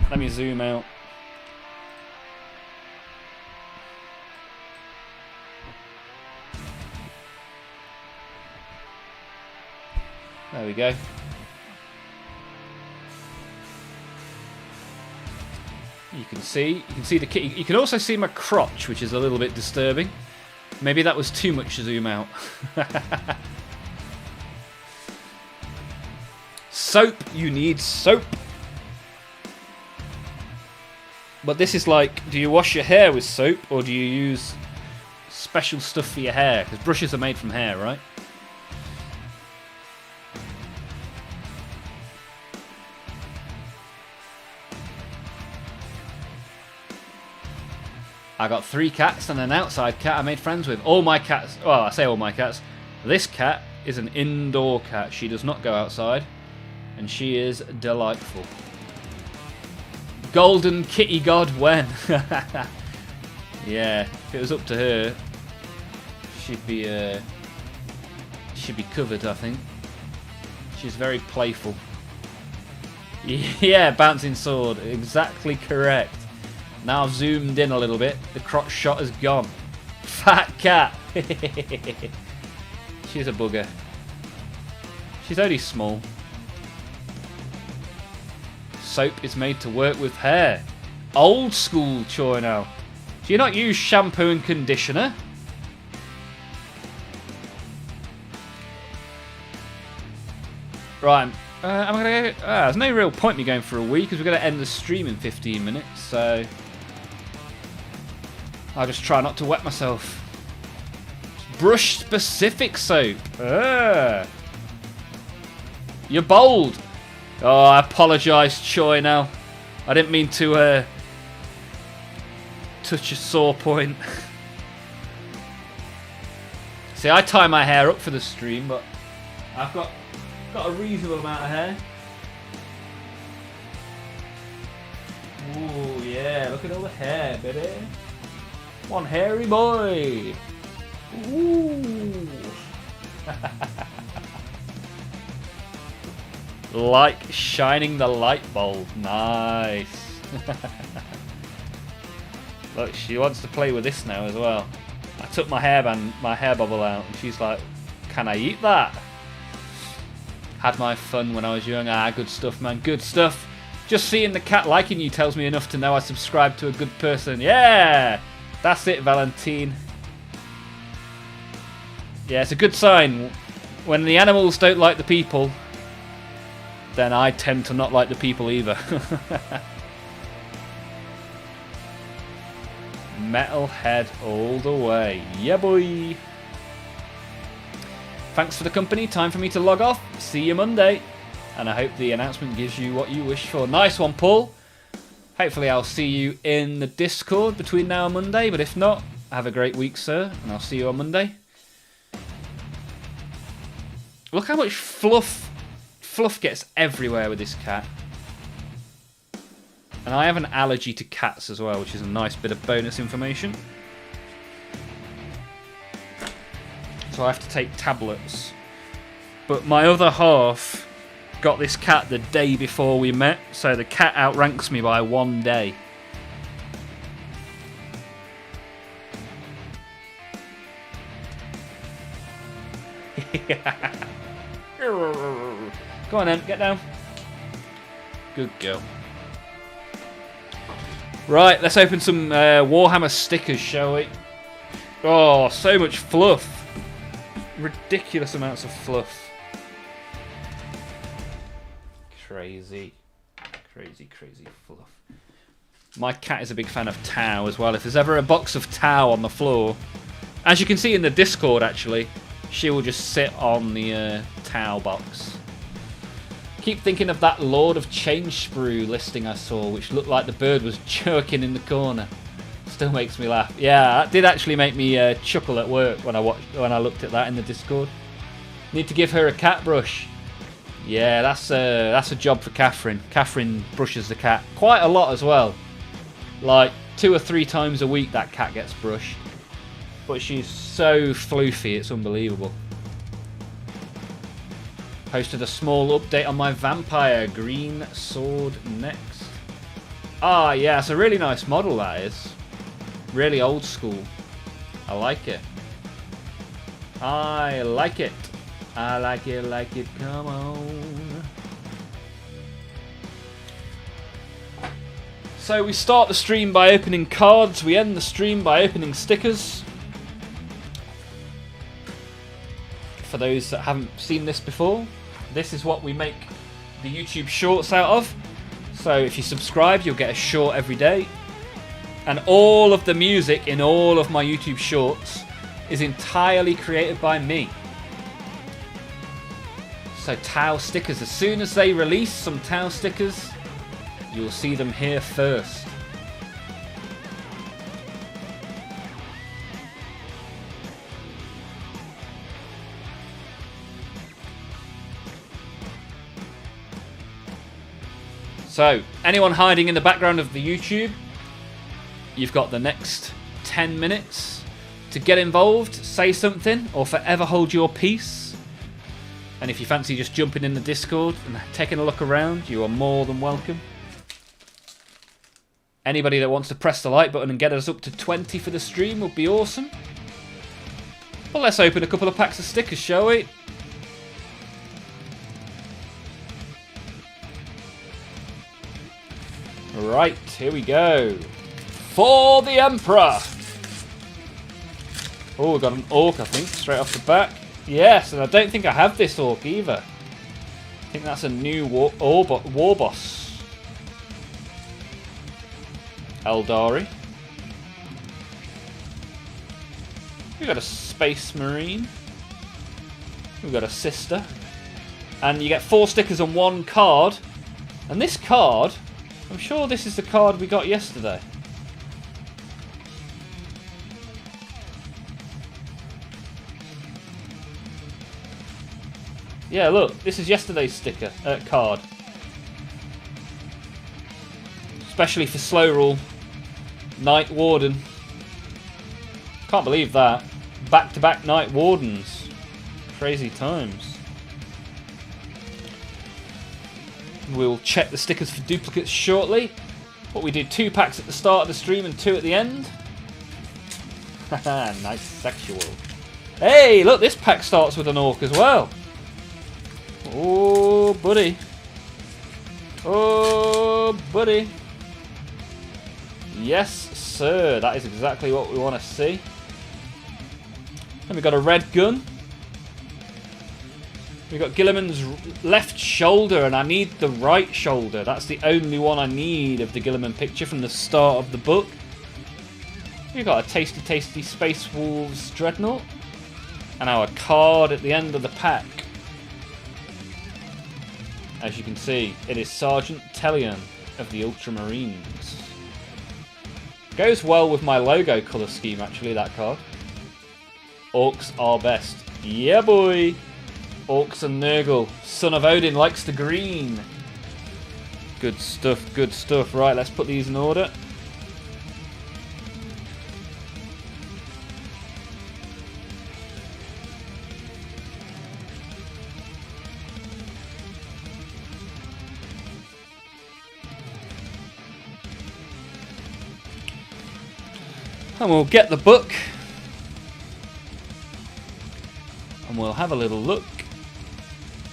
Let me zoom out. There we go. You can see the kit. You can also see my crotch, which is a little bit disturbing. Maybe that was too much to zoom out. Soap, you need soap. But this is like, do you wash your hair with soap, or do you use special stuff for your hair? Because brushes are made from hair, right? I got 3 cats and an outside cat I made friends with. All my cats, well, I say all my cats. This cat is an indoor cat. She does not go outside. And she is delightful. Golden kitty god when? Yeah, if it was up to her, she'd be covered, I think. She's very playful. Yeah, bouncing sword. Exactly correct. Now I've zoomed in a little bit. The crotch shot is gone. Fat cat. She's a bugger. She's only small. Soap is made to work with hair. Old school, Choi now. Do you not use shampoo and conditioner? Right, I'm gonna go. There's no real point me going for a week because we're gonna end the stream in 15 minutes. So I'll just try not to wet myself. Brush specific soap. You're bold. Oh, I apologise, Choi. Now, I didn't mean to touch a sore point. See, I tie my hair up for the stream, but I've got a reasonable amount of hair. Ooh, yeah, look at all the hair, baby. One hairy boy. Ooh. Like shining the light bulb. Nice. Look, she wants to play with this now as well. I took my hair bubble out and she's like, can I eat that? Had my fun when I was young. Good stuff, man. Good stuff. Just seeing the cat liking you tells me enough to know I subscribe to a good person. Yeah! That's it, Valentine. Yeah, it's a good sign. When the animals don't like the people, then I tend to not like the people either. Metalhead all the way. Yeah, boy. Thanks for the company. Time for me to log off. See you Monday. And I hope the announcement gives you what you wish for. Nice one, Paul. Hopefully I'll see you in the Discord between now and Monday. But if not, have a great week, sir. And I'll see you on Monday. Look how much fluff gets everywhere with this cat. And I have an allergy to cats as well, which is a nice bit of bonus information. So I have to take tablets. But my other half got this cat the day before we met, so the cat outranks me by 1 day. Go on then, get down. Good girl. Right, let's open some Warhammer stickers, shall we? Oh, so much fluff. Ridiculous amounts of fluff. Crazy. Crazy fluff. My cat is a big fan of Tau as well. If there's ever a box of Tau on the floor, as you can see in the Discord actually, she will just sit on the Tau box. Keep thinking of that Lord of Change sprue listing I saw, which looked like the bird was jerking in the corner. Still makes me laugh. Yeah, that did actually make me chuckle at work when I looked at that in the Discord. Need to give her a cat brush. Yeah, that's a job for Catherine. Catherine brushes the cat quite a lot as well. Like 2 or 3 times a week that cat gets brushed. But she's so floofy, it's unbelievable. Posted a small update on my vampire. Green sword next. Ah, yeah, it's a really nice model, that is. Really old school. I like it. I like it. I like it, come on. So we start the stream by opening cards. We end the stream by opening stickers. For those that haven't seen this before, this is what we make the YouTube shorts out of. So if you subscribe, you'll get a short every day. And all of the music in all of my YouTube shorts is entirely created by me. So Tau stickers, as soon as they release some Tau stickers, you'll see them here first. So, anyone hiding in the background of the YouTube, you've got the next 10 minutes to get involved, say something, or forever hold your peace. And if you fancy just jumping in the Discord and taking a look around, you are more than welcome. Anybody that wants to press the like button and get us up to 20 for the stream would be awesome. Well, let's open a couple of packs of stickers, shall we? Right, here we go. For the Emperor! Oh, we've got an Orc, I think, straight off the back. Yes, and I don't think I have this Orc either. I think that's a new war boss. Eldari. We've got a Space Marine. We've got a Sister. And you get 4 stickers on 1 card. And this card, I'm sure this is the card we got yesterday. Yeah, look, this is yesterday's sticker card. Especially for slow rule. Night Warden. Can't believe that. Back-to-back Night Wardens. Crazy times. We'll check the stickers for duplicates shortly. But we did 2 packs at the start of the stream and 2 at the end. Haha, nice sexual. Hey, look, this pack starts with an Orc as well. Oh, buddy. Oh, buddy. Yes, sir. That is exactly what we want to see. Then we've got a red gun. We've got Gilliman's left shoulder, and I need the right shoulder. That's the only one I need of the Gilliman picture from the start of the book. We've got a tasty, tasty Space Wolves Dreadnought. And our card at the end of the pack. As you can see, it is Sergeant Tellion of the Ultramarines. Goes well with my logo colour scheme, actually, that card. Orcs are best. Yeah, boy! Orcs and Nurgle. Son of Odin likes the green. Good stuff, good stuff. Right, let's put these in order. And we'll get the book. And we'll have a little look.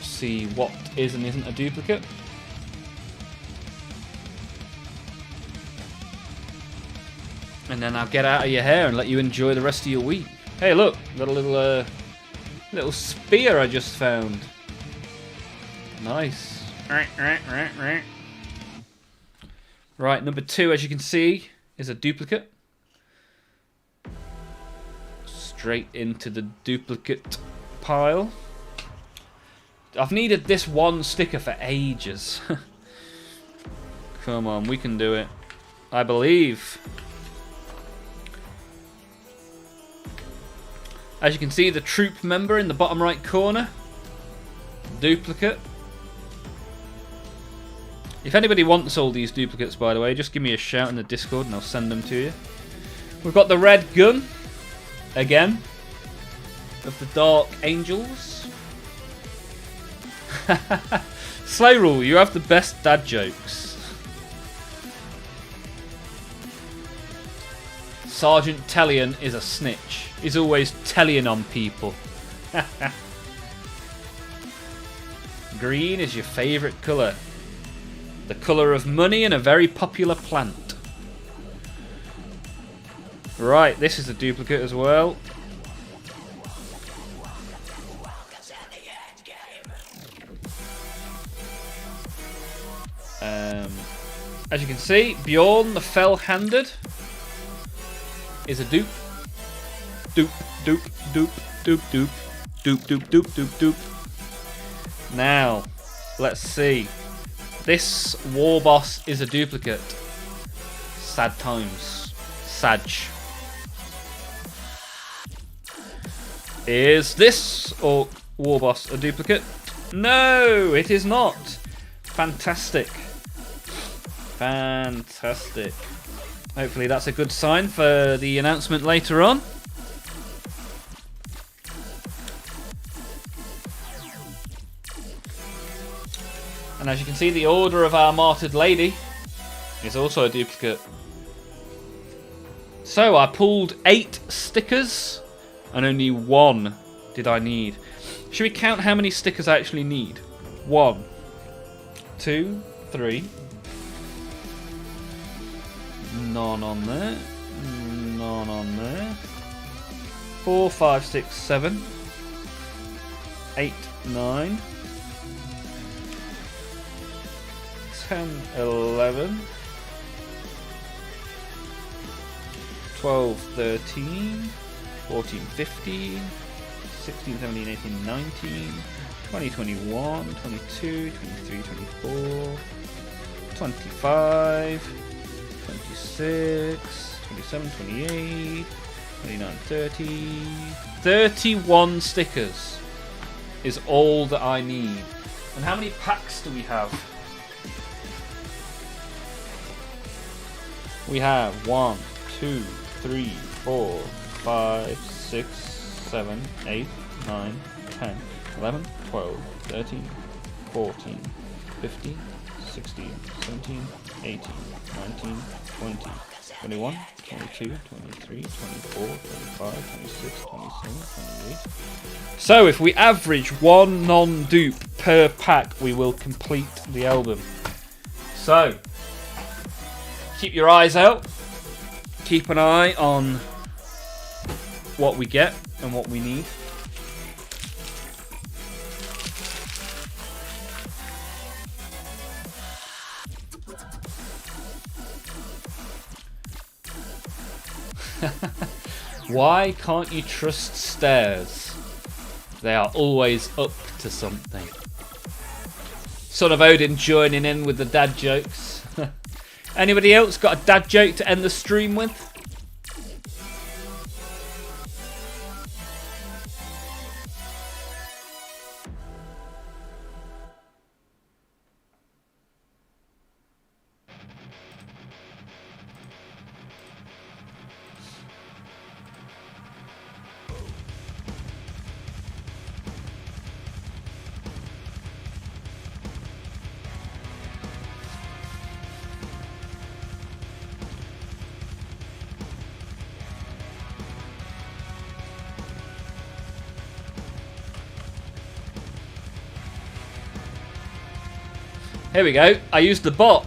See what is and isn't a duplicate. And then I'll get out of your hair and let you enjoy the rest of your week. Hey, look, got a little spear I just found. Nice. Right, number 2, as you can see, is a duplicate. Straight into the duplicate pile. I've needed this one sticker for ages. Come on, we can do it. I believe. As you can see, the troop member in the bottom right corner. Duplicate. If anybody wants all these duplicates, by the way, just give me a shout in the Discord and I'll send them to you. We've got the red gun. Again. Of the Dark Angels. Slow rule, you have the best dad jokes. Sergeant Tellion is a snitch. He's always telling on people. Green is your favourite colour. The colour of money and a very popular plant. Right, this is a duplicate as well. As you can see, Bjorn the Fell-Handed is a dupe. Dupe, dupe, dupe, dupe, dupe, dupe, dupe, dupe, dupe, dupe. Now, let's see. This war boss is a duplicate. Sad times. Sag. Is this war boss a duplicate? No, it is not. Fantastic. Fantastic. Hopefully that's a good sign for the announcement later on. And as you can see, the Order of our Martyred Lady is also a duplicate. So I pulled 8 stickers and only 1 did I need. Should we count how many stickers I actually need? 1, 2, 3. None on there. None on there. 4, 5, 6, 7. 8, 9. 10, 11. 12, 13. 14, 15. 16, 17, 18, 19. 20, 21. 22, 23, 24. 25. 26, 27, 28, 29, 30. 31 stickers is all that I need. And how many packs do we have? We have 1, 2, 3, 4, 5, 6, 7, 8, 9, 10, 11, 12, 13, 14, 15, 16, 17, 18, 19, 20, 21, 22, 23, 24, 25, 26, 27, 28. So if we average 1 non-dupe per pack, we will complete the album. So, keep your eyes out. Keep an eye on what we get and what we need. Why can't you trust stairs? They are always up to something. Son of Odin joining in with the dad jokes. Anybody else got a dad joke to end the stream with? Here we go. I used the bot.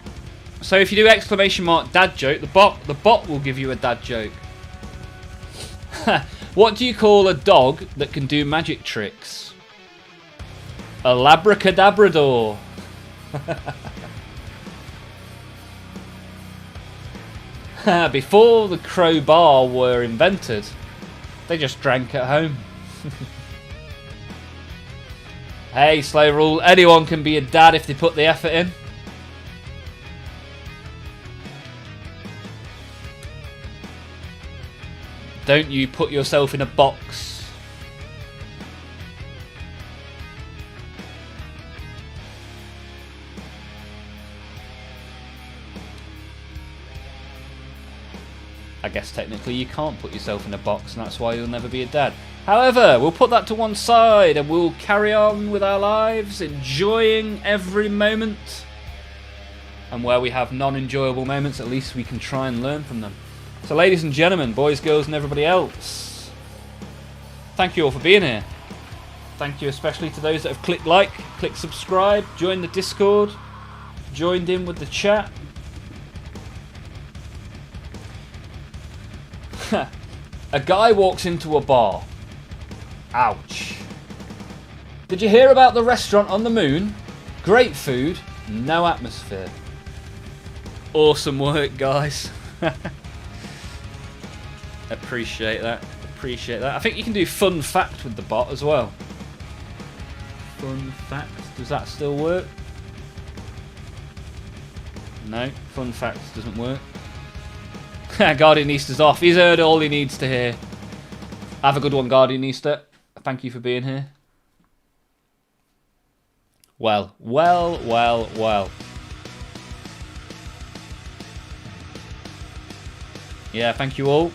So if you do exclamation mark dad joke, the bot will give you a dad joke. What do you call a dog that can do magic tricks? A labracadabrador. Before the crowbar were invented, they just drank at home. Hey, Slow Rule, anyone can be a dad if they put the effort in. Don't you put yourself in a box. I guess technically you can't put yourself in a box, and that's why you'll never be a dad. However, we'll put that to one side and we'll carry on with our lives, enjoying every moment. And where we have non-enjoyable moments, at least we can try and learn from them. So ladies and gentlemen, boys, girls and everybody else, thank you all for being here. Thank you especially to those that have clicked like, clicked subscribe, joined the Discord, joined in with the chat. A guy walks into a bar. Ouch. Did you hear about the restaurant on the moon? Great food, no atmosphere. Awesome work, guys. Appreciate that. Appreciate that. I think you can do fun fact with the bot as well. Fun fact. Does that still work? No, fun fact doesn't work. Guardian Easter's off. He's heard all he needs to hear. Have a good one, Guardian Easter. Thank you for being here. Well. Yeah, thank you all.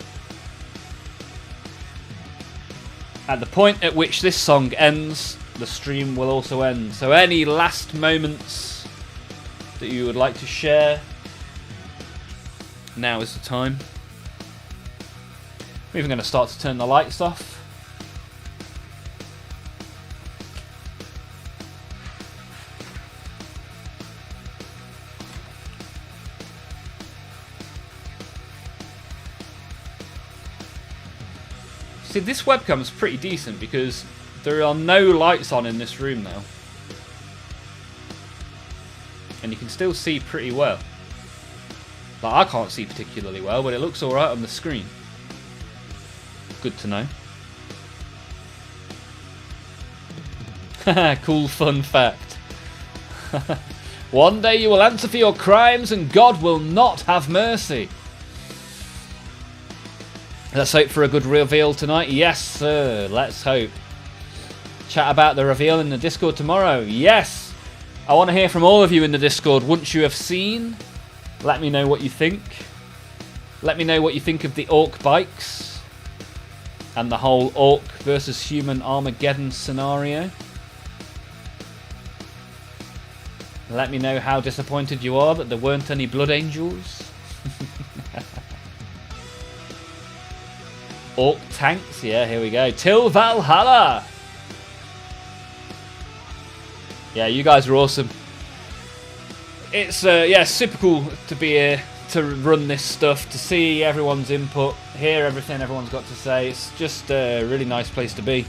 At the point at which this song ends, the stream will also end. So any last moments that you would like to share, now is the time. I'm even going to start to turn the lights off. See, this webcam's pretty decent because there are no lights on in this room now. And you can still see pretty well. Like, I can't see particularly well, but it looks alright on the screen. Good to know. Cool fun fact. One day you will answer for your crimes and God will not have mercy. Let's hope for a good reveal tonight. Yes, sir. Let's hope. Chat about the reveal in the Discord tomorrow. Yes. I want to hear from all of you in the Discord. Once you have seen, let me know what you think. Let me know what you think of the orc bikes and the whole orc versus human Armageddon scenario. Let me know how disappointed you are that there weren't any blood angels. Orc tanks, yeah, here we go. Till Valhalla! Yeah, you guys are awesome. It's, yeah, super cool to be here, to run this stuff, to see everyone's input, hear everything everyone's got to say. It's just a really nice place to be.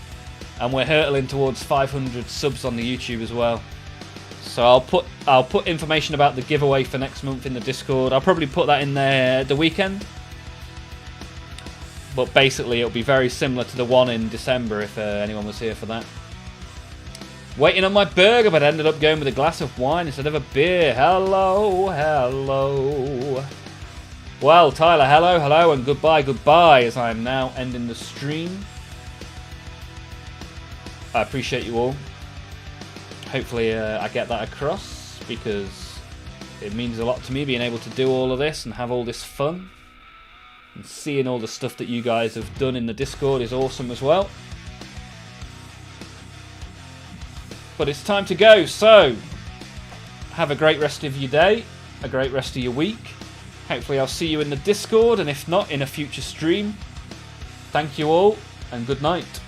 And we're hurtling towards 500 subs on the YouTube as well. So I'll put information about the giveaway for next month in the Discord. I'll probably put that in there the weekend. But basically it'll be very similar to the one in December if anyone was here for that. Waiting on my burger, but ended up going with a glass of wine instead of a beer. Hello, hello. Well, Tyler, hello, hello, and goodbye, goodbye, as I am now ending the stream. I appreciate you all. Hopefully I get that across, because it means a lot to me being able to do all of this and have all this fun. And seeing all the stuff that you guys have done in the Discord is awesome as well. But it's time to go, so have a great rest of your day, a great rest of your week. Hopefully I'll see you in the Discord, and if not, in a future stream. Thank you all, and good night.